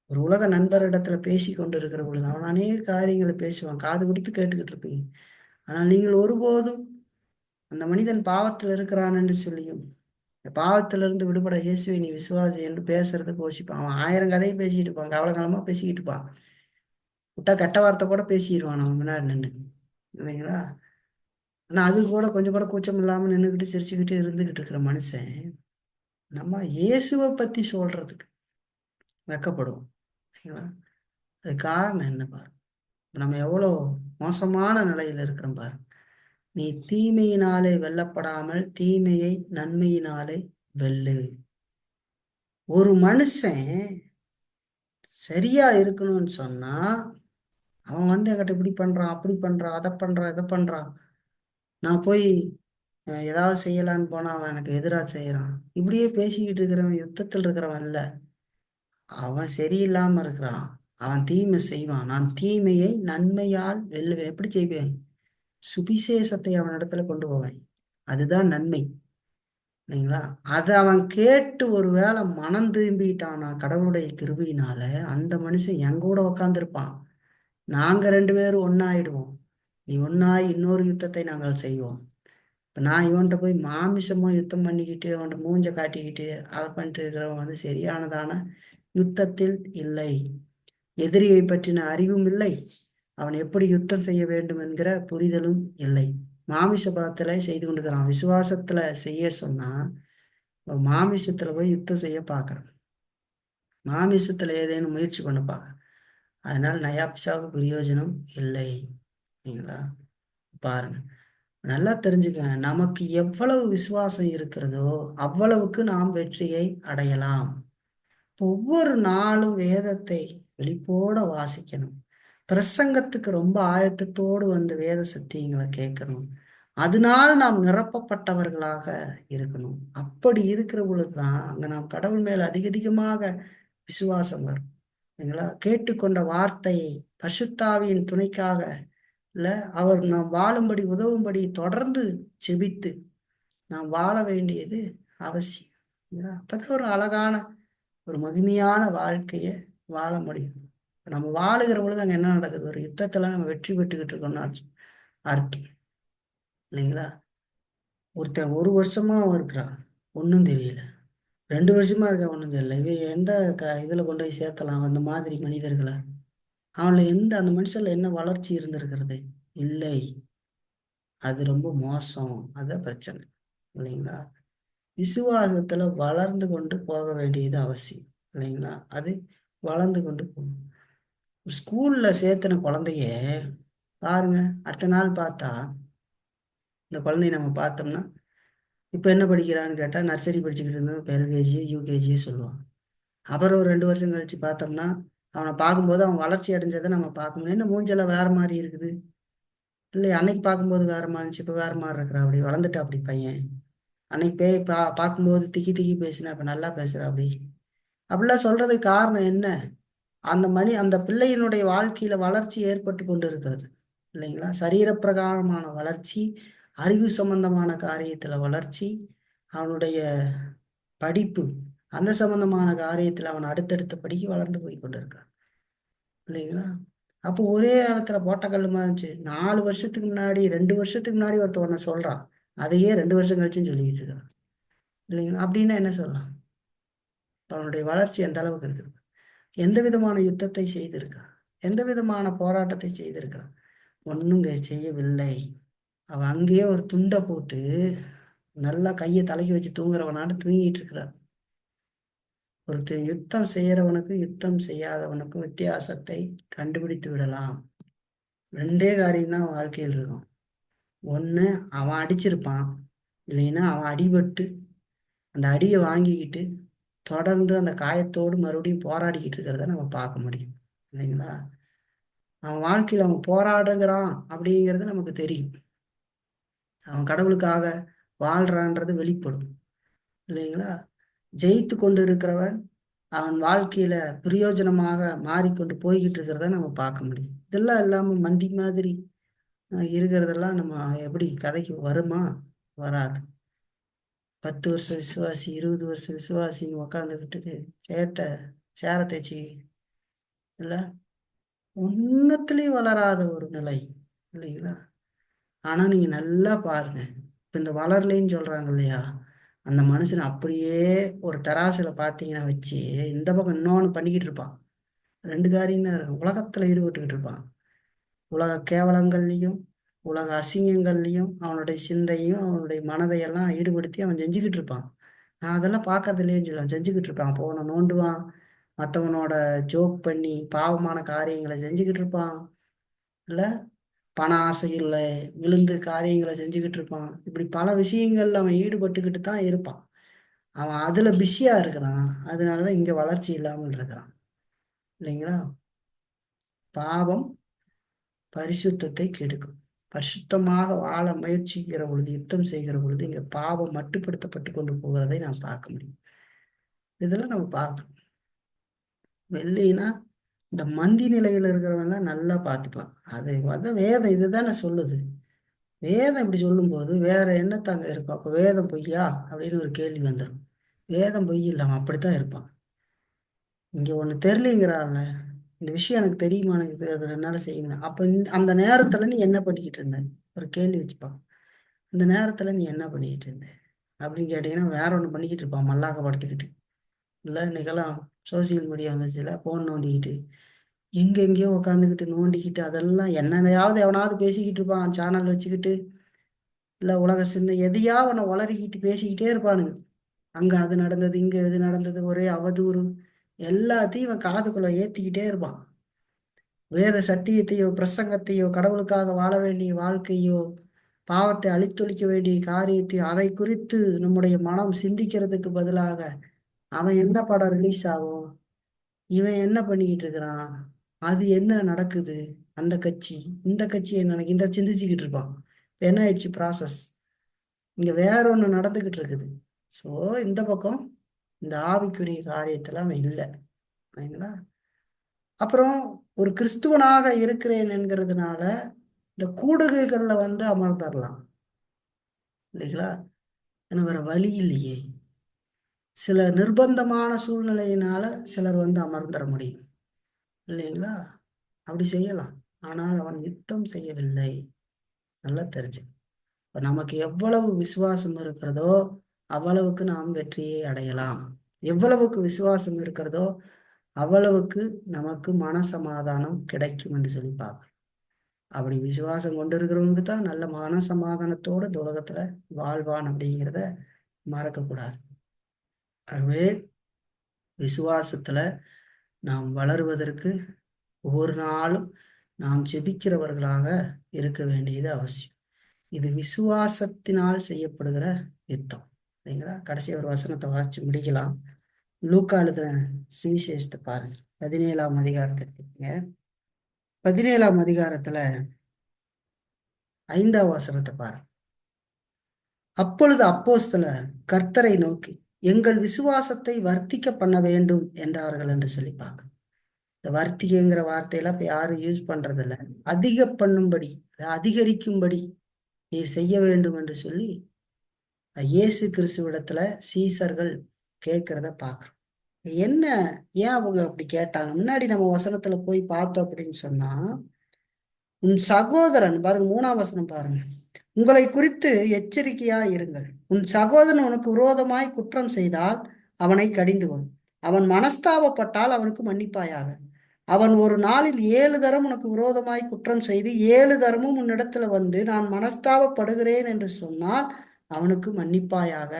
ஒரு உலக நண்பரிடத்துல பேசி கொண்டு இருக்கிற பொழுது அவன் அநேக காரியங்களை பேசுவான், காது கொடுத்து கேட்டுக்கிட்டு இருப்பீங்க. ஆனால் நீங்கள் ஒருபோதும் அந்த மனிதன் பாவத்தில் இருக்கிறான் என்று சொல்லியும் இந்த பாவத்திலிருந்து விடுபட இயேசுவை நீ விசுவாசி என்று பேசுறதுக்கு யோசிப்பான். அவன் ஆயிரம் கதையை பேசிக்கிட்டு இருப்பான், கவலைக்காலமா பேசிக்கிட்டு இருப்பான், விட்டா கெட்ட வார்த்தை கூட பேசிடுவான் அவன் முன்னாடி நின்று இல்லைங்களா? ஆனா அது கூட கொஞ்சம் கூட கூச்சம் இல்லாம நின்றுக்கிட்டு சிரிச்சுக்கிட்டு இருந்துகிட்டு இருக்கிற மனுஷன் நம்ம இயேசுவை பத்தி சொல்றதுக்கு வெட்கப்படுவோம் சரிங்களா? அது காரணம் என்ன பாரு, நம்ம எவ்வளோ மோசமான நிலையில இருக்கிறோம் பாரு. நீ தீமையினாலே வெல்லப்படாமல் தீமையை நன்மையினாலே வெல்லு. ஒரு மனுஷன் சரியா இருக்கணும்னு சொன்னா அவன் என்கிட்ட இப்படி பண்றான், அப்படி பண்றான், அதை பண்றான், இதை பண்றான், நான் போய் ஏதாவது செய்யலான்னு போனா அவன் எனக்கு எதிராக செய்யறான், இப்படியே பேசிக்கிட்டு இருக்கிறவன் யுத்தத்தில் இருக்கிறவன் இல்ல. அவன் சரியில்லாம இருக்கிறான், அவன் தீமை செய்வான். நான் தீமையை நன்மையால் வெல்லுவேன். எப்படி செய்வேன்? சுபிசேஷத்தை அவனிடத்துல கொண்டு போவேன். அதுதான் நன்மை இல்லைங்களா? அதை அவன் கேட்டு ஒரு வேளை மனம் திரும்பிட்டானா கடவுளுடைய கிருபையினால அந்த மனுஷன் என் கூட உக்காந்துருப்பான். நாங்க ரெண்டு பேரும் ஒன்னாயிடுவோம். நீ ஒன்னாய் இன்னொரு யுத்தத்தை நாங்கள் செய்வோம். இப்ப நான் இவன்கிட்ட போய் மாமிசமா யுத்தம் பண்ணிக்கிட்டு அவன்கிட்ட மூஞ்ச காட்டிக்கிட்டு அதை பண்ணிட்டு இருக்கிறவன் சரியானதான யுத்தத்தில் இல்லை. எதிரியை பற்றின அறிவும் இல்லை, அவன் எப்படி யுத்தம் செய்ய வேண்டும் என்கிற புரிதலும் இல்லை. மாமிச பலத்துல செய்து கொண்டுக்கிறான். விசுவாசத்துல செய்ய சொன்னா மாமிசத்துல போய் யுத்தம் செய்ய பார்க்கறான், மாமிசத்துல ஏதேனும் முயற்சி பண்ண பார்க்கறான். அதனால நயாபிசாவுக்கு பிரயோஜனம் இல்லை சரிங்களா? பாருங்க, நல்லா தெரிஞ்சுக்கங்க, நமக்கு எவ்வளவு விசுவாசம் இருக்கிறதோ அவ்வளவுக்கு நாம் வெற்றியை அடையலாம். ஒவ்வொரு நாளும் வேதத்தை வெளிப்போட வாசிக்கணும். பிரசங்கத்துக்கு ரொம்ப ஆயத்தத்தோடு வேத சத்தியங்களை கேட்கணும். அதனால் நாம் நிரப்பப்பட்டவர்களாக இருக்கணும். அப்படி இருக்கிற பொழுதுதான் அங்க நாம் கடவுள் மேல் அதிக அதிகமாக விசுவாசம் வரும் இல்லைங்களா? கேட்டுக்கொண்ட வார்த்தையை பசுத்தாவியின் துணைக்காக இல்ல, அவர் நாம் வாழும்படி உதவும்படி தொடர்ந்து செபித்து நாம் வாழ வேண்டியது அவசியம். அப்பதான் ஒரு அழகான ஒரு மகிமையான வாழ்க்கைய வாழ முடியும். நம்ம வாழுகிற பொழுது அங்க என்ன நடக்குது? ஒரு யுத்தத்துல நம்ம வெற்றி பெற்றுக்கிட்டு இருக்கோம்னு அர்த்தம் இல்லைங்களா? ஒருத்தன் ஒரு வருஷமா இருக்கிறான், ஒன்றும் தெரியல. 2 வருஷமா இருக்க, ஒன்றும் தெரியல. இவன் எந்த இதுல கொண்டு போய் சேர்த்தலாம் அந்த மாதிரி மனிதர்களை? அவன்ல அந்த மனுஷன்ல என்ன வளர்ச்சி இருந்திருக்கிறது? இல்லை. அது ரொம்ப மோசம். அதான் பிரச்சனை இல்லைங்களா? விசுவாசத்துல வளர்ந்து கொண்டு போக வேண்டியது அவசியம் இல்லைங்களா? அது வளர்ந்து கொண்டு போகணும். ஸ்கூல்ல சேர்த்துன குழந்தைய பாருங்க, அடுத்த நாள் பார்த்தா இந்த குழந்தைய நம்ம பார்த்தோம்னா இப்ப என்ன படிக்கிறான்னு கேட்டா நர்சரி படிச்சுக்கிட்டு இருந்தோம், இப்போ எல்கேஜி யூகேஜியே சொல்லுவான். அப்புறம் ஒரு 2 வருஷம் கழிச்சு பார்த்தோம்னா அவனை பார்க்கும்போது அவன் வளர்ச்சி அடைஞ்சதை நம்ம பார்க்க முடியும். என்ன மூஞ்செல்லாம் வேற மாதிரி இருக்குது இல்லை, அன்னைக்கு பார்க்கும்போது வேற மாதிரி இருந்துச்சு, இப்போ வேற மாதிரி இருக்கிறா, அப்படி வளர்ந்துட்டா அப்படி பையன். அன்னைக்கு பார்க்கும்போது திக்கி திக்கி பேசினா இப்போ நல்லா பேசுறா அப்படி. அப்படிலாம் சொல்றதுக்கு காரணம் என்ன? அந்த பிள்ளையினுடைய வாழ்க்கையில வளர்ச்சி ஏற்பட்டு கொண்டு இருக்கிறது இல்லைங்களா? சரீரப்பிரகாரமான வளர்ச்சி, அறிவு சம்பந்தமான காரியத்துல வளர்ச்சி, அவனுடைய படிப்பு, அந்த சம்பந்தமான காரியத்துல அவன் அடுத்தடுத்த படிக்கு வளர்ந்து போய் கொண்டிருக்கான் இல்லைங்களா? அப்போ ஒரே இடத்துல போட்ட கல்லு மாதிரி இருந்துச்சு. 4 வருஷத்துக்கு முன்னாடி, 2 வருஷத்துக்கு முன்னாடி ஒருத்தன் ஒண்ணு சொல்றான், அதையே 2 வருஷம் கழிச்சுன்னு சொல்லிட்டு இருக்கான் இல்லைங்களா? அப்படின்னா என்ன சொல்லலாம்? அவனுடைய வளர்ச்சி எந்த அளவுக்கு இருக்குது? எந்த விதமான யுத்தத்தை செய்திருக்கான்? எந்த விதமான போராட்டத்தை செய்திருக்கான்? ஒண்ணுங்க செய்யவில்லை. அவன் அங்கேயே ஒரு துண்டை போட்டு நல்லா கையை தலைக்கு வச்சு தூங்குறவனால தூங்கிட்டு இருக்கிறான். ஒருத்தன் யுத்தம் செய்யறவனுக்கு யுத்தம் செய்யாதவனுக்கும் வித்தியாசத்தை கண்டுபிடித்து விடலாம். ரெண்டே காரியம்தான் வாழ்க்கையில் இருக்கும். ஒண்ணு, அவன் அடிச்சிருப்பான், இல்லைன்னா அவன் அடிபட்டு அந்த அடியை வாங்கிக்கிட்டு தொடர்ந்து அந்த காயத்தோடு மறுபடியும் போராடிக்கிட்டு இருக்கிறத நம்ம பார்க்க முடியும் இல்லைங்களா? அவன் வாழ்க்கையில் அவன் போராடுங்கிறான் அப்படிங்கிறது நமக்கு தெரியும். அவன் கடவுளுக்காக வாழ்றான்றது வெளிப்படும் இல்லைங்களா? ஜெயித்து கொண்டு இருக்கிறவன் அவன் வாழ்க்கையில பிரயோஜனமாக மாறிக்கொண்டு போய்கிட்டு இருக்கிறத நம்ம பார்க்க முடியும். இதெல்லாம் இல்லாம மந்தி மாதிரி இருக்கிறதெல்லாம் நம்ம எப்படி கதைக்கு வருமா? வராது. 10 வருஷம் விசுவாசி, 20 வருஷம் விசுவாசின்னு உக்காந்துக்கிட்டு சேட்டை சேர தேய்ச்சி இல்ல, ஒன்னத்துலயும் வளராத ஒரு நிலை இல்லைங்களா? ஆனா நீங்க நல்லா பாருங்க, இப்ப இந்த வளரலைன்னு சொல்றாங்க இல்லையா, அந்த மனுஷன் அப்படியே ஒரு தராசுல பாத்தீங்கன்னா வச்சு இந்த பக்கம் இன்னொன்னு பண்ணிக்கிட்டு இருப்பான். ரெண்டு காரியம் தான் இருக்கும், உலகத்துல ஈடுபட்டுக்கிட்டு இருப்பான். உலக கேவலங்கள்லையும் உலக அசிங்கங்கள்லையும் அவனுடைய சிந்தையும் அவனுடைய மனதையெல்லாம் ஈடுபடுத்தி அவன் செஞ்சுக்கிட்டு இருப்பான். நான் அதெல்லாம் பார்க்கறது இல்லையேன்னு சொல்லுவான், செஞ்சுக்கிட்டு இருப்பான். போன நோண்டுவான், மற்றவனோட ஜோக் பண்ணி பாவமான காரியங்களை செஞ்சுக்கிட்டு இருப்பான் இல்ல, பண ஆசைகள்ல விழுந்து காரியங்களை செஞ்சுக்கிட்டு இருப்பான். இப்படி பல விஷயங்கள்ல அவன் ஈடுபட்டுக்கிட்டு தான் இருப்பான். அவன் அதுல பிஸியா இருக்கிறான், அதனாலதான் இங்க வளர்ச்சி இல்லாமல் இருக்கிறான் இல்லைங்களா? பாவம் பரிசுத்தத்தை கெடுக்கும். பரிசுத்தமாக வாழ முயற்சிக்கிற பொழுது, யுத்தம் செய்கிற பொழுது இங்க பாவம் மட்டுப்படுத்தப்பட்டு கொண்டு போகிறதை நாம் பார்க்க முடியும். இதெல்லாம் நம்ம பார்க்கணும். வெள்ளைனா இந்த மந்தி நிலையில இருக்கிறவங்க நல்லா பார்த்துக்கலாம். அது வந்து வேதம் இதுதானே சொல்லுது. வேதம் இப்படி சொல்லும்போது வேற என்னத்தாங்க இருக்கும்? அப்போ வேதம் பொய்யா அப்படின்னு ஒரு கேள்வி வந்துடும். வேதம் பொய் இல்லாம அப்படித்தான் இருப்பான். இங்க ஒண்ணு தெரியலங்கிறான்ல, இந்த விஷயம் எனக்கு தெரியுமா, எனக்கு அது என்னால செய்யணும். அப்ப அந்த நேரத்துல நீ என்ன பண்ணிக்கிட்டு இருந்த? ஒரு கேள்வி வச்சுப்பான். இந்த நேரத்துல நீ என்ன பண்ணிக்கிட்டு இருந்த அப்படின்னு கேட்டீங்கன்னா வேற ஒண்ணு பண்ணிக்கிட்டு இருப்பான், மல்லாக்க படுத்துக்கிட்டு. இல்ல இன்னைக்கெல்லாம் சோசியல் மீடியா வந்துச்சுல, போன் நோண்டிக்கிட்டு எங்கெங்கேயோ உட்காந்துக்கிட்டு நோண்டிக்கிட்டு அதெல்லாம் என்னதையாவது எவனாவது பேசிக்கிட்டு இருப்பான், சேனல் வச்சுக்கிட்டு. இல்ல உலக சின்ன எதையா அவனை உளறிக்கிட்டு பேசிக்கிட்டே இருப்பானுங்க. அங்க அது நடந்தது, இங்க இது நடந்தது, ஒரே அவதூறு. எல்லாத்தையும் இவன் காதுக்குள்ள ஏத்திக்கிட்டே இருப்பான். வேத சத்தியத்தையோ பிரசங்கத்தையோ கடவுளுக்காக வாழ வேண்டிய வாழ்க்கையோ பாவத்தை அழித்தொழிக்க வேண்டிய காரியத்தையோ அதை குறித்து நம்முடைய மனம் சிந்திக்கிறதுக்கு பதிலாக அவன் என்ன படம் ரிலீஸ் ஆகும், இவன் என்ன பண்ணிக்கிட்டு இருக்கிறான், அது என்ன நடக்குது, அந்த கட்சி இந்த கட்சி என்ன நடக்குது, இந்த சிந்திச்சுக்கிட்டு இருப்பான். இப்ப என்ன ஆயிடுச்சு ப்ராசஸ்? இங்க வேற ஒண்ணு நடந்துகிட்டு இருக்குது. சோ இந்த பக்கம் இந்த ஆவிக்குரிய காரியத்துல அவன் இல்லை இல்லைங்களா? அப்புறம் ஒரு கிறிஸ்துவனாக இருக்கிறேன் என்கிறதுனால இந்த கூடுகைகள்ல வந்து அமர்ந்துடலாம் இல்லைங்களா? ஏன்னா வேற வழி இல்லையே. சில நிர்பந்தமான சூழ்நிலையினால சிலர் வந்து அமர்ந்துட முடியும் இல்லைங்களா? அப்படி செய்யலாம். ஆனால் அவன் யுத்தம் செய்யவில்லை. நல்லா தெரிஞ்சு, இப்ப நமக்கு எவ்வளவு விசுவாசம் இருக்கிறதோ அவ்வளவுக்கு நாம் வெற்றியை அடையலாம். எவ்வளவுக்கு விசுவாசம் இருக்கிறதோ அவ்வளவுக்கு நமக்கு மனசமாதானம் கிடைக்கும் என்று சொல்லி பார்க்கலாம். அப்படி விசுவாசம் கொண்டு இருக்கிறவனுக்கு தான் நல்ல மனசமாதானத்தோட இந்த உலகத்துல வாழ்வான் அப்படிங்கிறத மறக்கக்கூடாது. ஆகவே விசுவாசத்துல நாம் வளருவதற்கு ஒவ்வொரு நாளும் நாம் ஜெபிக்கிறவர்களாக இருக்க வேண்டியது அவசியம். இது விசுவாசத்தினால் செய்யப்படுகிற யுத்தம் இல்லைங்களா? கடைசி ஒரு வசனத்தை வாசிச்சு முடிக்கலாம். லூக்கா எழுதின சுவிசேஷத்தை பாருங்க, 17ஆம் அதிகாரத்திற்கு. 17ஆம் அதிகாரத்துல 5ஆம் வசனத்தை பாருங்க. அப்பொழுது அப்போஸ்தலர் கர்த்தரை நோக்கி எங்கள் விசுவாசத்தை வர்த்திக்க பண்ண வேண்டும் என்றார்கள் என்று சொல்லி பார்க்க. இந்த வர்த்திகைங்கிற வார்த்தையெல்லாம் இப்ப யாரும் யூஸ் பண்றது இல்ல. அதிக பண்ணும்படி, அதிகரிக்கும்படி நீர் செய்ய வேண்டும் என்று சொல்லி இயேசு கிறிஸ்துவிடத்துல சீசர்கள் கேட்கிறத பார்க்கிறோம். என்ன, ஏன் அவங்க அப்படி கேட்டாங்க? முன்னாடி நம்ம வசனத்துல போய் பார்த்தோம் அப்படின்னு சொன்னா, உன் சகோதரன் பாருங்க, 3ஆம் வசனம் பாருங்க, உங்களை குறித்து எச்சரிக்கையா இருங்கள். உன் சகோதரன் உனக்கு விரோதமாய் குற்றம் செய்தால் அவனை கடிந்து கொள். அவன் மனஸ்தாபப்பட்டால் அவனுக்கு மன்னிப்பாயாக. அவன் ஒரு நாளில் 7 தரம் உனக்கு விரோதமாய் குற்றம் செய்து 7 தரமும் உன்னிடத்துல வந்து நான் மனஸ்தாபப்படுகிறேன் என்று சொன்னால் அவனுக்கு மன்னிப்பாயாக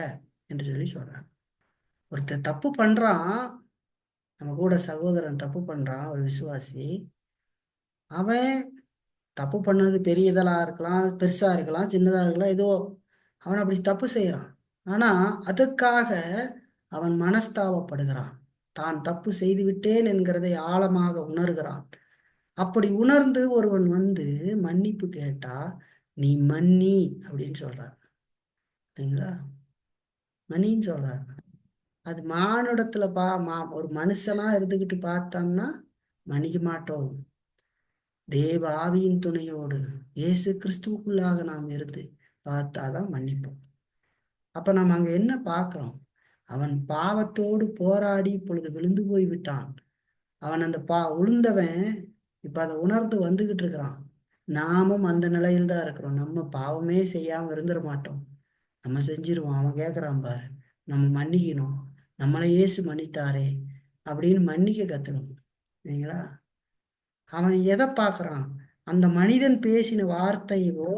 என்று சொல்லி சொல்றான். ஒருத்தர் தப்பு பண்றான், நம்ம கூட சகோதரன் தப்பு பண்றான், ஒரு விசுவாசி. அவன் தப்பு பண்ணது பெரியதா இருக்கலாம், பெருசா இருக்கலாம், சின்னதா இருக்கலாம், ஏதோ அவன் அப்படி தப்பு செய்யறான். ஆனா அதுக்காக அவன் மனஸ்தாபப்படுகிறான். தான் தப்பு செய்து விட்டேன் என்கிறதை ஆழமாக உணர்கிறான். அப்படி உணர்ந்து ஒருவன் வந்து மன்னிப்பு கேட்டா நீ மன்னி அப்படின்னு சொல்றார். சரிங்களா? மன்னின்னு சொல்றார். அது மானுடத்துல ஒரு மனுஷனா இருந்துகிட்டு பார்த்தோம்னா மன்னிக்க மாட்டோம். தேவ ஆவியின் துணையோடு இயேசு கிறிஸ்துவுக்குள்ளாக நாம் இருந்து பார்த்தாதான் மன்னிப்போம். அப்ப நம்ம அங்க என்ன பார்க்கிறோம்? அவன் பாவத்தோடு போராடி இப்பொழுது விழுந்து போய் விட்டான். அவன் அந்த உளுந்தவன் இப்ப அதை உணர்ந்து வந்துகிட்டு இருக்கிறான். நாமும் அந்த நிலையில் தான் இருக்கிறோம். நம்ம பாவமே செய்யாம இருந்துட மாட்டோம். நம்ம செஞ்சிருவோம். அவன் கேட்கறான் பாரு, நம்ம மன்னிக்கணும், நம்மளை இயேசு மன்னித்தாரே அப்படின்னு மன்னிக்க கத்துக்கணும். சரிங்களா? அவன் எதை பார்க்கறான்? அந்த மனிதன் பேசின வார்த்தையோ,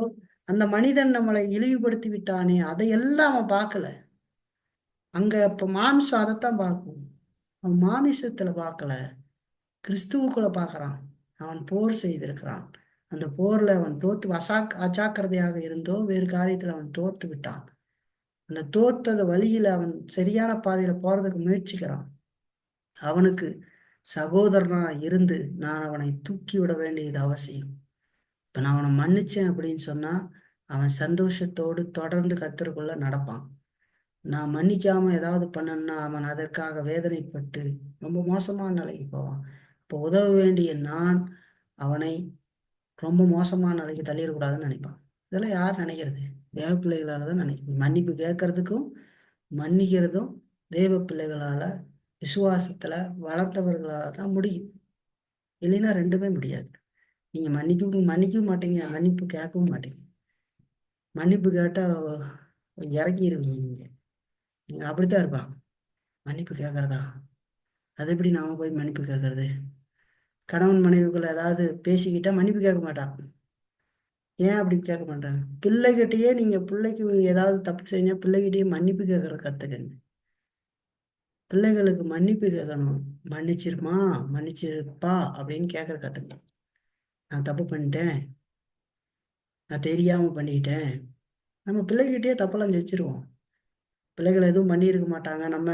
அந்த மனிதன் நம்மளை இழிவுபடுத்தி விட்டானே, அதையெல்லாம் அவன் பார்க்கல. அங்க இப்ப மாம்சம் அதைத்தான் பார்க்கும். அவன் மாமிசத்துல பார்க்கல, கிறிஸ்துவுக்குள்ள பார்க்கறான். அவன் போர் செய்திருக்கிறான். அந்த போர்ல அவன் தோத்து அஜாக்கிரதையாக இருந்தோ வேறு காரியத்துல அவன் தோத்து விட்டான். அந்த தோத்தத வழியில அவன் சரியான பாதையில போறதுக்கு முயற்சிக்கிறான். அவனுக்கு சகோதரனா இருந்து நான் அவனை தூக்கி விட வேண்டியது அவசியம். இப்ப நான் அவனை மன்னிச்சேன் அப்படின்னு சொன்னா அவன் சந்தோஷத்தோடு தொடர்ந்து கத்தருக்குள்ள நடப்பான். நான் மன்னிக்காம ஏதாவது பண்ணணும்னா அவன் அதற்காக வேதனைப்பட்டு ரொம்ப மோசமான நிலைக்கு போவான். இப்போ உதவ வேண்டிய நான் அவனை ரொம்ப மோசமான நிலைக்கு தள்ளிடக்கூடாதுன்னு நினைப்பான். இதெல்லாம் யார் நினைக்கிறது? தேவ பிள்ளைகளால தான் நினைக்கணும். மன்னிப்பு கேட்கறதுக்கும் மன்னிக்கிறதும் தேவ பிள்ளைகளால, விசுவாசத்துல வளர்த்தவர்களால தான் முடியும். இல்லைன்னா ரெண்டுமே முடியாது. நீங்க மன்னிக்கவும் மாட்டீங்க, மன்னிப்பு கேட்கவும் மாட்டீங்க. மன்னிப்பு கேட்டா இறக்கிடுவீங்க நீங்க. நீங்க அப்படித்தான் இருப்பாங்க. மன்னிப்பு கேட்கறதா? அது எப்படி நாம போய் மன்னிப்பு கேட்கறது? கணவன் மனைவிக்குள்ள ஏதாவது பேசிக்கிட்டா மன்னிப்பு கேட்க மாட்டான். ஏன் அப்படி கேட்க மாட்டாங்க? பிள்ளைகிட்டயே நீங்க பிள்ளைக்கு ஏதாவது தப்பு செஞ்சா பிள்ளைகிட்டயே மன்னிப்பு கேட்கற கத்துக்கங்க. பிள்ளைகளுக்கு மன்னிப்பு கேட்கணும். மன்னிச்சிருமா, மன்னிச்சிருப்பா அப்படின்னு கேட்கற கத்துக்கணும். நான் தப்பு பண்ணிட்டேன், நான் தெரியாம பண்ணிட்டேன். நம்ம பிள்ளைகிட்டயே தப்பெல்லாம் செஞ்சிருவோம். பிள்ளைகள் எதுவும் பண்ணியிருக்க மாட்டாங்க, நம்ம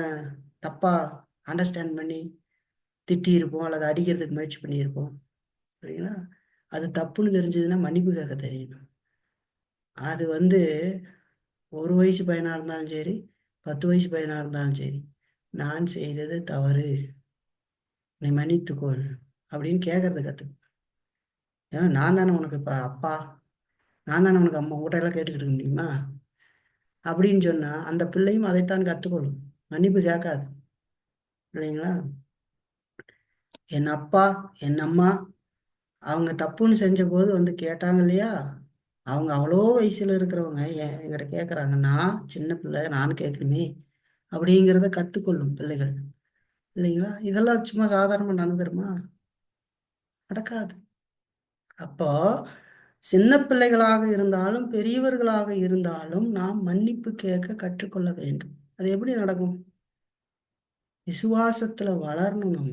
தப்பா அண்டர்ஸ்டாண்ட் பண்ணி திட்டி இருப்போம் அல்லது அடிக்கிறதுக்கு முயற்சி பண்ணியிருப்போம். சரிங்களா? அது தப்புன்னு தெரிஞ்சதுன்னா மன்னிப்பு கேட்க தெரியணும். அது வந்து 1 வயசு பையனா இருந்தாலும் சரி, 10 வயசு பையனா இருந்தாலும் சரி, நான் செய்தது தவறு, நீ மன்னித்துக்கொள் அப்படின்னு கேட்கறது கத்து. ஏன் நான் தானே உனக்கு அப்பா, நான் தானே உனக்கு அம்மா, உங்கள்கிட்ட எல்லாம் கேட்டுக்கிட்டு இருக்க முடியுமா அப்படின்னு சொன்னா அந்த பிள்ளையும் அதைத்தான் கத்துக்கொள்ளும். மன்னிப்பு கேட்காது. இல்லைங்களா? என் அப்பா என் அம்மா அவங்க தப்புன்னு செஞ்ச போது வந்து கேட்டாங்க இல்லையா, அவங்க அவ்வளோ வயசுல இருக்கிறவங்க என்கிட்ட கேட்குறாங்க, நான் சின்ன பிள்ளை, நான் கேட்கணுமே அப்படிங்கிறத கத்துக்கொள்ளும் பிள்ளைகள். இல்லைங்களா? இதெல்லாம் சும்மா சாதாரணமா நடந்துருமா? நடக்காது. அப்போ சின்ன பிள்ளைகளாக இருந்தாலும் பெரியவர்களாக இருந்தாலும் நாம் மன்னிப்பு கேட்க கற்றுக்கொள்ள வேண்டும். அது எப்படி நடக்கும்? விசுவாசத்துல வளரணும் நம்ம.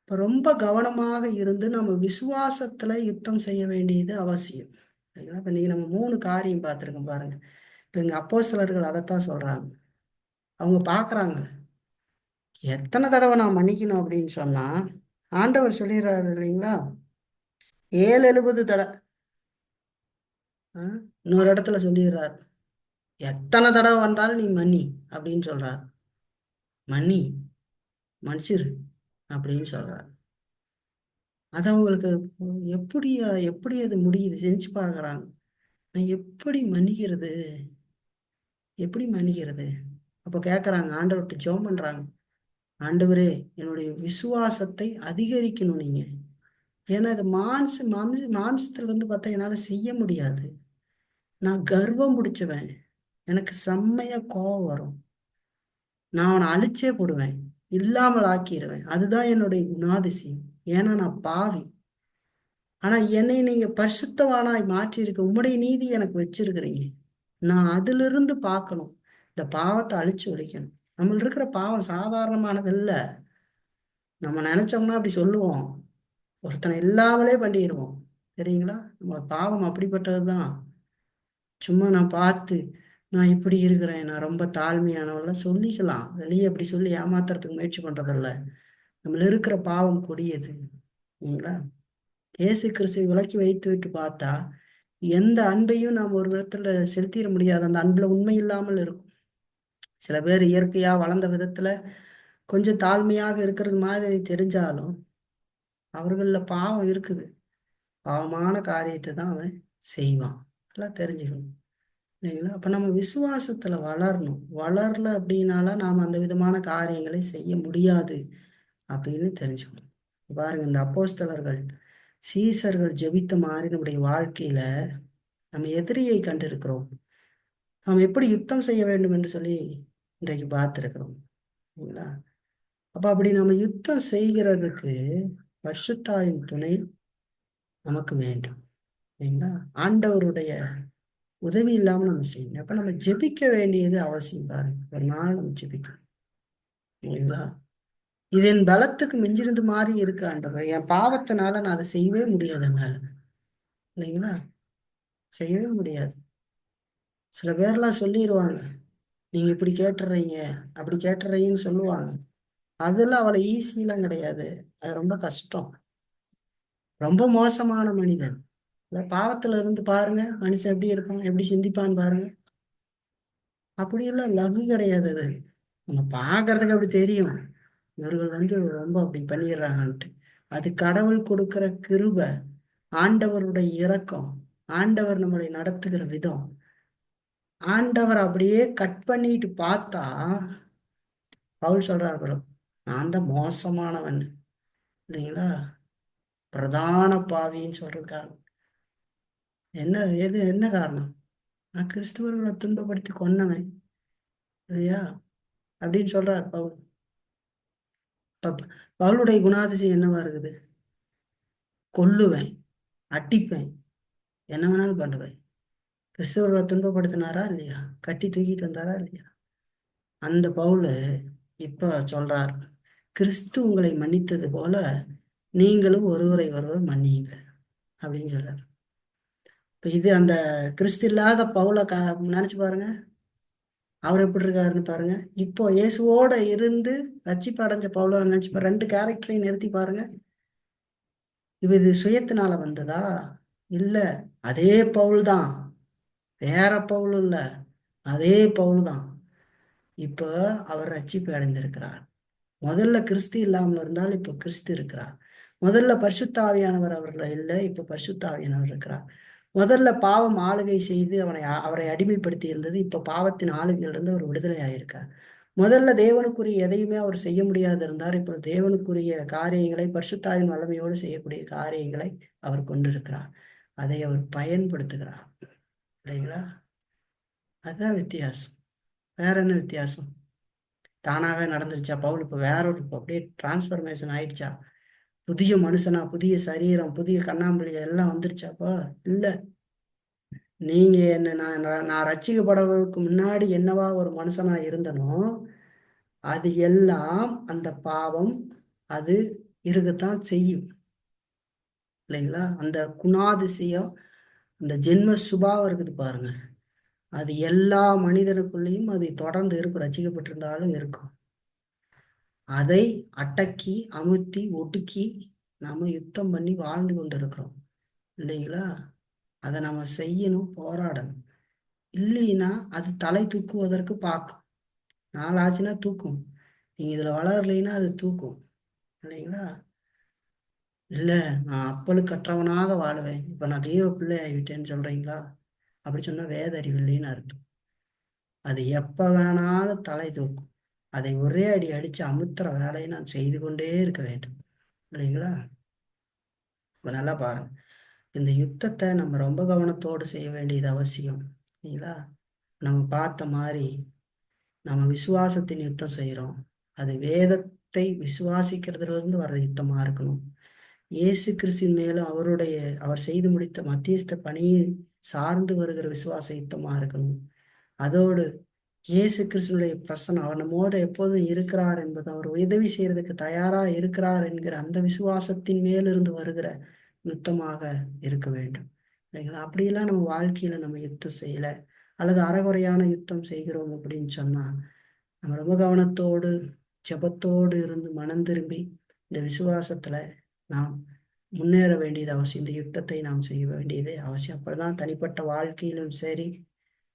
இப்ப ரொம்ப கவனமாக இருந்து நம்ம விசுவாசத்துல யுத்தம் செய்ய வேண்டியது அவசியம். சரிங்களா? இப்ப இன்னைக்கு நம்ம 3 காரியம் பார்த்துருக்கோம் பாருங்க. இப்ப இங்க அப்போஸ்தலர்கள் அதைத்தான் சொல்றாங்க. அவங்க பாக்குறாங்க எத்தனை தடவை நான் மன்னிக்கணும் அப்படின்னு சொன்னா ஆண்டவர் சொல்லிடுறாரு இல்லைங்களா? 7 எழுபது தடவை. இன்னொரு இடத்துல சொல்லிடுறார், எத்தனை தடவை வந்தாலும் நீ மன்னி அப்படின்னு சொல்றார். மன்னி, மன்னிச்சிரு அப்படின்னு சொல்றார். அது அவங்களுக்கு எப்படி எப்படி அது முடியுது செஞ்சு பார்க்குறாங்க. நான் எப்படி மன்னிக்கிறது, எப்படி மன்னிக்கிறது? அப்போ கேட்குறாங்க, ஆண்டவர்கிட்ட ஜெபம் பண்ணுறாங்க, ஆண்டவரே என்னுடைய விசுவாசத்தை அதிகரிக்கணும் நீங்க. ஏன்னா இது மாம்சத்துல இருந்து பார்த்தா என்னால் செய்ய முடியாது. நான் கர்வம் பிடிச்சவன், எனக்கு செம்மையா கோபம் வரும், நான் அவனை அழிச்சே போடுவேன், இல்லாமல் ஆக்கிடுவேன். அதுதான் என்னுடைய குணாதிசயம். ஏன்னா நான் பாவி. ஆனா என்னை நீங்க பரிசுத்தவானாய் மாற்றி இருக்க, உம்முடைய நீதி எனக்கு வச்சிருக்கிறீங்க. நான் அதிலிருந்து பார்க்கணும், இந்த பாவத்தை அழிச்சு ஒழிக்கணும். நம்மள இருக்கிற பாவம் சாதாரணமானது இல்ல. நம்ம நினைச்சோம்னா அப்படி சொல்லுவோம், ஒருத்தனை இல்லாமலே பண்ணிடுவோம். சரிங்களா? நம்ம பாவம் அப்படிப்பட்டதுதான். சும்மா நான் பார்த்து நான் இப்படி இருக்கிறேன், நான் ரொம்ப தாழ்மையானவெல்லாம் சொல்லிக்கலாம், வெளியே அப்படி சொல்லி ஏமாத்துறதுக்கு முயற்சி பண்றதில்ல. நம்மள இருக்கிற பாவம் கொடியது. சரிங்களா? இயேசு கிறிஸ்துவை விலக்கி வைத்து விட்டு பார்த்தா எந்த அன்பையும் நாம் ஒரு விதத்துல செலுத்திட முடியாது. அந்த அன்புல உண்மை இல்லாமல் இருக்கும். சில பேர் இயற்கையா வளர்ந்த விதத்துல கொஞ்சம் தாழ்மையாக இருக்கிறது மாதிரி தெரிஞ்சாலும் அவர்கள பாவம் இருக்குது. பாவமான காரியத்தை தான் அவன் செய்வான். எல்லாம் தெரிஞ்சுக்கணும். இல்லைங்களா? அப்ப நம்ம விசுவாசத்துல வளரணும். வளரல அப்படின்னால நாம் அந்த விதமான காரியங்களை செய்ய முடியாது அப்படின்னு தெரிஞ்சுக்கணும். பாருங்க, இந்த அப்போஸ்தலர்கள் சீசர்கள் ஜெபித்த மாதிரி நம்முடைய வாழ்க்கையில நம்ம எதிரியை கண்டிருக்கிறோம். நாம் எப்படி யுத்தம் செய்ய வேண்டும் என்று சொல்லி இன்றைக்கு பார்த்திருக்கிறோம். சரிங்களா? அப்ப அப்படி நம்ம யுத்தம் செய்கிறதுக்கு பரிசுத்தாவின் துணை நமக்கு வேண்டும். சரிங்களா? ஆண்டவருடைய உதவி இல்லாம நம்ம செய்யணும். அப்ப நம்ம ஜெபிக்க வேண்டியது அவசியம். பாருங்க, ஒரு நாள் நம்ம ஜெபிக்கணும். இல்லைங்களா? இது என் பலத்துக்கு மிஞ்சிருந்து மாதிரி இருக்கு ஆண்டவர், என் பாவத்தினால நான் அதை செய்யவே முடியாது என்னால. இல்லைங்களா? செய்யவே முடியாது. சில பேர்லாம் சொல்லிடுவாங்க, நீங்க இப்படி கேட்டுறீங்க அப்படி கேட்டுறீங்கன்னு சொல்லுவாங்க. அதெல்லாம் அவளை ஈஸியெல்லாம் கிடையாது. அது ரொம்ப கஷ்டம். ரொம்ப மோசமான மனிதன். இல்ல, பாவத்துல இருந்து பாருங்க மனுஷன் எப்படி இருப்பான், எப்படி சிந்திப்பான்னு பாருங்க. அப்படியெல்லாம் லகு கிடையாது அது. நம்ம பார்க்கறதுக்கு அப்படி தெரியும், இவர்கள் ரொம்ப அப்படி பண்ணிடுறாங்கன்ட்டு. அது கடவுள் கொடுக்கிற கிருபை, ஆண்டவருடைய இரக்கம், ஆண்டவர் நம்மளை நடத்துகிற விதம். ஆண்டவர் அப்படியே கட் பண்ணிட்டு பார்த்தா பவுல் சொல்றாரு, நான் தான் மோசமானவன். இல்லைங்களா? பிரதான பாவின்னு சொல்றாரு. என்ன காரணம்? நான் கிறிஸ்துவர்களை துன்பப்படுத்தி கொன்னவன் இல்லையா அப்படின்னு சொல்றார் பவுல். பவுலுடைய குணாதிசயம் என்னவா இருக்குது? கொல்லுவேன், அடிப்பேன், என்ன வேணாலும் பண்ணுவேன். கிறிஸ்தவர்களை துன்பப்படுத்தினாரா இல்லையா? கட்டி தூக்கிட்டு வந்தாரா இல்லையா? அந்த பவுலு இப்ப சொல்றார், கிறிஸ்து உங்களை மன்னித்தது போல நீங்களும் ஒருவரை ஒருவர் மன்னியுங்கள் அப்படின்னு சொல்றாரு. இப்ப இது அந்த கிறிஸ்து இல்லாத பவுலை நினைச்சு பாருங்க, அவர் எப்படி இருக்காருன்னு பாருங்க. இப்போ இயேசுவோட இருந்து ரட்சிப்பு அடைஞ்ச பவுல நினைச்சு பாருங்க. ரெண்டு கேரக்டரையும் நிறுத்தி பாருங்க. இது சுயத்தினால வந்ததா? இல்ல, அதே பவுல் தான், வேற பவுல் இல்ல, அதே பவுல் தான். இப்ப அவர் ரட்சிப்பு அடைந்திருக்கிறார். முதல்ல கிறிஸ்து இல்லாமல் இருந்தால் இப்ப கிறிஸ்து இருக்கிறார். முதல்ல பரிசுத்த ஆவியானவர் அவர்ல இல்லை, இப்ப பரிசுத்த ஆவியானவர் இருக்கிறார். முதல்ல பாவம் ஆளுகை செய்து அவரை அடிமைப்படுத்தி இருந்தது, இப்ப பாவத்தின் ஆளுகையிலிருந்து அவர் விடுதலை ஆயிருக்கார். முதல்ல தேவனுக்குரிய எதையுமே அவர் செய்ய முடியாது இருந்தார், இப்போ தேவனுக்குரிய காரியங்களை பரிசுத்தாவின் வல்லமையோடு செய்யக்கூடிய காரியங்களை அவர் கொண்டிருக்கிறார். அதை அவர் பயன்படுத்துகிறார். இல்லைங்களா? அதுதான் வித்தியாசம். வேற என்ன வித்தியாசம்? தானாவே நடந்துருச்சா? பவுல் இப்ப வேற ஒரு அப்படியே டிரான்ஸ்பர்மேஷன் ஆயிடுச்சா? புதிய மனுஷனா, புதிய சரீரம், புதிய கண்ணாம்புலி எல்லாம் வந்துருச்சாப்பா? இல்ல. நீங்க என்ன, நான் ரட்சிக்கப்படுவதற்கு முன்னாடி என்னவா ஒரு மனுஷனா இருந்தனோ அது எல்லாம் அந்த பாவம் அது இருக்கத்தான் செய்யும். இல்லைங்களா? அந்த குணாதிசயம், அந்த ஜென்ம சுபாவம் இருக்குது பாருங்க, அது எல்லா மனிதனுக்குள்ளேயும் அது தொடர்ந்து இருக்கும், ரசிக்கப்பட்டிருந்தாலும் இருக்கும். அதை அடக்கி அமுத்தி ஒடுக்கி நாம யுத்தம் பண்ணி வாழ்ந்து கொண்டு இருக்கிறோம். இல்லைங்களா? அதை நம்ம செய்யணும், போராடணும். இல்லைன்னா அது தலை தூக்குவதற்கு பார்க்கும். நாளாச்சுன்னா தூக்கும். நீங்க இதுல வளரலைன்னா அது தூக்கும். இல்லைங்களா? இல்ல, நான் அப்பழுக்கற்றவனாக வாழுவேன், இப்ப நான் தெய்வ பிள்ளை ஆகிவிட்டேன்னு சொல்றீங்களா? அப்படி சொன்னா வேத அறிவில்லைன்னு அர்த்தம். அது எப்ப வேணாலும் தலை தூக்கும். அதை ஒரே அடி அடிச்சு அமுத்துற வேலையை நான் செய்து கொண்டே இருக்க வேண்டும். இல்லைங்களா? இப்ப நல்லா பாருங்க, இந்த யுத்தத்தை நம்ம ரொம்ப கவனத்தோடு செய்ய வேண்டியது அவசியம். இல்லைங்களா? நம்ம பார்த்த மாதிரி நம்ம விசுவாசத்தின் யுத்தம் செய்கிறோம். அது வேதத்தை விசுவாசிக்கிறதுல இருந்து வர்ற யுத்தமா இருக்கணும். இயேசு கிறிஸ்துவின் மேலும் அவர் செய்து முடித்த மத்தியஸ்த பணியை சார்ந்து வருகிற விசுவாச யுத்தமா இருக்கணும். அதோடு இயேசு கிறிஸ்துனுடைய பிரசனம் அவர் நம்மோடு எப்போதும் இருக்கிறார் என்பது, அவர் உதவி செய்யறதுக்கு தயாரா இருக்கிறார் என்கிற அந்த விசுவாசத்தின் மேலிருந்து வருகிற யுத்தமாக இருக்க வேண்டும். இல்லைங்களா? அப்படியெல்லாம் நம்ம வாழ்க்கையில நம்ம யுத்தம் செய்யல, அல்லது அறகுறையான யுத்தம் செய்கிறோம் அப்படின்னு சொன்னா, நம்ம ரொம்ப கவனத்தோடு ஜெபத்தோடு இருந்து மனம் திரும்பி இந்த விசுவாசத்துல நாம் முன்னேற வேண்டியது அவசியம். இந்த யுத்தத்தை நாம் செய்ய வேண்டியது அவசியம். அப்பதான் தனிப்பட்ட வாழ்க்கையிலும் சரி,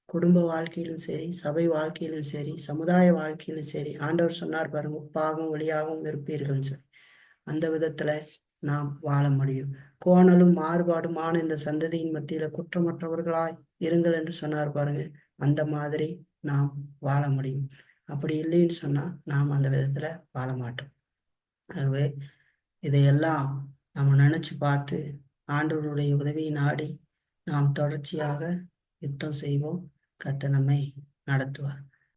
குடும்ப வாழ்க்கையிலும் சரி, சபை வாழ்க்கையிலும் சரி, சமுதாய வாழ்க்கையிலும் சரி, ஆண்டவர் சொன்னார் பாருங்க, உப்பாகவும் ஒளியாகவும் இருப்பீர்கள் சரி, அந்த விதத்துல நாம் வாழ முடியும். கோணலும் மாறுபாடுமான இந்த சந்ததியின் மத்தியில குற்றமற்றவர்களாய் இருங்கள் என்று சொன்னார் பாருங்க, அந்த மாதிரி நாம் வாழ முடியும். அப்படி இல்லைன்னு சொன்னா நாம் அந்த விதத்துல வாழ மாட்டோம். ஆகவே இதையெல்லாம் நம்ம நினைச்சு பார்த்து ஆண்டவருடைய உதவியை நாடி நாம் தொடர்ச்சியாக யுத்தம் செய்வோம். கர்த்தர் நம்மை நடத்துவார்.